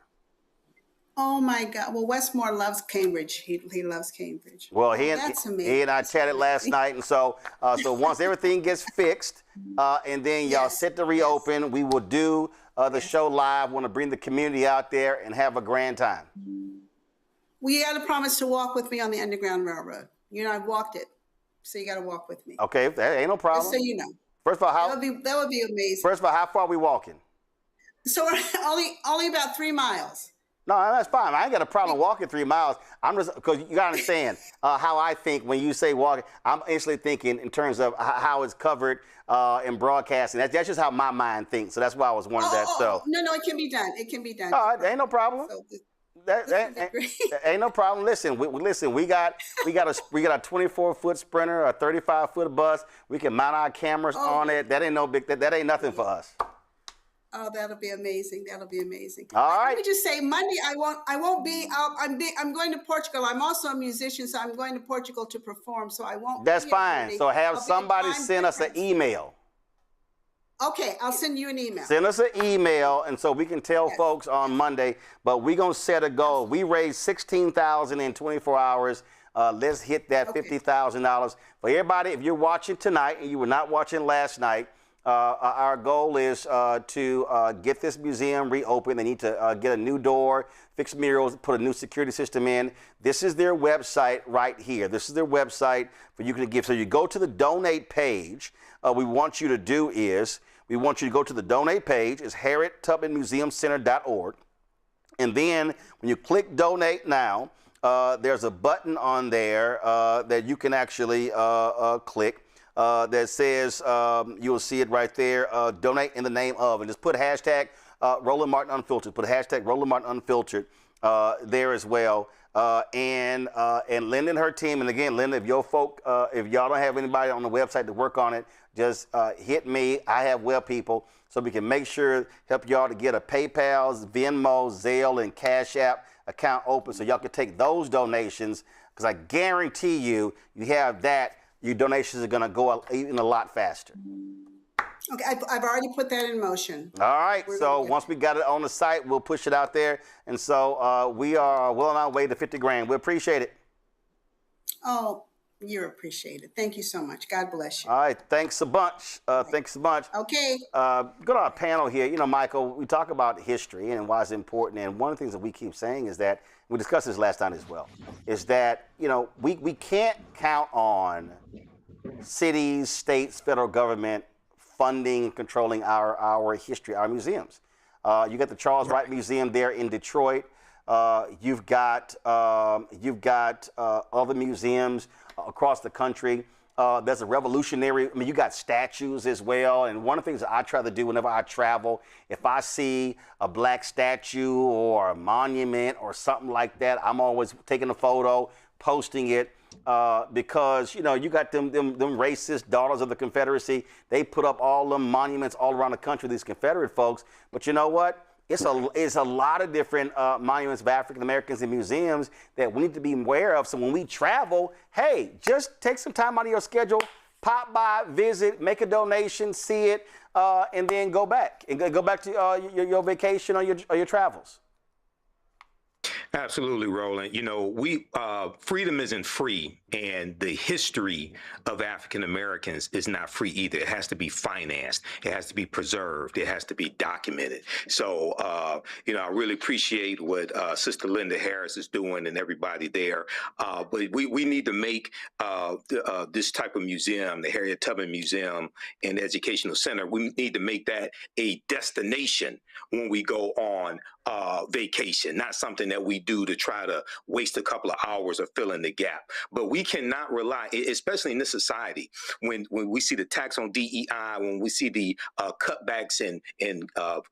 Oh my God! Well, Westmore loves Cambridge. He loves Cambridge. Well, That's amazing. He and I chatted last night, and so once everything gets fixed, and then y'all set to reopen, we will do the show live. Want to bring the community out there and have a grand time. Well, you got to promise to walk with me on the Underground Railroad. You know, I've walked it, so you got to walk with me. Okay, that ain't no problem. Just so you know. First of all, that would be amazing. First of all, how far are we walking? So only about 3 miles. No, that's fine. I ain't got a problem walking 3 miles. I'm just, because you got to understand how I think when you say walking. I'm instantly thinking in terms of how it's covered in broadcasting. That's just how my mind thinks. So that's why I was wondering that. So no, it can be done. It can be done. All right, ain't no problem. So that ain't no problem. Listen, we got a 24-foot Sprinter, a 35-foot bus. We can mount our cameras on it. That ain't no big. That ain't nothing for us. Oh, that'll be amazing. That'll be amazing. All right. Let me just say, Monday I won't be out. I'm going to Portugal. I'm also a musician, so I'm going to Portugal to perform. So I won't. That's be fine. Monday. So have I'll somebody send us an email. Okay, I'll send you an email. Send us an email, and so we can tell folks on Monday. But we're gonna set a goal. We raised $16,000 in 24 hours. Let's hit that $50,000 for everybody. If you're watching tonight and you were not watching last night. Our goal is to get this museum reopened. They need to get a new door, fix murals, put a new security system in. This is their website right here. This is their website for you to give. So you go to the donate page. We want you to do is we want you to go to the donate page. It's HarrietTubmanMuseumCenter.org. And then when you click donate now, there's a button on there that you can actually click. That says, you'll see it right there, donate in the name of, and just put hashtag Roland Martin Unfiltered. Put hashtag Roland Martin Unfiltered, there as well. And Linda and her team, and again, Linda, if y'all don't have anybody on the website to work on it, just hit me. I have web people, so we can make sure, help y'all to get a PayPal, Venmo, Zelle, and Cash App account open so y'all can take those donations, because I guarantee you have that, your donations are going to go even a lot faster. Okay, I've already put that in motion. All right, so once we got it on the site, we'll push it out there. And so we are well on our way to 50 grand. We appreciate it. Oh, you're appreciated. Thank you so much. God bless you. All right, thanks a bunch. Thanks a bunch. Okay. Go to our panel here. You know, Michael, we talk about history and why it's important. And one of the things that we keep saying is that, we discussed this last time as well, is that, you know, we can't count on cities, states, federal government funding and controlling our history, our museums. You got the Charles Wright Museum there in Detroit. You've got other museums across the country. There's a revolutionary, I mean, you got statues as well. And one of the things that I try to do whenever I travel, if I see a black statue or a monument or something like that, I'm always taking a photo, posting it. Because, you know, you got them racist daughters of the Confederacy. They put up all them monuments all around the country, these Confederate folks. But you know what? It's a lot of different monuments of African Americans in museums that we need to be aware of. So when we travel, hey, just take some time out of your schedule, pop by, visit, make a donation, see it, and then go back. And go back to your vacation or your travels. Absolutely, Roland. You know, freedom isn't free, and the history of African Americans is not free either. It has to be financed. It has to be preserved. It has to be documented. So, you know, I really appreciate what Sister Linda Harris is doing and everybody there. But we need to make this type of museum, the Harriet Tubman Museum and Educational Center, we need to make that a destination when we go on vacation, not something that we do to try to waste a couple of hours or fill in the gap. But we cannot rely, especially in this society, when we see the tax on DEI, when we see the cutbacks in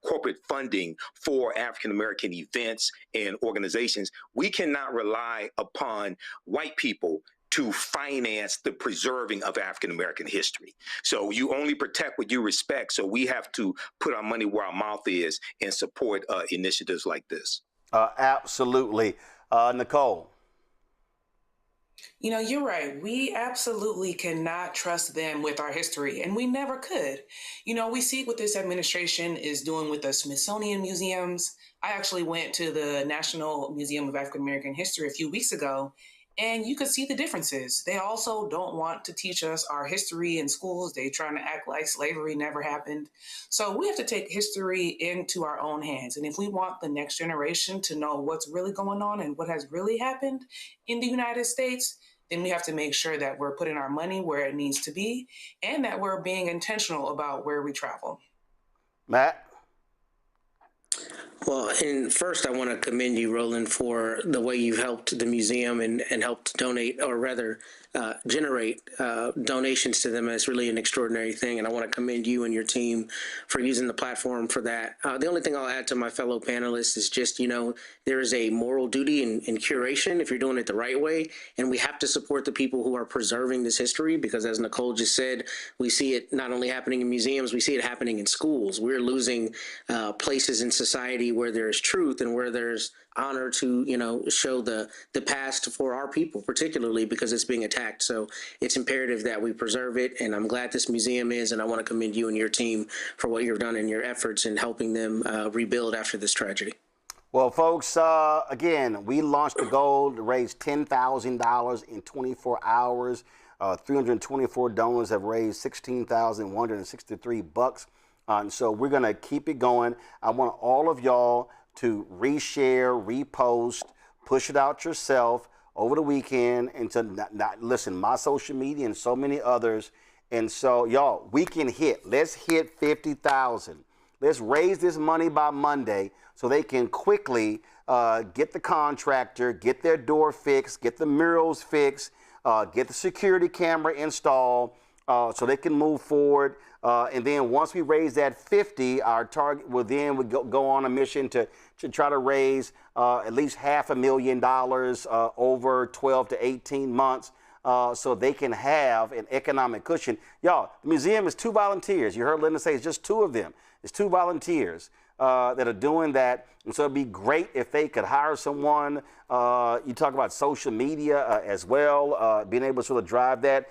corporate funding for African-American events and organizations, we cannot rely upon white people to finance the preserving of African-American history. So you only protect what you respect. So we have to put our money where our mouth is and support initiatives like this. Absolutely. Nicole. You know, you're right. We absolutely cannot trust them with our history, and we never could. You know, we see what this administration is doing with the Smithsonian museums. I actually went to the National Museum of African American History a few weeks ago, and you could see the differences. They also don't want to teach us our history in schools. They're trying to act like slavery never happened. So we have to take history into our own hands. And if we want the next generation to know what's really going on and what has really happened in the United States, then we have to make sure that we're putting our money where it needs to be and that we're being intentional about where we travel. Matt? Well, and first I want to commend you, Roland, for the way you've helped the museum and helped donate, or rather generate donations to them. It's really an extraordinary thing, and I want to commend you and your team for using the platform for that. The only thing I'll add to my fellow panelists is just, you know, there is a moral duty in curation if you're doing it the right way, and we have to support the people who are preserving this history, because as Nicole just said, we see it not only happening in museums, we see it happening in schools. We're losing places in society where there's truth and where there's honor to, you know, show the past for our people, particularly because it's being attacked. So it's imperative that we preserve it, and I'm glad this museum is, and I want to commend you and your team for what you've done in your efforts in helping them rebuild after this tragedy. Well, folks, again, we launched a goal to raise $10,000 in 24 hours. 324 donors have raised $16,163. And so we're going to keep it going. I want all of y'all to reshare, repost, push it out yourself over the weekend, and to not listen, my social media and so many others. And so, y'all, we can let's hit 50,000. Let's raise this money by Monday so they can quickly get the contractor, get their door fixed, get the murals fixed, get the security camera installed, so they can move forward. And then once we raise that 50, our target will then go on a mission to try to raise at least $500,000 over 12 to 18 months so they can have an economic cushion. Y'all, the museum is 2 volunteers. You heard Linda say it's just 2 of them. It's 2 volunteers that are doing that. And so it'd be great if they could hire someone. You talk about social media as well, being able to sort of drive that.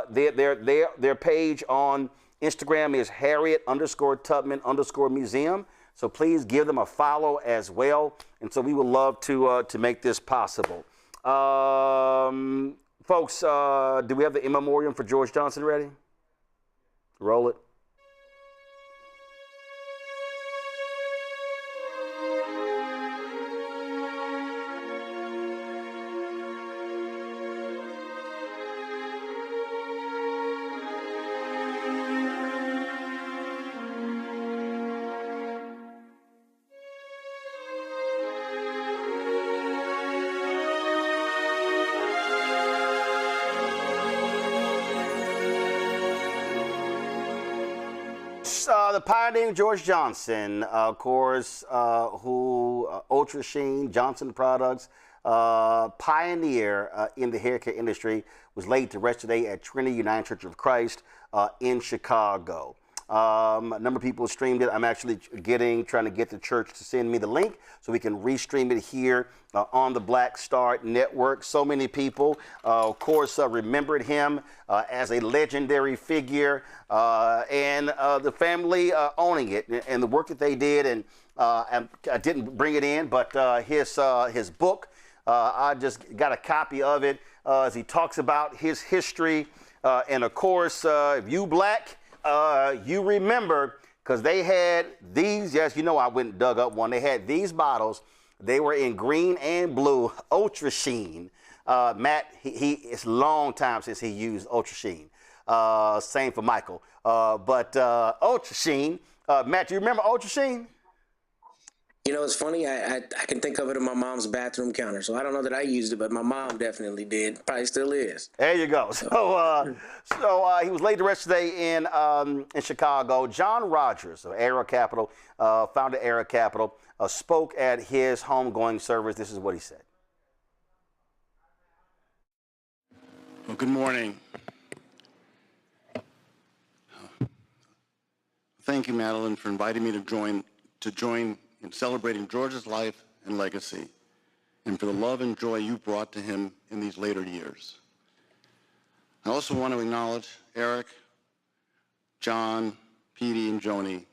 Their page on Instagram is Harriet_Tubman_museum. So please give them a follow as well. And so we would love to make this possible. Folks, do we have the in memoriam for George Johnson ready? Roll it. The pioneer George Johnson, of course, who Ultra Sheen, Johnson Products, pioneer in the hair care industry, was laid to rest today at Trinity United Church of Christ in Chicago. A number of people streamed it. I'm actually trying to get the church to send me the link so we can restream it here on the Black Star Network. So many people, of course, remembered him as a legendary figure and the family owning it and the work that they did. And I didn't bring it in, but his book, I just got a copy of it as he talks about his history. And of course, if you black, you remember, because they had these, yes, you know I went and dug up one. They had these bottles. They were in green and blue, Ultra Sheen. Matt, it's a long time since he used Ultra Sheen. Same for Michael. But Ultra Sheen, Matt, do you remember Ultra Sheen? You know, it's funny. I can think of it on my mom's bathroom counter. So I don't know that I used it, but my mom definitely did. Probably still is. There you go. So he was laid to rest today in Chicago. John Rogers of Era Capital, founder of Era Capital, spoke at his homegoing service. This is what he said. Well, good morning. Thank you, Madeline, for inviting me to join in celebrating George's life and legacy, and for the love and joy you brought to him in these later years. I also want to acknowledge Eric, John, Petey, and Joni,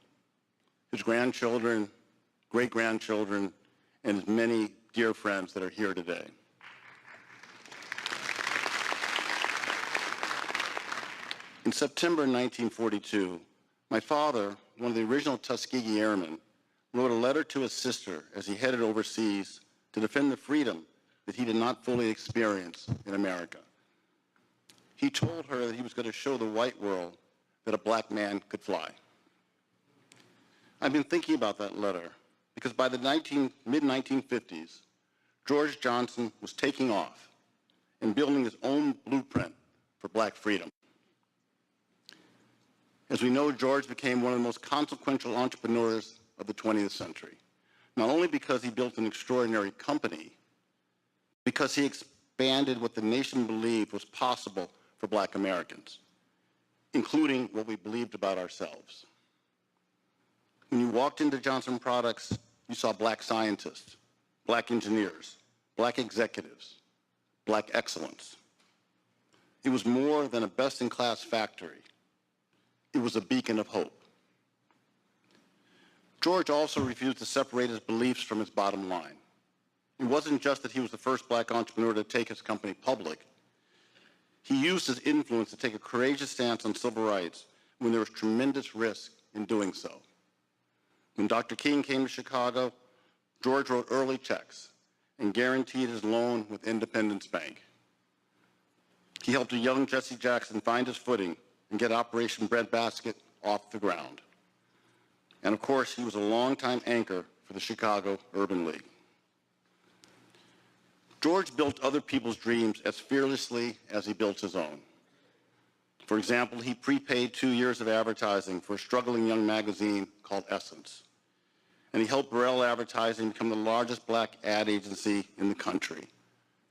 his grandchildren, great-grandchildren, and his many dear friends that are here today. In September 1942, my father, one of the original Tuskegee Airmen, wrote a letter to his sister as he headed overseas to defend the freedom that he did not fully experience in America. He told her that he was going to show the white world that a black man could fly. I've been thinking about that letter because by the mid-1950s, George Johnson was taking off and building his own blueprint for black freedom. As we know, George became one of the most consequential entrepreneurs of the 20th century, not only because he built an extraordinary company, because he expanded what the nation believed was possible for black Americans, including what we believed about ourselves. When you walked into Johnson Products, you saw black scientists, black engineers, black executives, black excellence. It was more than a best-in-class factory. It was a beacon of hope. George also refused to separate his beliefs from his bottom line. It wasn't just that he was the first black entrepreneur to take his company public. He used his influence to take a courageous stance on civil rights when there was tremendous risk in doing so. When Dr. King came to Chicago, George wrote early checks and guaranteed his loan with Independence Bank. He helped a young Jesse Jackson find his footing and get Operation Breadbasket off the ground. And of course, he was a longtime anchor for the Chicago Urban League. George built other people's dreams as fearlessly as he built his own. For example, he prepaid 2 years of advertising for a struggling young magazine called Essence. And he helped Burrell Advertising become the largest black ad agency in the country.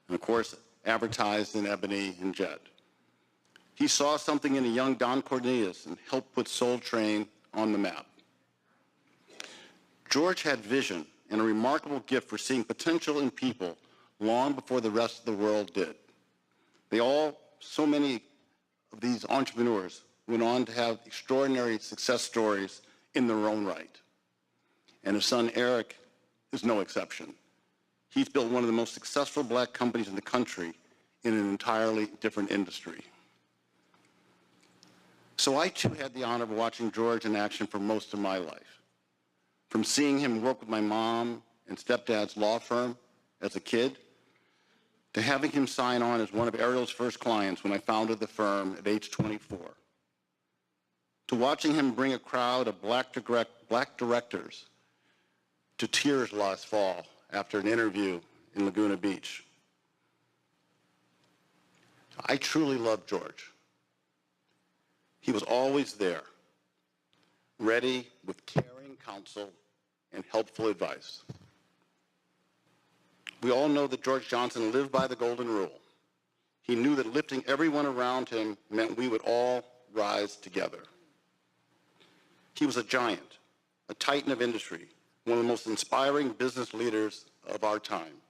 And of course, advertised in Ebony and Jet. He saw something in a young Don Cornelius and helped put Soul Train on the map. George had vision and a remarkable gift for seeing potential in people long before the rest of the world did. So many of these entrepreneurs went on to have extraordinary success stories in their own right. And his son Eric is no exception. He's built one of the most successful black companies in the country in an entirely different industry. So I too had the honor of watching George in action for most of my life. From seeing him work with my mom and stepdad's law firm as a kid, to having him sign on as one of Ariel's first clients when I founded the firm at age 24, to watching him bring a crowd of black directors to tears last fall after an interview in Laguna Beach. I truly love George. He was always there, ready with caring counsel and helpful advice. We all know that George Johnson lived by the golden rule. He knew that lifting everyone around him meant we would all rise together. He was a giant, a titan of industry, one of the most inspiring business leaders of our time.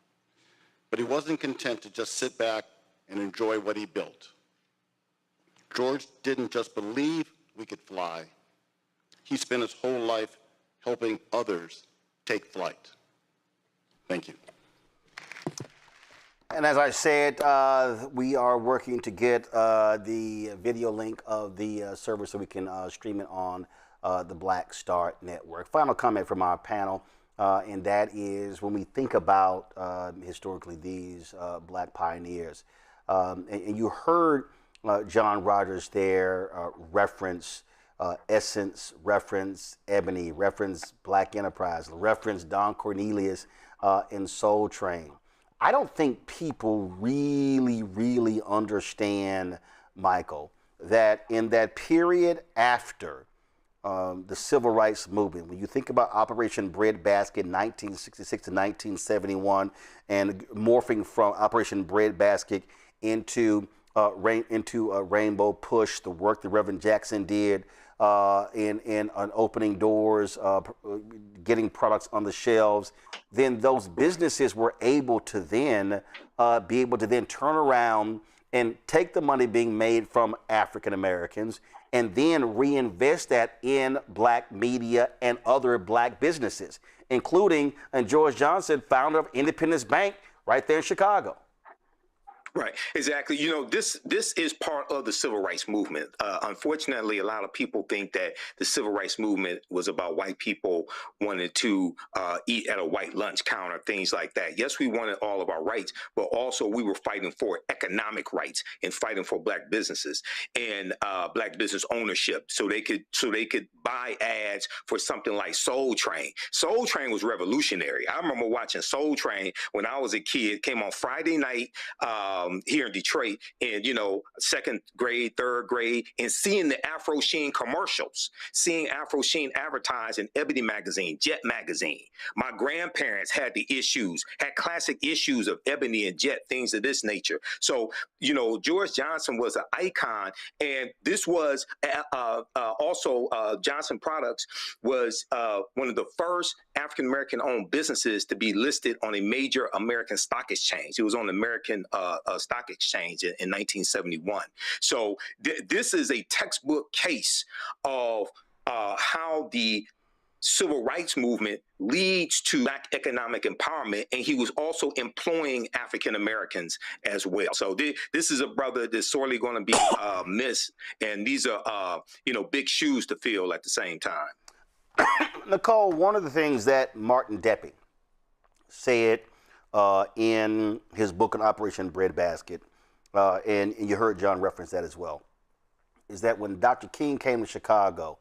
But he wasn't content to just sit back and enjoy what he built. George didn't just believe we could fly. He spent his whole life helping others take flight. Thank you. And as I said, we are working to get the video link of the service so we can stream it on the Black Star Network. Final comment from our panel, and that is when we think about historically these black pioneers, and you heard John Rogers there reference Essence, reference Ebony, reference Black Enterprise, reference Don Cornelius and Soul Train. I don't think people really understand, Michael, that in that period after the Civil Rights Movement, when you think about Operation Breadbasket 1966 to 1971 and morphing from Operation Breadbasket into Rainbow Push, the work that Reverend Jackson did in opening doors, getting products on the shelves, then those businesses were able to then turn around and take the money being made from African Americans and then reinvest that in black media and other black businesses, including George Johnson, founder of Independence Bank right there in Chicago. Right, exactly. You know, this is part of the civil rights movement. Unfortunately, a lot of people think that the civil rights movement was about white people wanting to eat at a white lunch counter, things like that. Yes, we wanted all of our rights, but also we were fighting for economic rights and fighting for black businesses and black business ownership, so they could buy ads for something like Soul Train. Soul Train was revolutionary. I remember watching Soul Train when I was a kid. It came on Friday night. Here in Detroit, and second grade, third grade, and seeing the Afro Sheen commercials, seeing Afro Sheen advertised in Ebony magazine, Jet magazine. My grandparents had classic issues of Ebony and Jet, things of this nature. So, George Johnson was an icon, and this was also Johnson Products was one of the first African American owned businesses to be listed on a major American stock exchange. It was on the American Stock Exchange in 1971. So this is a textbook case of how the civil rights movement leads to black economic empowerment, and he was also employing African Americans as well. So this is a brother that's sorely going to be missed, and these are big shoes to fill at the same time. Nicole, one of the things that Martin Deppie said in his book on Operation Breadbasket, and you heard John reference that as well, is that when Dr. King came to Chicago,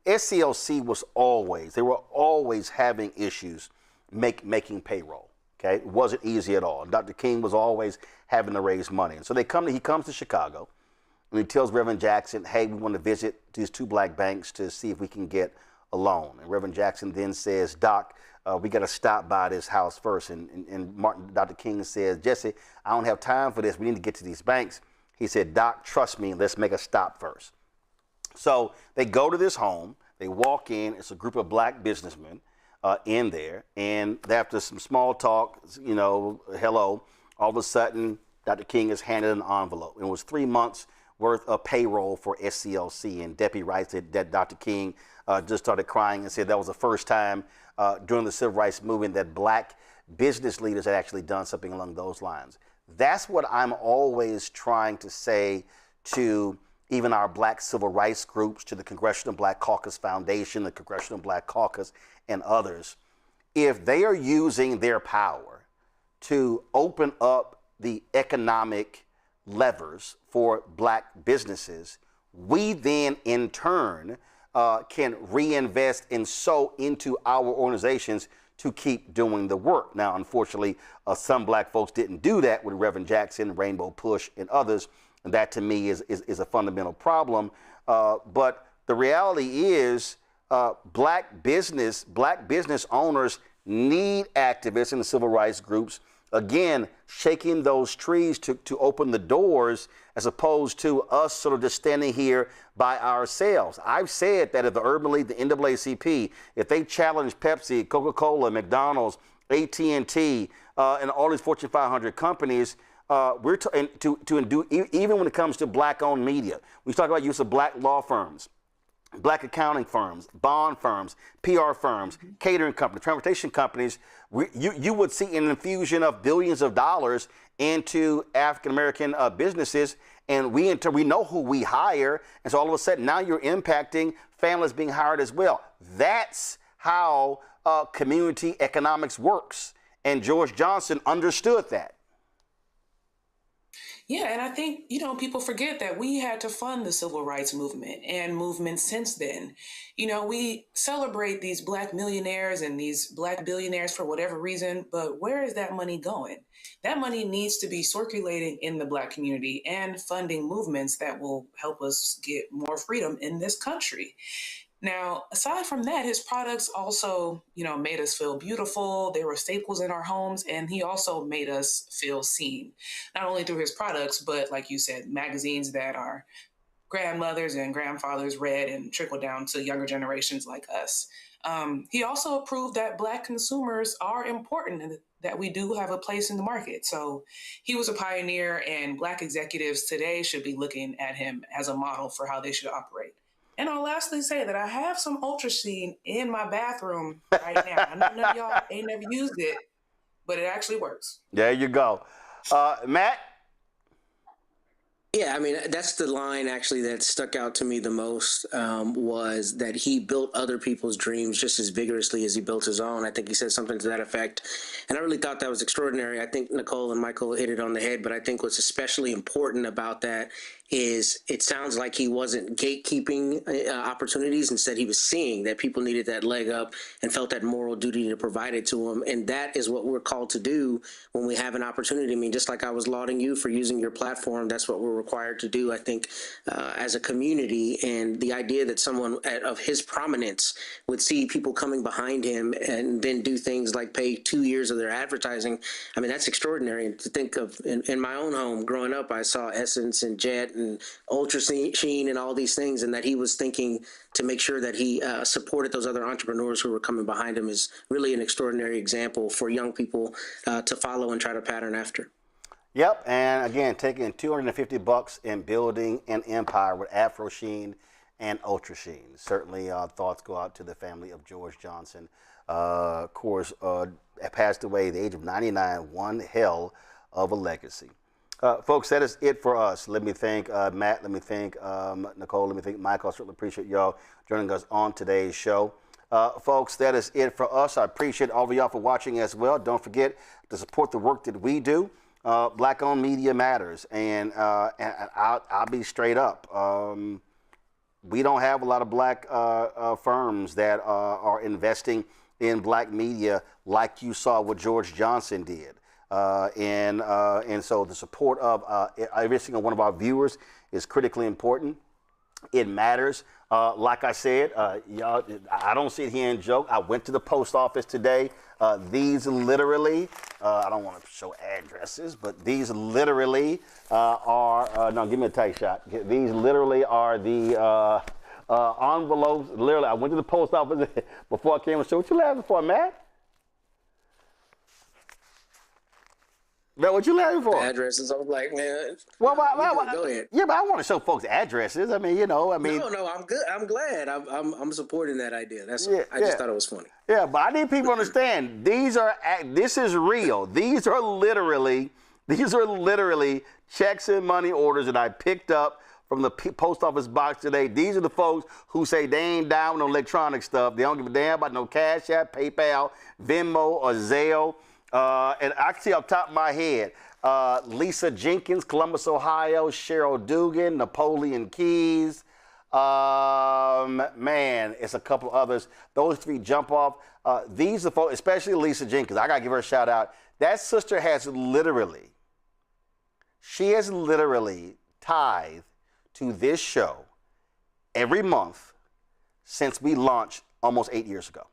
SCLC was always having issues making payroll. Okay, it wasn't easy at all. And Dr. King was always having to raise money, and so he comes to Chicago, and he tells Reverend Jackson, hey, we want to visit these 2 black banks to see if we can get a loan. And Reverend Jackson then says, Doc, we got to stop by this house first. And Dr. King says, Jesse, I don't have time for this. We need to get to these banks. He said, Doc, trust me, let's make a stop first. So they go to this home. They walk in. It's a group of black businessmen in there. And after some small talk, you know, hello, all of a sudden, Dr. King is handed an envelope. It was 3 months worth of payroll for SCLC. And Deppie writes that Dr. King just started crying and said that was the first time during the civil rights movement that black business leaders had actually done something along those lines. That's what I'm always trying to say to even our black civil rights groups, to the Congressional Black Caucus Foundation, the Congressional Black Caucus, and others. If they are using their power to open up the economic levers for black businesses, we then in turn can reinvest and sow into our organizations to keep doing the work. Now, unfortunately, some black folks didn't do that with Reverend Jackson, Rainbow Push, and others, and that to me is a fundamental problem. But the reality is black business owners need activists in the civil rights groups, again, shaking those trees to open the doors, as opposed to us sort of just standing here by ourselves. I've said that if the Urban League, the NAACP, if they challenge Pepsi, Coca-Cola, McDonald's, AT&T, and all these Fortune 500 companies, even when it comes to black-owned media, we talk about use of black law firms, black accounting firms, bond firms, PR firms, catering companies, transportation companies. You would see an infusion of billions of dollars into African-American businesses, and we know who we hire, and so all of a sudden now you're impacting families being hired as well. That's how community economics works, and George Johnson understood that. Yeah, and I think, you know, people forget that we had to fund the civil rights movement and movements since then. You know, we celebrate these black millionaires and these black billionaires for whatever reason, but where is that money going? That money needs to be circulating in the black community and funding movements that will help us get more freedom in this country. Now, aside from that, his products also, you know, made us feel beautiful. They were staples in our homes, and he also made us feel seen, not only through his products, but like you said, magazines that our grandmothers and grandfathers read and trickled down to younger generations like us. He also proved that black consumers are important and that we do have a place in the market. So he was a pioneer, and black executives today should be looking at him as a model for how they should operate. And I'll lastly say that I have some Ultrasheen in my bathroom right now. I know none of y'all ain't never used it, but it actually works. There you go. Matt? Yeah, I mean, that's the line actually that stuck out to me the most, was that he built other people's dreams just as vigorously as he built his own. I think he said something to that effect. And I really thought that was extraordinary. I think Nicole and Michael hit it on the head, but I think what's especially important about that is it sounds like he wasn't gatekeeping opportunities. Instead, he was seeing that people needed that leg up and felt that moral duty to provide it to them. And that is what we're called to do when we have an opportunity. I mean, just like I was lauding you for using your platform, that's what we're required to do, I think, as a community. And the idea that someone of his prominence would see people coming behind him and then do things like pay 2 years of their advertising, I mean, that's extraordinary. And to think of, in my own home growing up, I saw Essence and Jet and Ultrasheen and all these things, and that he was thinking to make sure that he supported those other entrepreneurs who were coming behind him is really an extraordinary example for young people to follow and try to pattern after. Yep, and again, taking $250 and building an empire with Afrosheen and Ultrasheen. Certainly, thoughts go out to the family of George Johnson. Of course, passed away at the age of 99. One hell of a legacy. Folks, that is it for us. Let me thank Matt. Let me thank Nicole. Let me thank Michael. I certainly appreciate y'all joining us on today's show. Folks, that is it for us. I appreciate all of y'all for watching as well. Don't forget to support the work that we do. Black-owned media matters, and I'll be straight up. We don't have a lot of black firms that are investing in black media like you saw what George Johnson did. And so the support of every single one of our viewers is critically important. It matters. Like I said, y'all, I don't sit here and joke. I went to the post office today. These literally, I don't want to show addresses, but these literally are, no, give me a tight shot. These literally are the envelopes. Literally, I went to the post office before I came and showed. What you laughing for, Matt? Matt, what you laughing for? Addresses. I was like, man. Well, go ahead. Yeah, but I want to show folks addresses. I mean, No, I'm good. I'm glad. I'm supporting that idea. That's. I just thought it was funny. Yeah, but I need people to understand this is real. These are literally checks and money orders that I picked up from the post office box today. These are the folks who say they ain't down with no electronic stuff. They don't give a damn about no Cash App, PayPal, Venmo, or Zelle. And I can see off the top of my head, Lisa Jenkins, Columbus, Ohio, Cheryl Dugan, Napoleon Keys. Man, it's a couple others. Those three jump off. These are folks, especially Lisa Jenkins. I got to give her a shout out. That sister has literally tithed to this show every month since we launched almost 8 years ago.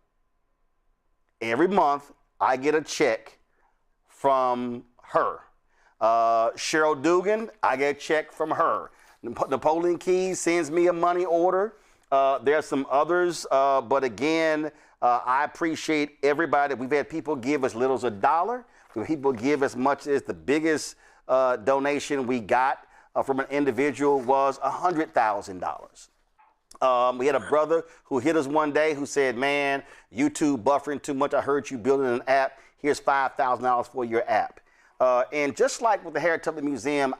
Every month, I get a check from her. Cheryl Dugan, I get a check from her. Napoleon Keys sends me a money order. There's some others, but again, I appreciate everybody. We've had people give as little as $1. People give as much as the biggest donation we got from an individual was $100,000. We had a brother who hit us one day who said, man, YouTube buffering too much. I heard you building an app. Here's $5,000 for your app. And just like with the Harriet Tubman Museum,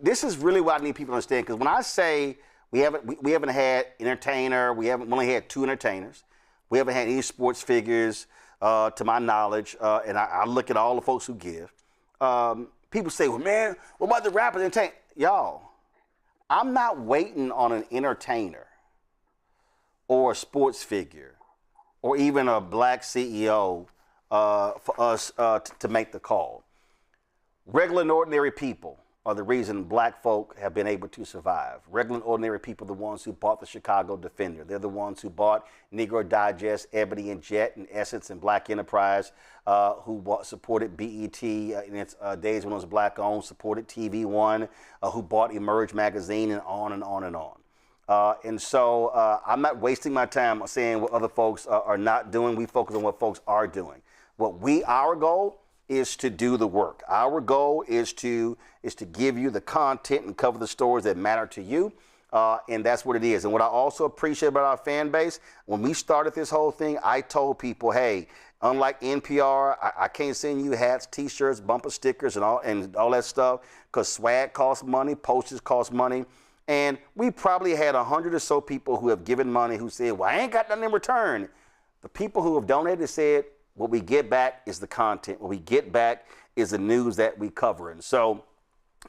this is really what I need people to understand. Because when I say we haven't had entertainer, we only had 2 entertainers. We haven't had any sports figures, to my knowledge. And I look at all the folks who give. People say, well, man, what about the rappers and entertainers? Y'all, I'm not waiting on an entertainer or a sports figure or even a black CEO for us to make the call. Regular and ordinary people are the reason black folk have been able to survive. Regular and ordinary people are the ones who bought the Chicago Defender. They're the ones who bought Negro Digest, Ebony and Jet, and Essence and Black Enterprise, who supported BET in its days when it was black owned, supported TV One, who bought Emerge magazine, and on and on and on. And so I'm not wasting my time saying what other folks are not doing. We focus on what folks are doing. Our goal is to do the work. Our goal is to give you the content and cover the stories that matter to you. And that's what it is. And what I also appreciate about our fan base, when we started this whole thing, I told people, hey, unlike NPR, I can't send you hats, T-shirts, bumper stickers, and all that stuff, because swag costs money, posters cost money. And we probably had 100 or so people who have given money who said, well, I ain't got nothing in return. The people who have donated said, what we get back is the content. What we get back is the news that we cover. And so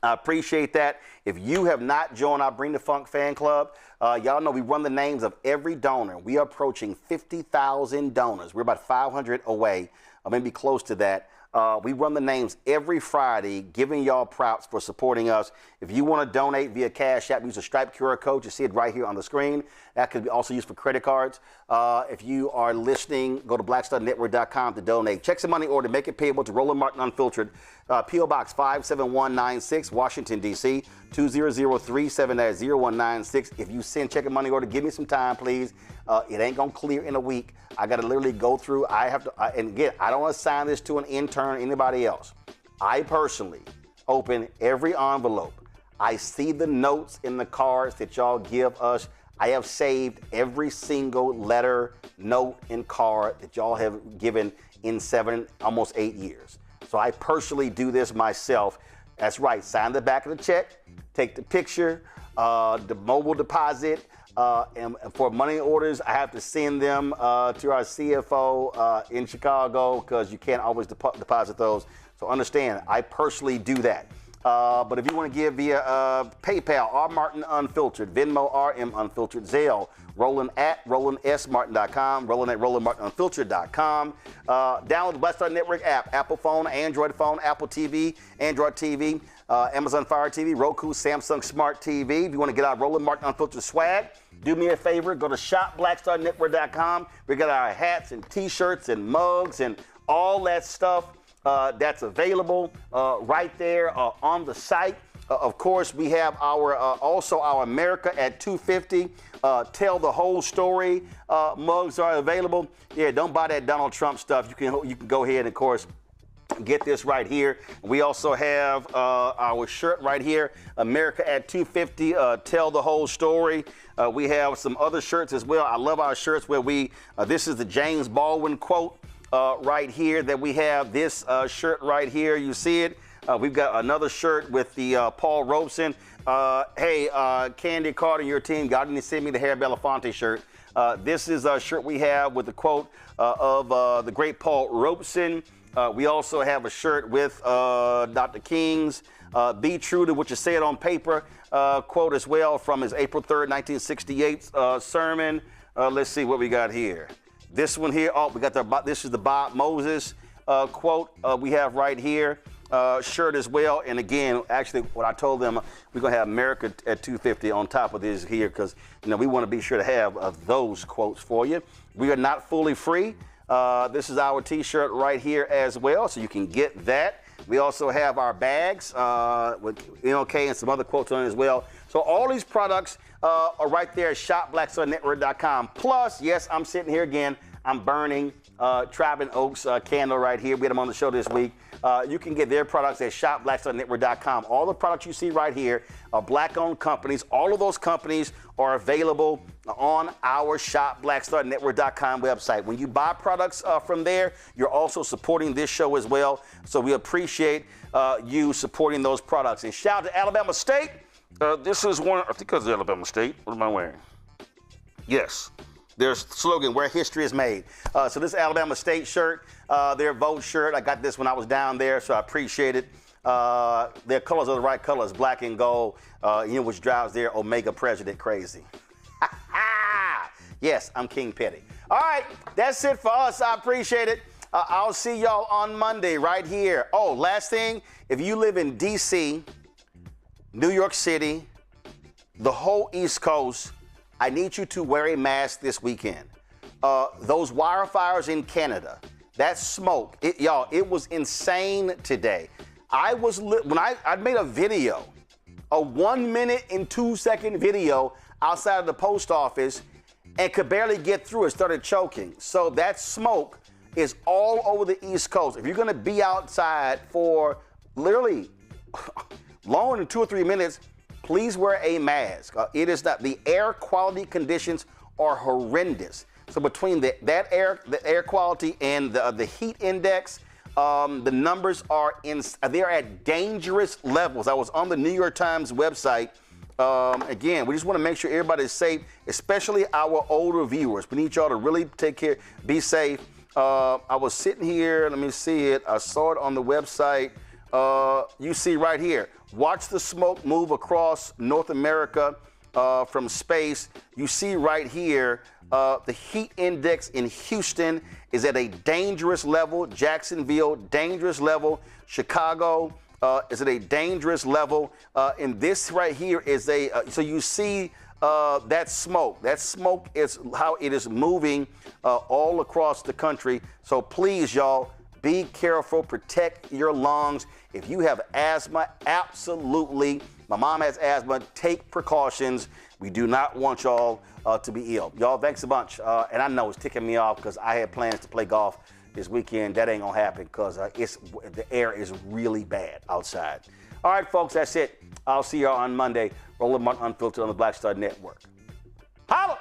I appreciate that. If you have not joined our Bring the Funk fan club, y'all know we run the names of every donor. We are approaching 50,000 donors. We're about 500 away, or maybe close to that. We run the names every Friday, giving y'all props for supporting us. If you want to donate via Cash App, use a Stripe QR code. You see it right here on the screen. That could be also used for credit cards. If you are listening, go to blackstarnetwork.com to donate. Check some money order. Make it payable to Roland Martin Unfiltered. P.O. Box 57196, Washington, D.C. 20037-0196. If you send check and money order, give me some time, please. It ain't going to clear in a week. I got to literally go through. And again, I don't assign this to an intern or anybody else. I personally open every envelope. I see the notes in the cards that y'all give us. I have saved every single letter, note, and card that y'all have given in 7, almost 8 years. So I personally do this myself. That's right. Sign the back of the check, take the picture, the mobile deposit, and for money orders, I have to send them to our CFO in Chicago because you can't always deposit those. So understand, I personally do that. But if you want to give via PayPal, R Martin Unfiltered, Venmo, RM Unfiltered, Zelle, Roland at RolandSMartin.com, Roland at RolandMartinUnfiltered.com. Download the Black Star Network app, Apple phone, Android phone, Apple TV, Android TV, Amazon Fire TV, Roku, Samsung Smart TV. If you want to get our Roland Martin Unfiltered swag, do me a favor, go to shopblackstarnetwork.com. We got our hats and t-shirts and mugs and all that stuff that's available right there on the site. Of course, we have our also our America at 250 tell the whole story mugs are available. Yeah, don't buy that Donald Trump stuff. You can go ahead and, of course, get this right here. We also have our shirt right here, America at 250 tell the whole story. We have some other shirts as well. I love our shirts where this is the James Baldwin quote right here that we have. This shirt right here, you see it. We've got another shirt with the Paul Robeson. Hey, Candy Carter and your team, God didn't send me the Harry Belafonte shirt. This is a shirt we have with the quote of the great Paul Robeson. We also have a shirt with Dr. King's Be True to What You Said on Paper quote as well from his April 3rd, 1968 sermon. Let's see what we got here. This one here, we got this is the Bob Moses quote we have right here. Shirt as well. And again, actually, what I told them, we're going to have America at 250 on top of this here because, we want to be sure to have those quotes for you. We are not fully free. This is our T-shirt right here as well, so you can get that. We also have our bags with NLK and some other quotes on it as well. So all these products are right there at shopblackstarnetwork.com. Plus, yes, I'm sitting here again. I'm burning Tribin Oaks candle right here. We had them on the show this week. You can get their products at shopblackstarnetwork.com. All the products you see right here are black-owned companies. All of those companies are available on our shopblackstarnetwork.com website. When you buy products from there, you're also supporting this show as well. So we appreciate you supporting those products. And shout out to Alabama State. This is one, I think it's Alabama State. What am I wearing? Yes. Their slogan, where history is made. So this Alabama State shirt, their vote shirt, I got this when I was down there, so I appreciate it. Their colors are the right colors, black and gold, which drives their Omega president crazy. Yes, I'm King Petty. All right, that's it for us. I appreciate it. I'll see y'all on Monday right here. Oh, last thing, if you live in D.C., New York City, the whole East Coast, I need you to wear a mask this weekend. Those wildfires in Canada, that smoke, it was insane today. I made a video, a 1 minute and 2 second video outside of the post office and could barely get through it, started choking. So that smoke is all over the East Coast. If you're gonna be outside for literally longer than 2 or 3 minutes, please wear a mask. It is not, the air quality conditions are horrendous. So between the air quality and the heat index, the numbers are they're at dangerous levels. I was on the New York Times website. Again, we just want to make sure everybody is safe, especially our older viewers. We need y'all to really take care, be safe. I was sitting here, let me see it. I saw it on the website. You see right here. Watch the smoke move across North America from space. You see right here, the heat index in Houston is at a dangerous level. Jacksonville, dangerous level. Chicago is at a dangerous level. And this right here is so you see that smoke. That smoke is how it is moving all across the country. So please, y'all, be careful, protect your lungs. If you have asthma, absolutely. My mom has asthma, take precautions. We do not want y'all to be ill. Y'all, thanks a bunch. And I know it's ticking me off because I had plans to play golf this weekend. That ain't gonna happen because the air is really bad outside. All right, folks, that's it. I'll see y'all on Monday. Roland Martin Unfiltered on the Black Star Network. Holla!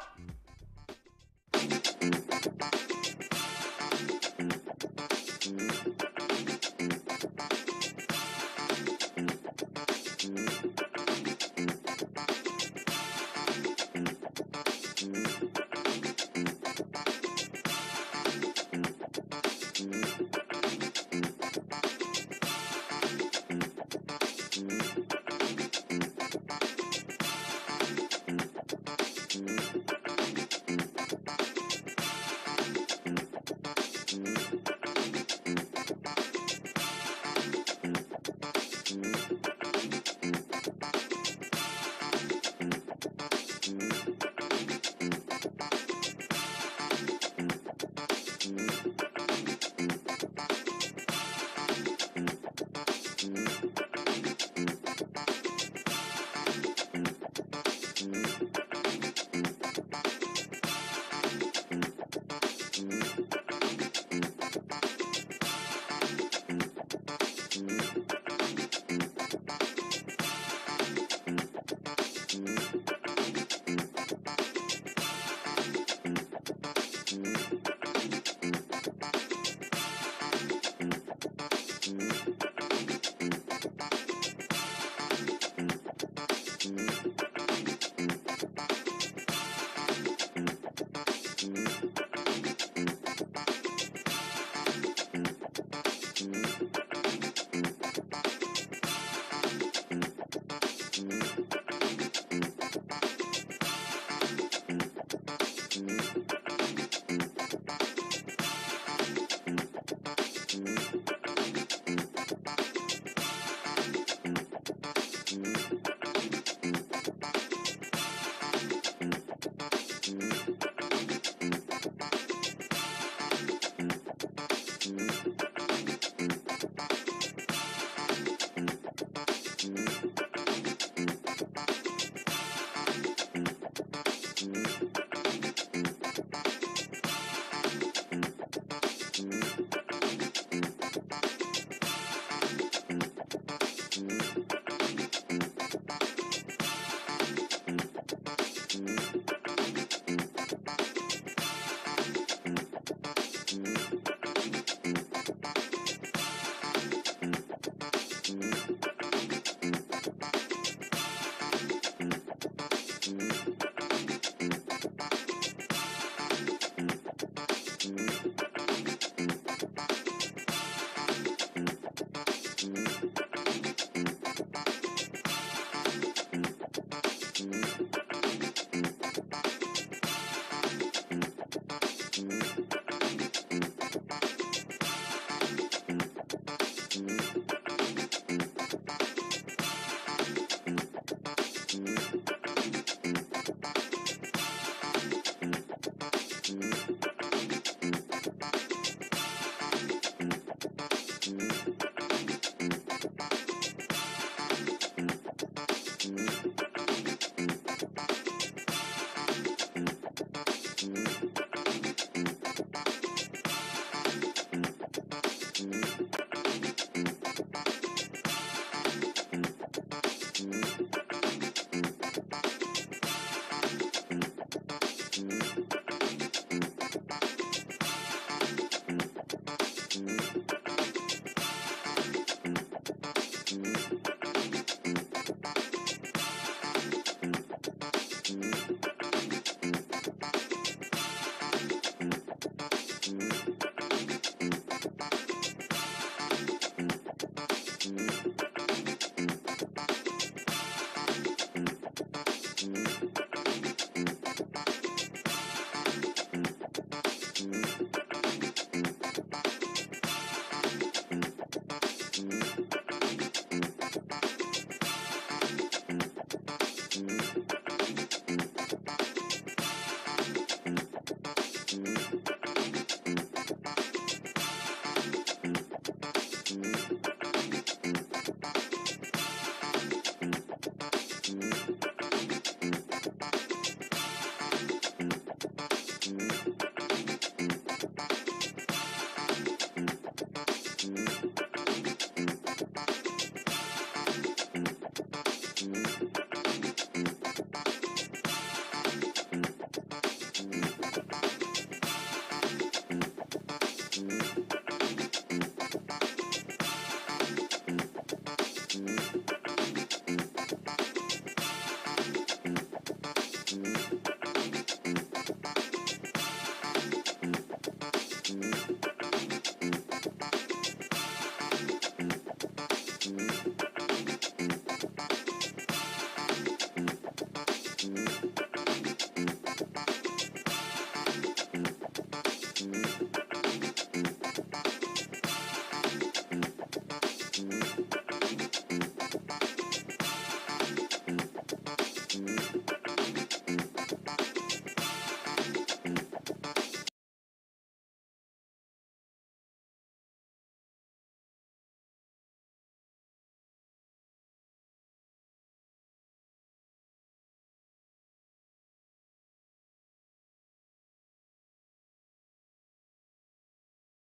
it.